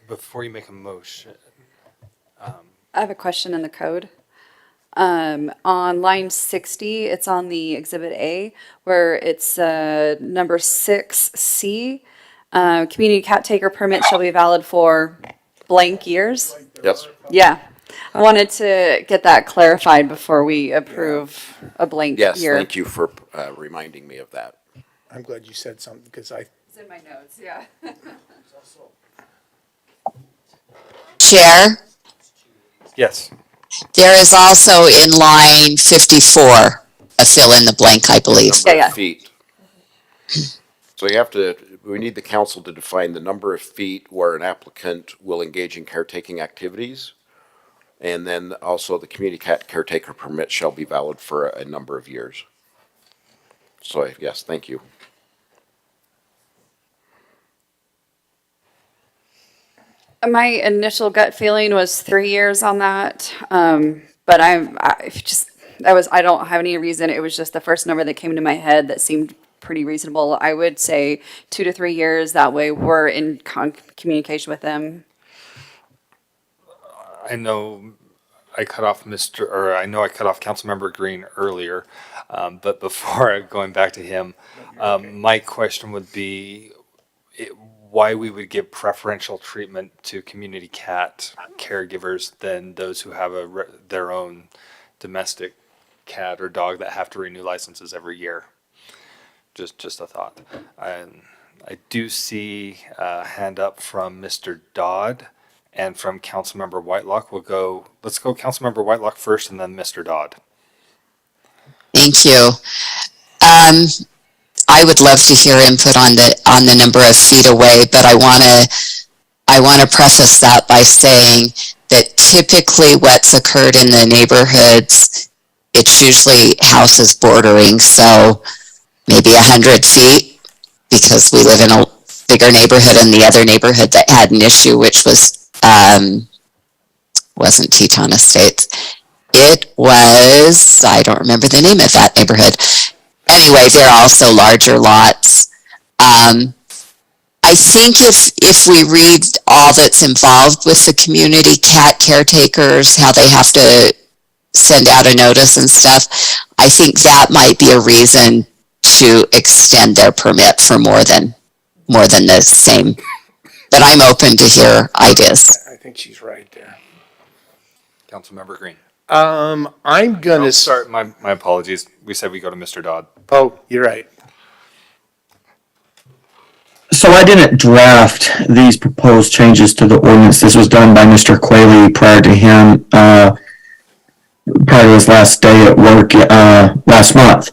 before you make a motion,
I have a question in the code. On line 60, it's on the Exhibit A, where it's number 6C. Community cat taker permit shall be valid for blank years.
Yes.
Yeah. I wanted to get that clarified before we approve a blank year.
Yes, thank you for reminding me of that.
I'm glad you said something because I.
It's in my notes, yeah.
Chair,
yes.
there is also in line 54, a fill in the blank, I believe.
Number of feet. So you have to, we need the council to define the number of feet where an applicant will engage in caretaking activities. And then also the community cat caretaker permit shall be valid for a number of years. So yes, thank you.
My initial gut feeling was 3 years on that, but I don't have any reason. It was just the first number that came to my head that seemed pretty reasonable. I would say 2 to 3 years. That way, we're in communication with them.
I know I cut off Councilmember Green earlier, but before going back to him, my question would be why we would give preferential treatment to community cat caregivers than those who have their own domestic cat or dog that have to renew licenses every year. Just a thought. I do see a hand up from Mr. Dodd and from Councilmember Whitelock. Let's go Councilmember Whitelock first and then Mr. Dodd.
Thank you. I would love to hear input on the number of feet away, but I want to preface that by saying that typically what's occurred in the neighborhoods, it's usually houses bordering, so maybe 100 feet, because we live in a bigger neighborhood, and the other neighborhood that had an issue, which wasn't Teton Estates. It was, I don't remember the name of that neighborhood. Anyway, they're also larger lots. I think if we read all that's involved with the community cat caretakers, how they have to send out a notice and stuff, I think that might be a reason to extend their permit for more than the same. But I'm open to hear ideas.
I think she's right there.
Councilmember Green.
I'm gonna
start. My apologies. We said we go to Mr. Dodd.
Oh, you're right.
So I didn't draft these proposed changes to the ordinance. This was done by Mr. Quayle prior to him, prior to his last day at work last month.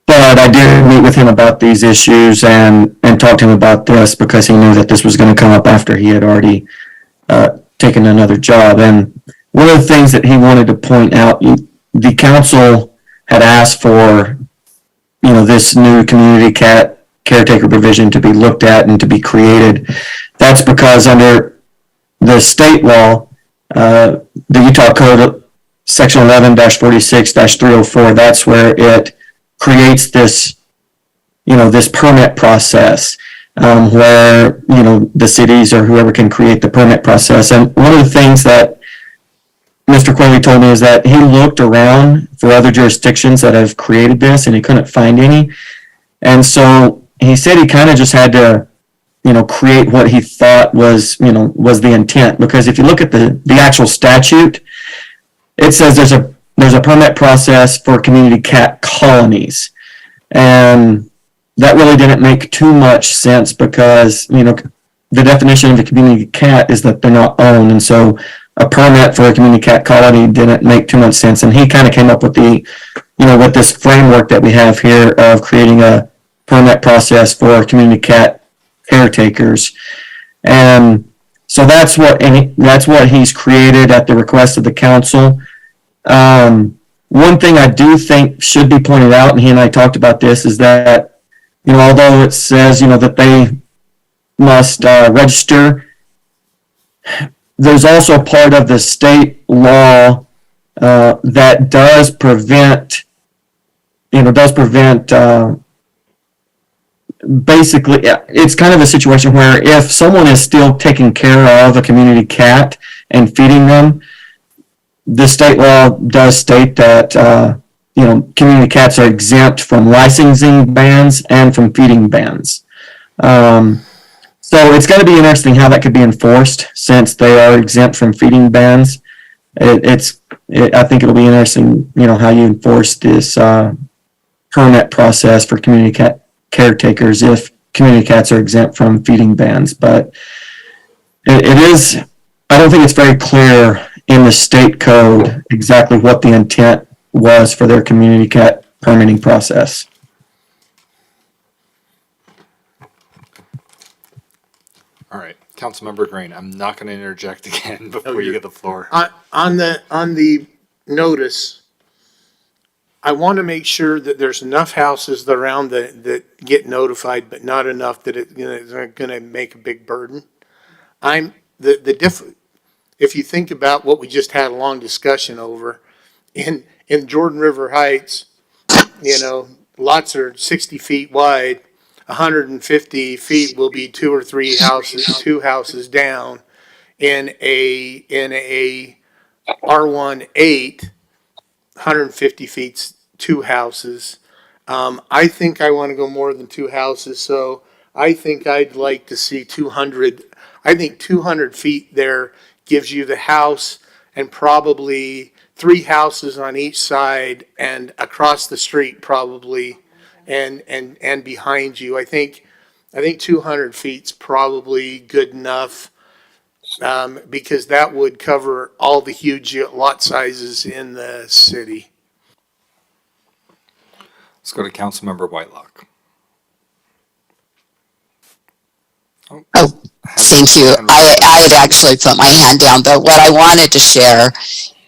But I did meet with him about these issues and talk to him about this because he knew that this was going to come up after he had already taken another job. And one of the things that he wanted to point out, the council had asked for, this new community cat caretaker provision to be looked at and to be created. That's because under the state law, the Utah Code, Section 11-46-304, that's where it creates this, this permit process where, the cities or whoever can create the permit process. And one of the things that Mr. Quayle told me is that he looked around for other jurisdictions that have created this and he couldn't find any. And so he said he kind of just had to, create what he thought was the intent. Because if you look at the actual statute, it says there's a permit process for community cat colonies. And that really didn't make too much sense because, the definition of a community cat is that they're not owned. And so a permit for a community cat colony didn't make too much sense. And he kind of came up with with this framework that we have here of creating a permit process for community cat caretakers. And so that's what he's created at the request of the council. One thing I do think should be pointed out, and he and I talked about this, is that, although it says, that they must register, there's also part of the state law that does prevent, basically, it's kind of a situation where if someone is still taking care of a community cat and feeding them, the state law does state that, community cats are exempt from licensing bans and from feeding bans. So it's going to be interesting how that could be enforced since they are exempt from feeding bans. I think it'll be interesting, how you enforce this permit process for community cat caretakers if community cats are exempt from feeding bans. But it is, I don't think it's very clear in the state code exactly what the intent was for their community cat permitting process.
All right, Councilmember Green, I'm not going to interject again before you get the floor.
On the notice, I want to make sure that there's enough houses around that get notified, but not enough that it's going to make a big burden. If you think about what we just had a long discussion over, in Jordan River Heights, lots are 60 feet wide, 150 feet will be two houses down. In a R18, 150 feet's two houses. I think I want to go more than two houses, so I think I'd like to see 200. I think 200 feet there gives you the house and probably 3 houses on each side and across the street probably and behind you. I think 200 feet's probably good enough because that would cover all the huge lot sizes in the city.
Let's go to Councilmember Whitelock.
Oh, thank you. I had actually put my hand down, but what I wanted to share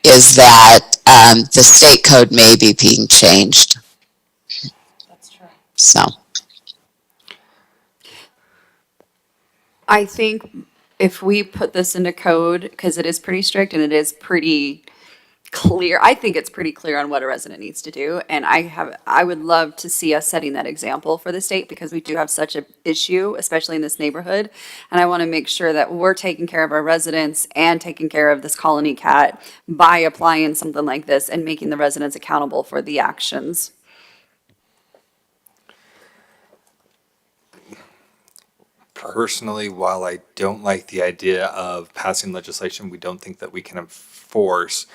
is that the state code may be being changed.
That's true.
So.
I think if we put this into code, because it is pretty strict and it is pretty clear, I think it's pretty clear on what a resident needs to do. And I would love to see us setting that example for the state because we do have such an issue, especially in this neighborhood. And I want to make sure that we're taking care of our residents and taking care of this colony cat by applying something like this and making the residents accountable for the actions.
Personally, while I don't like the idea of passing legislation we don't think that we can enforce,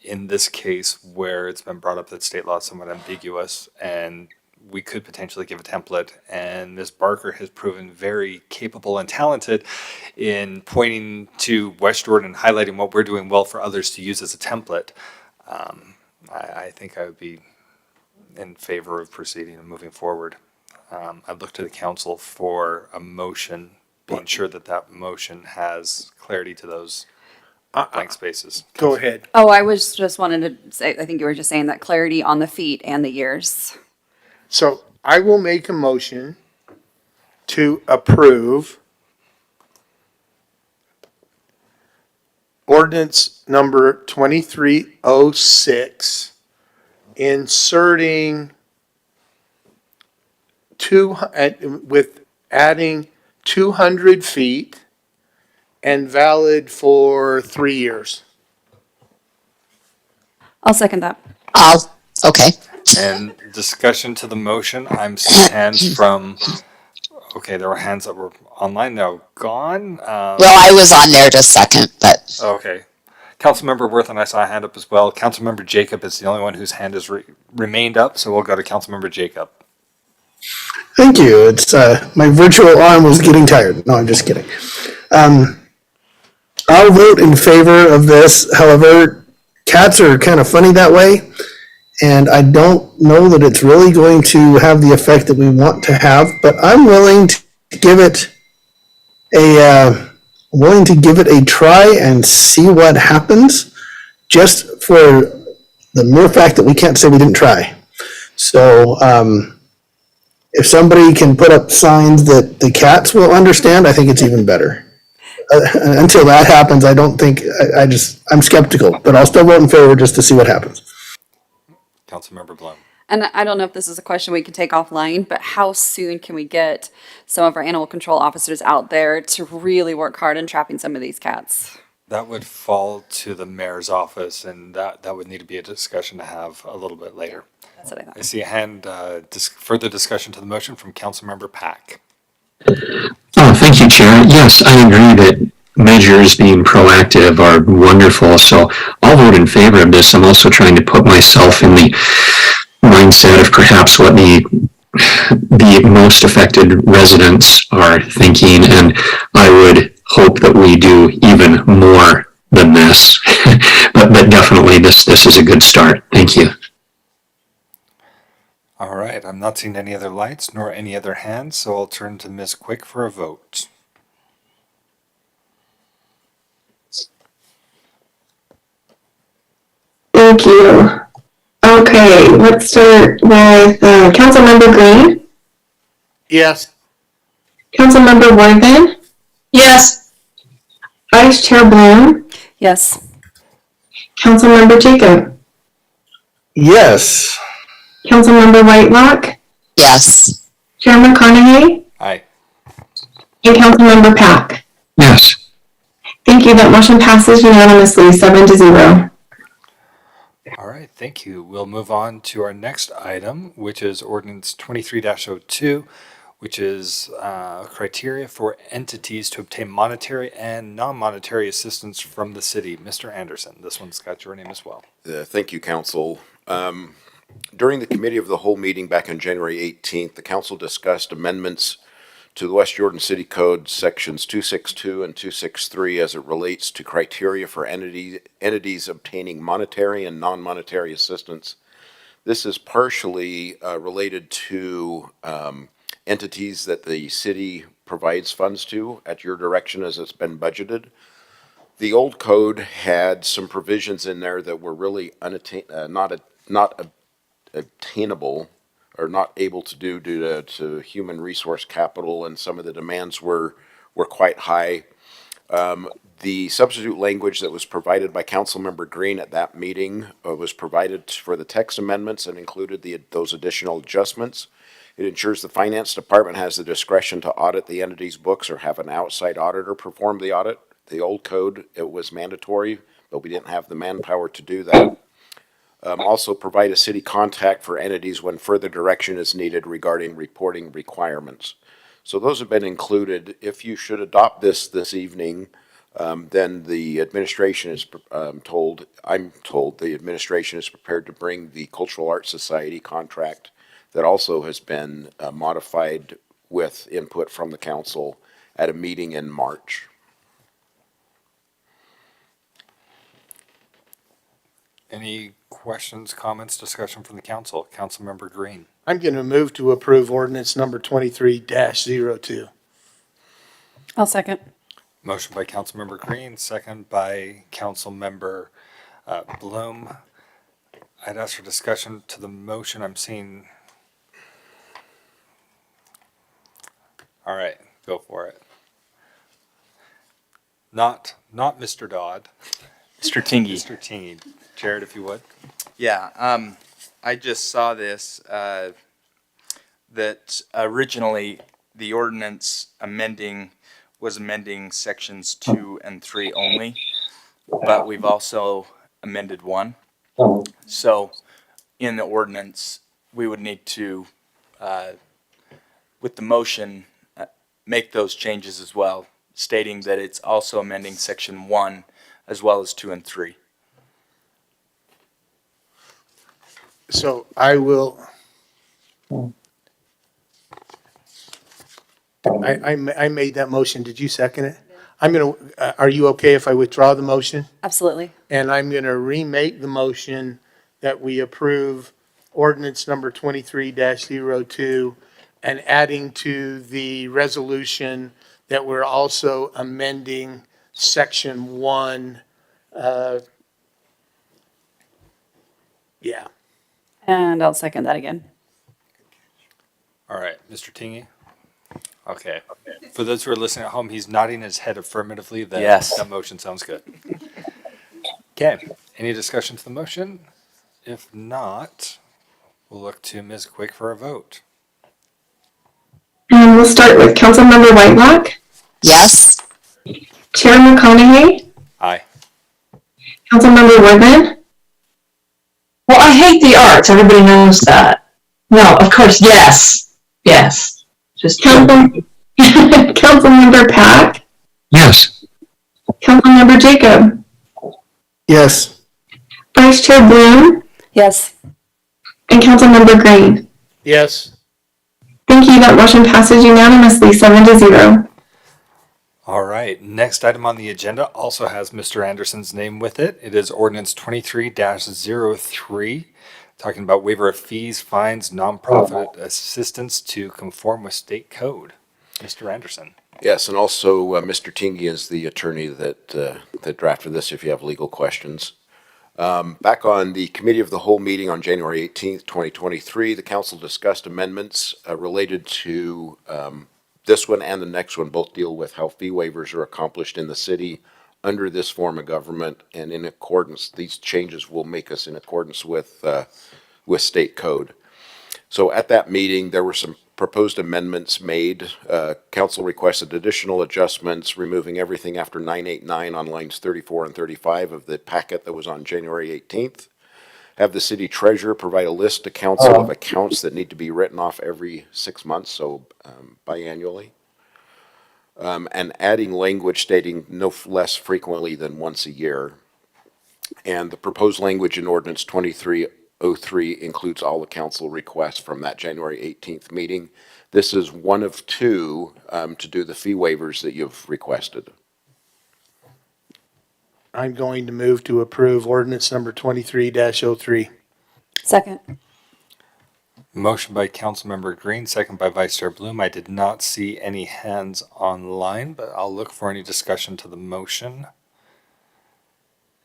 in this case where it's been brought up that state law is somewhat ambiguous and we could potentially give a template, and Ms. Barker has proven very capable and talented in pointing to West Jordan and highlighting what we're doing well for others to use as a template. I think I would be in favor of proceeding and moving forward. I'd look to the council for a motion, being sure that that motion has clarity to those blank spaces.
Go ahead.
Oh, I was just wanting to say, I think you were just saying that clarity on the feet and the years.
So I will make a motion to approve ordinance number 2306, inserting with adding 200 feet and valid for 3 years.
I'll second that.
Okay.
And discussion to the motion, I'm seeing hands from, okay, there were hands that were online, now gone.
Well, I was on there to second, but
Okay. Councilmember Worth and I saw a hand up as well. Councilmember Jacob is the only one whose hand has remained up, so we'll go to Councilmember Jacob.
Thank you. It's my virtual arm was getting tired. No, I'm just kidding. I'll vote in favor of this. However, cats are kind of funny that way, and I don't know that it's really going to have the effect that we want to have. But I'm willing to give it a try and see what happens, just for the mere fact that we can't say we didn't try. So if somebody can put up signs that the cats will understand, I think it's even better. Until that happens, I don't think, I'm skeptical, but I'll still vote in favor just to see what happens.
Councilmember Blum.
And I don't know if this is a question we can take offline, but how soon can we get some of our animal control officers out there to really work hard on trapping some of these cats?
That would fall to the mayor's office, and that would need to be a discussion to have a little bit later.
That's what I thought.
I see a hand, further discussion to the motion from Councilmember Pack.
Oh, thank you, Chair. Yes, I agree that measures being proactive are wonderful, so I'll vote in favor of this. I'm also trying to put myself in the mindset of perhaps what the most affected residents are thinking, and I would hope that we do even more than this. but definitely this is a good start. Thank you.
All right, I'm not seeing any other lights nor any other hands, so I'll turn to Ms. Quick for a vote.
Thank you. Okay, let's start with Councilmember Green,
Yes.
Councilmember Worthen,
Yes.
Vice Chair Bloom,
Yes.
Councilmember Jacob,
Yes.
Councilmember Whitelock,
yes.
Chairman Carnegie,
Aye.
and Councilmember Pack.
Yes.
Thank you. That motion passes unanimously, 7-0.
All right, thank you. We'll move on to our next item, which is ordinance 23-02, which is criteria for entities to obtain monetary and non-monetary assistance from the city. Mr. Anderson, this one's got your name as well.
Thank you, Council. During the Committee of the Whole meeting back on January 18th, the Council discussed amendments to the West Jordan City Code Sections 262 and 263 as it relates to criteria for entities obtaining monetary and non-monetary assistance. This is partially related to entities that the city provides funds to at your direction as it's been budgeted. The old code had some provisions in there that were really not attainable or not able to do due to human resource capital, and some of the demands were quite high. The substitute language that was provided by Councilmember Green at that meeting was provided for the text amendments and included those additional adjustments. It ensures the Finance Department has the discretion to audit the entity's books or have an outside auditor perform the audit. The old code, it was mandatory, but we didn't have the manpower to do that. Also provide a city contact for entities when further direction is needed regarding reporting requirements. So those have been included. If you should adopt this evening, then the administration is I'm told the administration is prepared to bring the Cultural Arts Society contract that also has been modified with input from the council at a meeting in March.
Any questions, comments, discussion from the council? Councilmember Green.
I'm going to move to approve ordinance number 23-02.
I'll second.
Motion by Councilmember Green, second by Councilmember Bloom. I'd ask for discussion to the motion. I'm seeing. All right, go for it. Not Mr. Dodd.
Mr. Tingy.
Mr. Tingy. Jared, if you would.
Yeah, I just saw this, that originally the ordinance was amending sections 2 and 3 only, but we've also amended 1. So in the ordinance, we would need to, with the motion, make those changes as well, stating that it's also amending section 1 as well as 2 and 3.
So I will. I made that motion. Did you second it? I'm going to, are you okay if I withdraw the motion?
Absolutely.
And I'm going to remake the motion that we approve ordinance number 23-02 and adding to the resolution that we're also amending section 1. Yeah.
And I'll second that again.
All right, Mr. Tingy? Okay. For those who are listening at home, he's nodding his head affirmatively that
Yes.
that motion sounds good. Okay, any discussion to the motion? If not, we'll look to Ms. Quick for a vote.
And we'll start with Councilmember Whitelock,
Yes.
Chair McConaughey,
Aye.
Councilmember Worthman,
Well, I hate the arts. Everybody knows that. No, of course, yes. Yes. Just
Councilmember Pack,
Yes.
Councilmember Jacob,
Yes.
Vice Chair Bloom,
Yes.
and Councilmember Green.
Yes.
Thank you. That motion passes unanimously, 7-0.
All right, next item on the agenda also has Mr. Anderson's name with it. It is ordinance 23-03, talking about waiver of fees, fines, nonprofit assistance to conform with state code. Mr. Anderson.
Yes, and also Mr. Tingy is the attorney that drafted this if you have legal questions. Back on the Committee of the Whole meeting on January 18th, 2023, the council discussed amendments related to this one and the next one. Both deal with how fee waivers are accomplished in the city under this form of government, and in accordance, these changes will make us in accordance with state code. So at that meeting, there were some proposed amendments made. Council requested additional adjustments, removing everything after 989 on lines 34 and 35 of the packet that was on January 18th. Have the city treasurer provide a list to council of accounts that need to be written off every 6 months, so biannually. And adding language stating no less frequently than once a year. And the proposed language in ordinance 2303 includes all the council requests from that January 18th meeting. This is one of two to do the fee waivers that you've requested.
I'm going to move to approve ordinance number 23-03.
Second.
Motion by Councilmember Green, second by Vice Chair Bloom. I did not see any hands online, but I'll look for any discussion to the motion.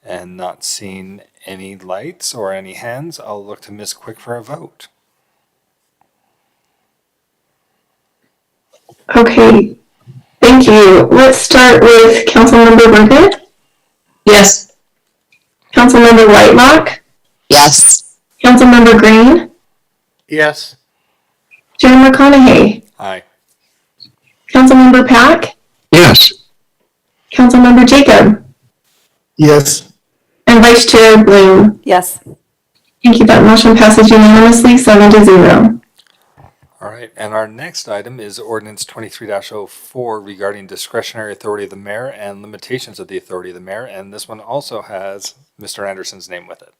And not seeing any lights or any hands, I'll look to Ms. Quick for a vote.
Okay, thank you. Let's start with Councilmember Worthman,
Yes.
Councilmember Whitelock,
Yes.
Councilmember Green,
Yes.
Chair McConaughey,
Aye.
Councilmember Pack,
Yes.
Councilmember Jacob,
Yes.
and Vice Chair Bloom.
Yes.
Thank you. That motion passes unanimously, 7-0.
All right, and our next item is ordinance 23-04 regarding discretionary authority of the mayor and limitations of the authority of the mayor, and this one also has Mr. Anderson's name with it.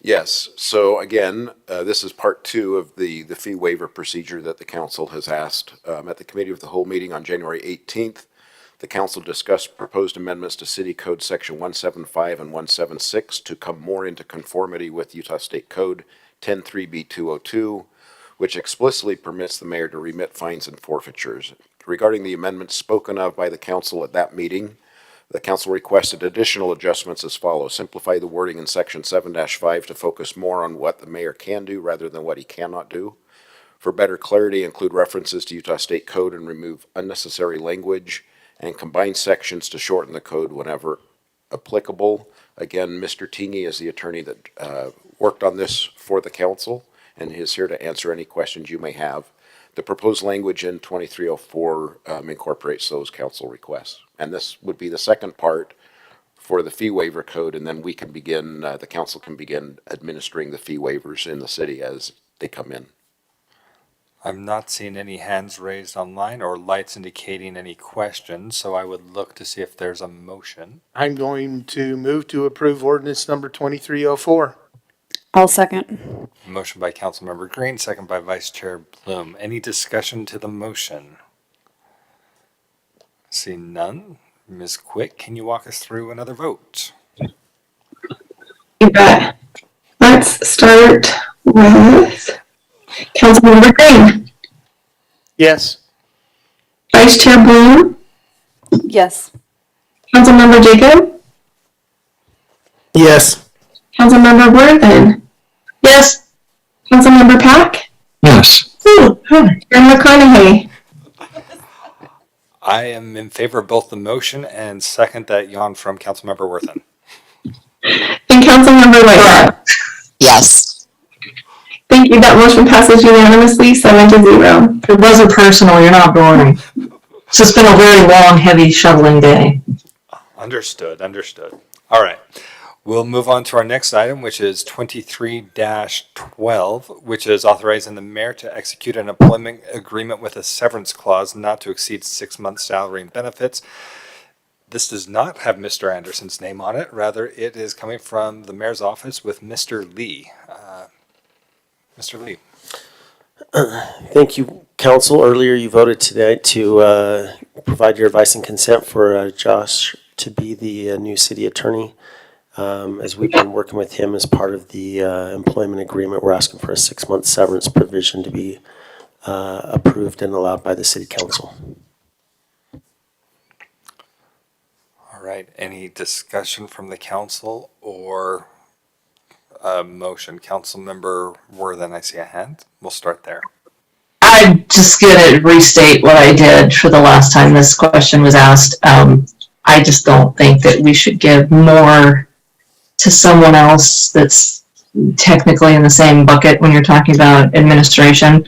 Yes, so again, this is part 2 of the fee waiver procedure that the council has asked. At the Committee of the Whole meeting on January 18th, the council discussed proposed amendments to City Code Section 175 and 176 to come more into conformity with Utah State Code 103B202, which explicitly permits the mayor to remit fines and forfeitures. Regarding the amendments spoken of by the council at that meeting, the council requested additional adjustments as follows. Simplify the wording in Section 7-5 to focus more on what the mayor can do rather than what he cannot do. For better clarity, include references to Utah State Code and remove unnecessary language, and combine sections to shorten the code whenever applicable. Again, Mr. Tingy is the attorney that worked on this for the council and is here to answer any questions you may have. The proposed language in 2304 incorporates those council requests. And this would be the second part for the fee waiver code, and then we can begin, the council can begin administering the fee waivers in the city as they come in.
I'm not seeing any hands raised online or lights indicating any questions, so I would look to see if there's a motion.
I'm going to move to approve ordinance number 2304.
I'll second.
Motion by Councilmember Green, second by Vice Chair Bloom. Any discussion to the motion? Seeing none. Ms. Quick, can you walk us through another vote?
You bet. Let's start with Councilmember Green,
Yes.
Vice Chair Bloom,
Yes.
Councilmember Jacob,
Yes.
Councilmember Worthen. Yes. Councilmember Pack.
Yes.
Ooh, Chair McConaughey.
I am in favor of both the motion and second that yawn from Councilmember Worthen.
And Councilmember Whitehead.
Yes.
Thank you. That motion passes unanimously, 7-0.
It wasn't personal, you're not boring. It's just been a very long, heavy shoveling day.
Understood. All right. We'll move on to our next item, which is 23-12, which is authorizing the mayor to execute an employment agreement with a severance clause not to exceed 6 months' salary and benefits. This does not have Mr. Anderson's name on it. Rather, it is coming from the mayor's office with Mr. Lee. Mr. Lee.
Thank you, council. Earlier you voted today to provide your advice and consent for Josh to be the new city attorney. As we've been working with him as part of the employment agreement, we're asking for a 6-month severance provision to be approved and allowed by the city council.
All right. Any discussion from the council or a motion? Councilmember Worthen, I see a hand. We'll start there.
I'm just gonna restate what I did for the last time this question was asked. I just don't think that we should give more to someone else that's technically in the same bucket when you're talking about administration.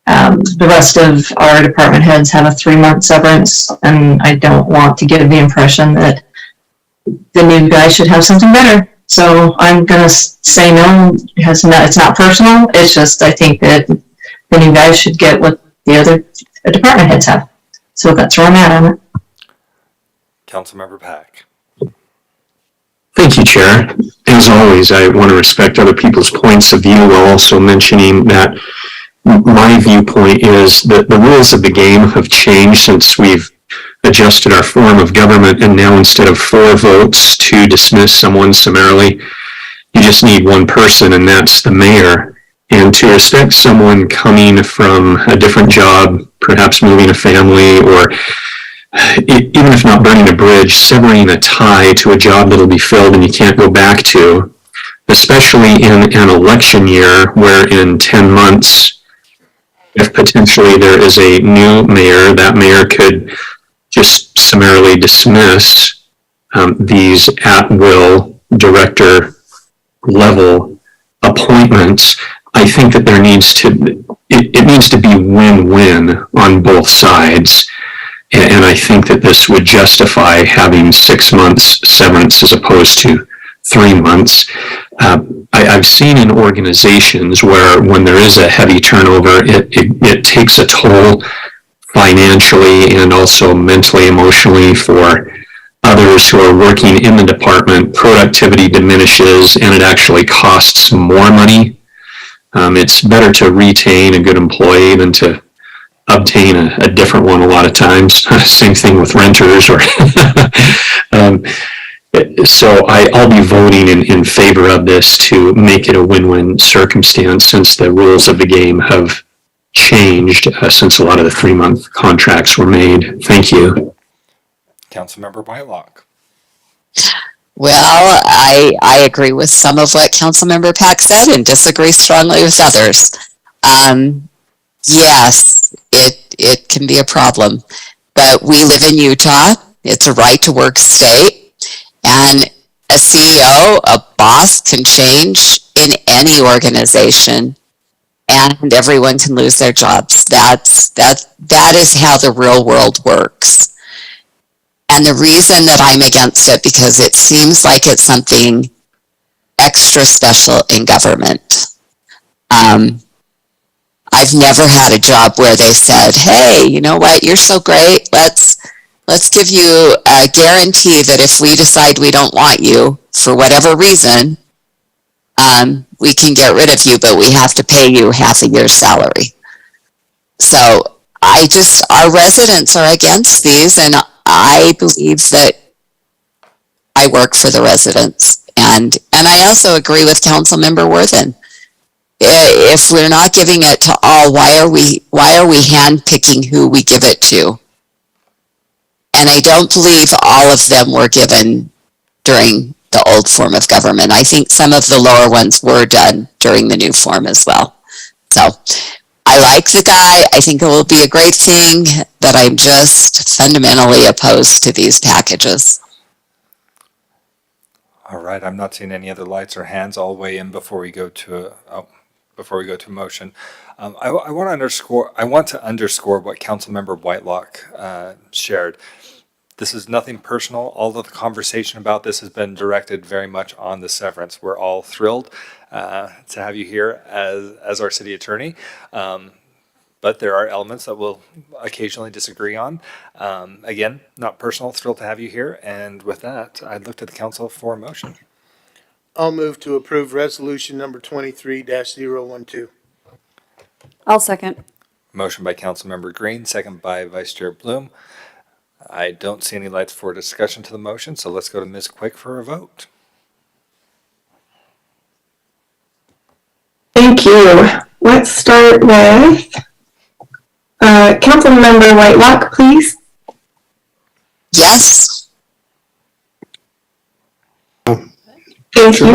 The rest of our department heads have a 3-month severance, and I don't want to give the impression that the new guy should have something better. So I'm gonna say no. It's not personal. It's just I think that the new guys should get what the other department heads have. So that's where I'm at on it.
Councilmember Pack.
Thank you, Chair. As always, I want to respect other people's points of view while also mentioning that my viewpoint is that the rules of the game have changed since we've adjusted our form of government, and now instead of 4 votes to dismiss someone summarily, you just need 1 person, and that's the mayor. And to respect someone coming from a different job, perhaps moving a family, or even if not burning a bridge, severing a tie to a job that'll be filled and you can't go back to, especially in an election year where in 10 months, if potentially there is a new mayor, that mayor could just summarily dismiss these at-will director level appointments. I think that there needs to, it needs to be win-win on both sides. And I think that this would justify having 6 months severance as opposed to 3 months. I've seen in organizations where when there is a heavy turnover, it takes a toll financially and also mentally, emotionally for others who are working in the department. Productivity diminishes and it actually costs more money. It's better to retain a good employee than to obtain a different one a lot of times. Same thing with renters. Or so I'll be voting in favor of this to make it a win-win circumstance since the rules of the game have changed since a lot of the 3-month contracts were made. Thank you.
Councilmember Whitelock.
Well, I agree with some of what Councilmember Pack said and disagree strongly with others. Yes, it can be a problem, but we live in Utah. It's a right to work state, and a CEO, a boss, can change in any organization, and everyone can lose their jobs. That is how the real world works. And the reason that I'm against it, because it seems like it's something extra special in government. I've never had a job where they said, hey, you know what, you're so great, let's give you a guarantee that if we decide we don't want you for whatever reason, we can get rid of you, but we have to pay you half a year's salary. So our residents are against these, and I believe that I work for the residents. And I also agree with Councilmember Worthen. If we're not giving it to all, why are we handpicking who we give it to? And I don't believe all of them were given during the old form of government. I think some of the lower ones were done during the new form as well. So I like the guy. I think it will be a great thing, but I'm just fundamentally opposed to these packages.
All right, I'm not seeing any other lights or hands. I'll weigh in before we go to a motion. I want to underscore what Councilmember Whitelock shared. This is nothing personal. All of the conversation about this has been directed very much on the severance. We're all thrilled to have you here as our city attorney. But there are elements that we'll occasionally disagree on. Again, not personal, thrilled to have you here. And with that, I'd look to the council for a motion.
I'll move to approve resolution number 23-012.
I'll second.
Motion by Councilmember Green, second by Vice Chair Bloom. I don't see any lights for discussion to the motion, so let's go to Ms. Quick for a vote.
Thank you. Let's start with Councilmember Whitelock, please.
Yes.
Thank you.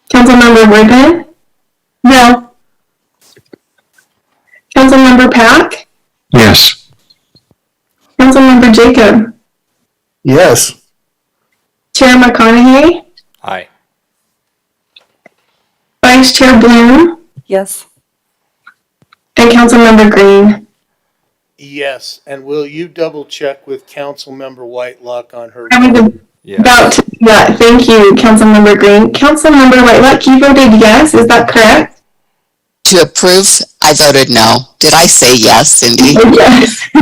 Councilmember Worthen? No. Councilmember Pack?
Yes.
Councilmember Jacob?
Yes.
Chair McConaughey?
Aye.
Vice Chair Bloom?
Yes.
And Councilmember Green?
Yes, and will you double check with Councilmember Whitelock on her?
I was about to do that. Thank you, Councilmember Green. Councilmember Whitelock, you voted yes, is that correct?
To approve, I voted no. Did I say yes, Cindy?
Yes.
No.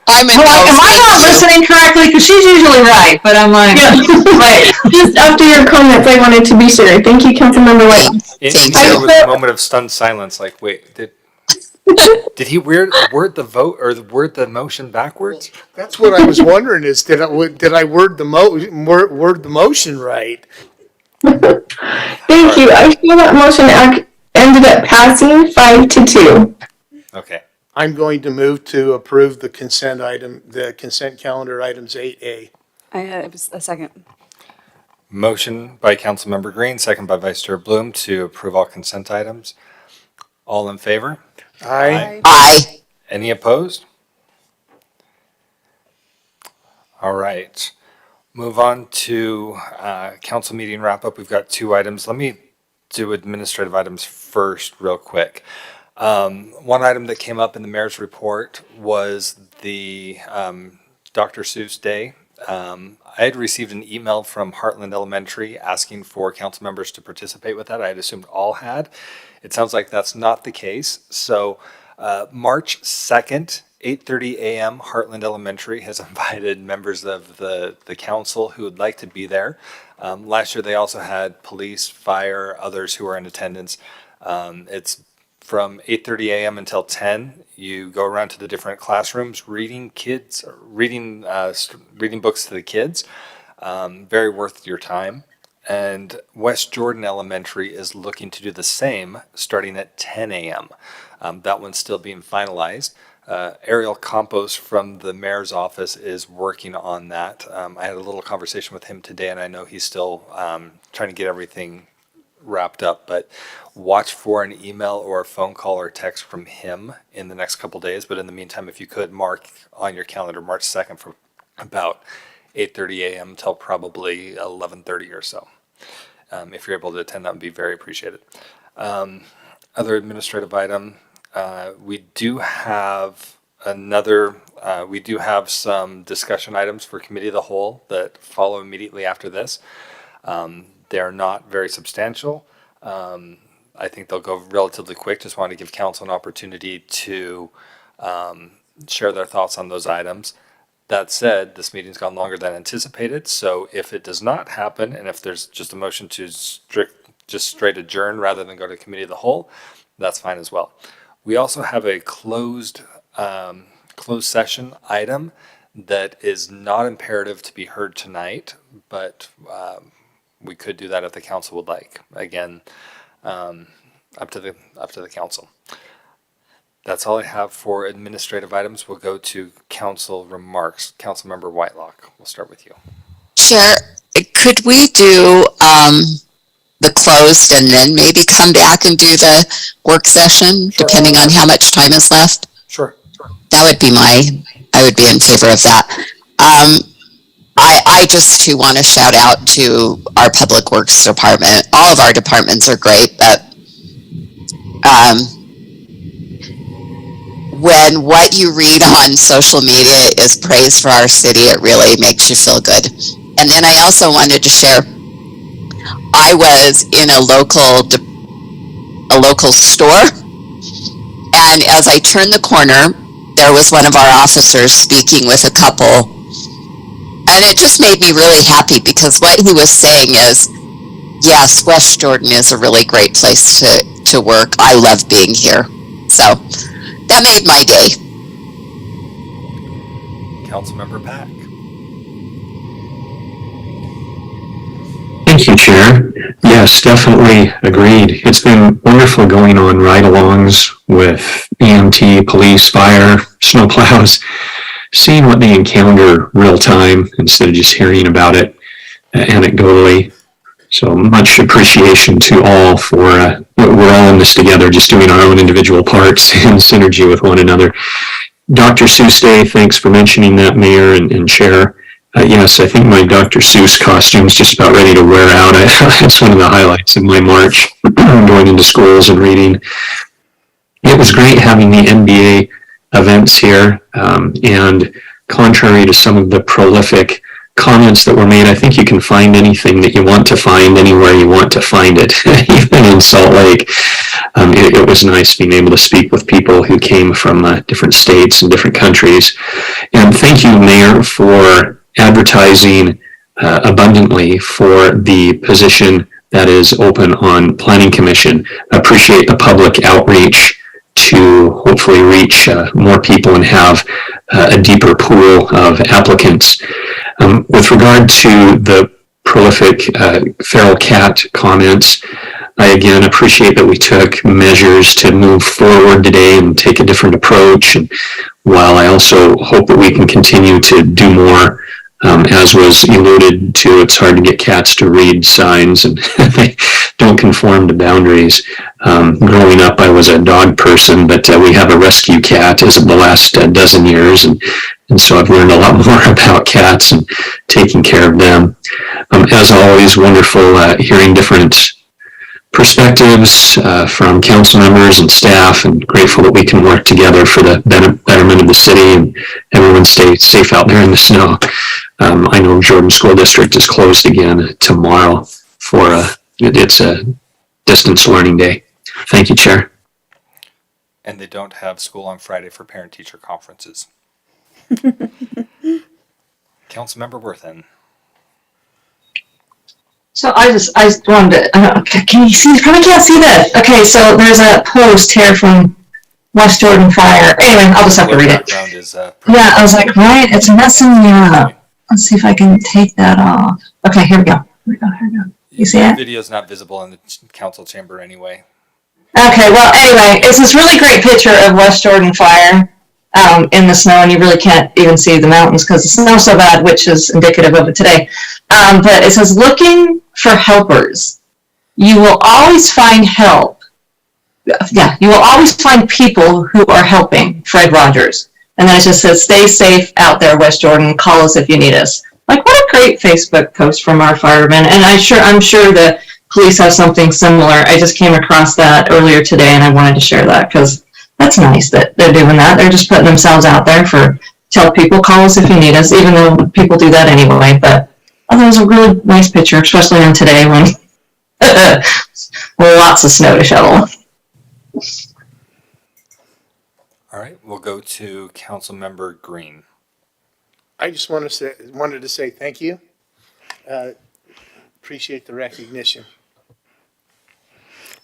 I'm in.
Am I not listening correctly? Because she's usually right, but I'm like,
Right. Just after your comments, I wanted to be sure. Thank you, Councilmember Whitelock.
There was a moment of stunned silence, like, wait, did he word the vote or word the motion backwards?
That's what I was wondering is, did I word the motion right?
Thank you. I feel that motion ended up passing 5-2.
Okay.
I'm going to move to approve the consent calendar items 8A.
I was a second.
Motion by Councilmember Green, second by Vice Chair Bloom to approve all consent items. All in favor?
Aye.
Aye.
Any opposed? All right. Move on to council meeting wrap up. We've got 2 items. Let me do administrative items first real quick. One item that came up in the mayor's report was the Dr. Seuss Day. I had received an email from Heartland Elementary asking for council members to participate with that. I had assumed all had. It sounds like that's not the case. So March 2nd, 8:30 a.m., Heartland Elementary has invited members of the council who would like to be there. Last year, they also had police, fire, others who are in attendance. It's from 8:30 a.m. until 10. You go around to the different classrooms reading books to the kids. Very worth your time. And West Jordan Elementary is looking to do the same starting at 10 a.m. That one's still being finalized. Ariel Campos from the mayor's office is working on that. I had a little conversation with him today, and I know he's still trying to get everything wrapped up, but watch for an email or a phone call or text from him in the next couple days. But in the meantime, if you could mark on your calendar March 2nd from about 8:30 a.m. till probably 11:30 or so. If you're able to attend, that would be very appreciated. Other administrative item, we do have some discussion items for committee of the whole that follow immediately after this. They're not very substantial. I think they'll go relatively quick. Just want to give council an opportunity to share their thoughts on those items. That said, this meeting's gone longer than anticipated, so if it does not happen, and if there's just a motion to just straight adjourn rather than go to committee of the whole, that's fine as well. We also have a closed session item that is not imperative to be heard tonight, but we could do that if the council would like. Again, up to the council. That's all I have for administrative items. We'll go to council remarks. Councilmember Whitelock, we'll start with you.
Chair, could we do the closed and then maybe come back and do the work session, depending on how much time is left?
Sure.
That would be I would be in favor of that. I just too want to shout out to our Public Works Department. All of our departments are great, but when what you read on social media is praise for our city, it really makes you feel good. And then I also wanted to share, I was in a local store, and as I turned the corner, there was one of our officers speaking with a couple, and it just made me really happy because what he was saying is, yes, West Jordan is a really great place to work. I love being here. So that made my day.
Councilmember Pack.
Thank you, Chair. Yes, definitely agreed. It's been wonderful going on ride-alongs with EMT, police, fire, snowplows, seeing what they encounter real time instead of just hearing about it anecdotally. So much appreciation to all for, we're all in this together, just doing our own individual parts in synergy with one another. Dr. Seuss Day, thanks for mentioning that, Mayor and Chair. Yes, I think my Dr. Seuss costume is just about ready to wear out. It's one of the highlights of my March, going into schools and reading. It was great having the NBA events here, and contrary to some of the prolific comments that were made, I think you can find anything that you want to find anywhere you want to find it, even in Salt Lake. It was nice being able to speak with people who came from different states and different countries. And thank you, Mayor, for advertising abundantly for the position that is open on Planning Commission. Appreciate the public outreach to hopefully reach more people and have a deeper pool of applicants. With regard to the prolific feral cat comments, I again appreciate that we took measures to move forward today and take a different approach. And while I also hope that we can continue to do more, as was alluded to, it's hard to get cats to read signs and they don't conform to boundaries. Growing up, I was a dog person, but we have a rescue cat as of the last dozen years. And so I've learned a lot more about cats and taking care of them. As always, wonderful hearing different perspectives from council members and staff, and grateful that we can work together for the betterment of the city and everyone stay safe out there in the snow. I know Jordan School District is closed again tomorrow for it's a distance learning day. Thank you, Chair.
And they don't have school on Friday for parent-teacher conferences. Councilmember Worthen.
So I just wanted to, can you see, you probably can't see this. Okay, so there's a post here from West Jordan Fire. Anyway, I'll just have to read it. Yeah, I was like, right, it's messing me up. Let's see if I can take that off. Okay, here we go. You see it?
The video's not visible in the council chamber anyway.
Okay, well, anyway, it's this really great picture of West Jordan Fire in the snow, and you really can't even see the mountains because the snow's so bad, which is indicative of it today. But it says, looking for helpers. You will always find help. Yeah, you will always find people who are helping. Fred Rogers. And then it just says, stay safe out there, West Jordan. Call us if you need us. Like, what a great Facebook post from our firemen. And I'm sure the police have something similar. I just came across that earlier today, and I wanted to share that because that's nice that they're doing that. They're just putting themselves out there tell people, call us if you need us, even though people do that anyway. But I thought it was a really nice picture, especially on today when
Lots of snow to shovel.
All right, we'll go to Councilmember Green.
I just wanted to say thank you. Appreciate the recognition.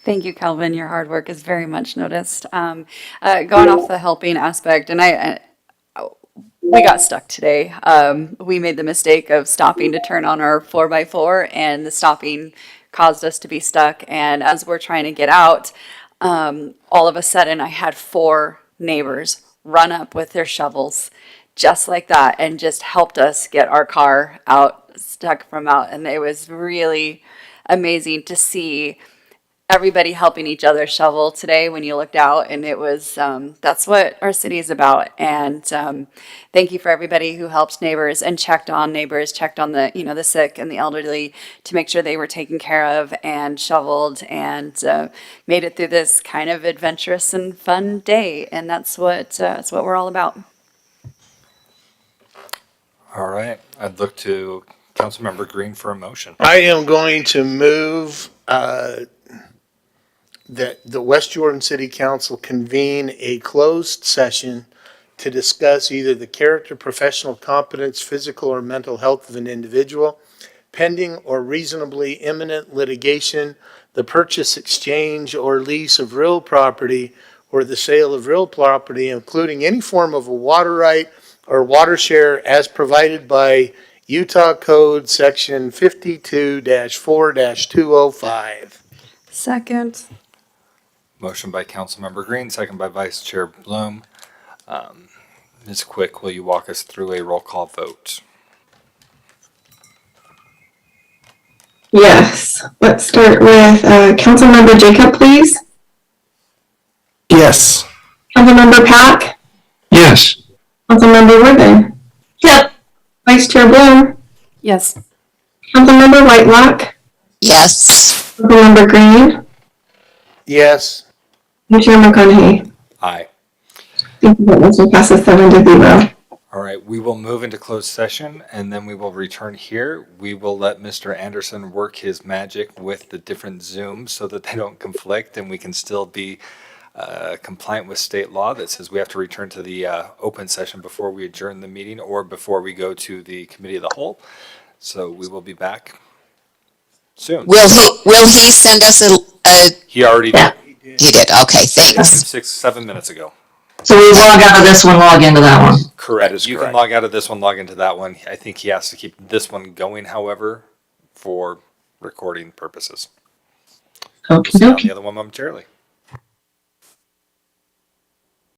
Thank you, Calvin. Your hard work is very much noticed. Going off the helping aspect, and we got stuck today. We made the mistake of stopping to turn on our 4x4, and the stopping caused us to be stuck. And as we're trying to get out, all of a sudden I had 4 neighbors run up with their shovels just like that and just helped us get our car out, stuck from out. And it was really amazing to see everybody helping each other shovel today when you looked out, and it was that's what our city is about. And thank you for everybody who helped neighbors and checked on neighbors, checked on the the sick and the elderly to make sure they were taken care of, and shoveled and made it through this kind of adventurous and fun day. And that's what we're all about.
All right, I'd look to Councilmember Green for a motion.
I am going to move that the West Jordan City Council convene a closed session to discuss either the character, professional competence, physical or mental health of an individual, pending or reasonably imminent litigation, the purchase, exchange, or lease of real property, or the sale of real property, including any form of a water right or water share as provided by Utah Code Section 52-4-205.
Second.
Motion by Councilmember Green, second by Vice Chair Bloom. Ms. Quick, will you walk us through a roll call vote?
Yes, let's start with Councilmember Jacob, please.
Yes.
Councilmember Pack.
Yes.
Councilmember Worthing.
Yep.
Vice Chair Bloom.
Yes.
Councilmember Whitelock.
Yes.
Councilmember Green.
Yes.
And Chair McConaughey.
Aye.
Thank you. That motion passes 7-0.
All right, we will move into closed session and then we will return here. We will let Mr. Anderson work his magic with the different Zooms so that they don't conflict and we can still be compliant with state law that says we have to return to the open session before we adjourn the meeting or before we go to the committee of the whole. So we will be back soon.
Will he send us a
He already did.
he did. Okay, thanks.
6-7 minutes ago.
So we log out of this one, log into that one.
Correct. You can log out of this one, log into that one. I think he has to keep this one going, however, for recording purposes.
Okay.
See you on the other one momentarily.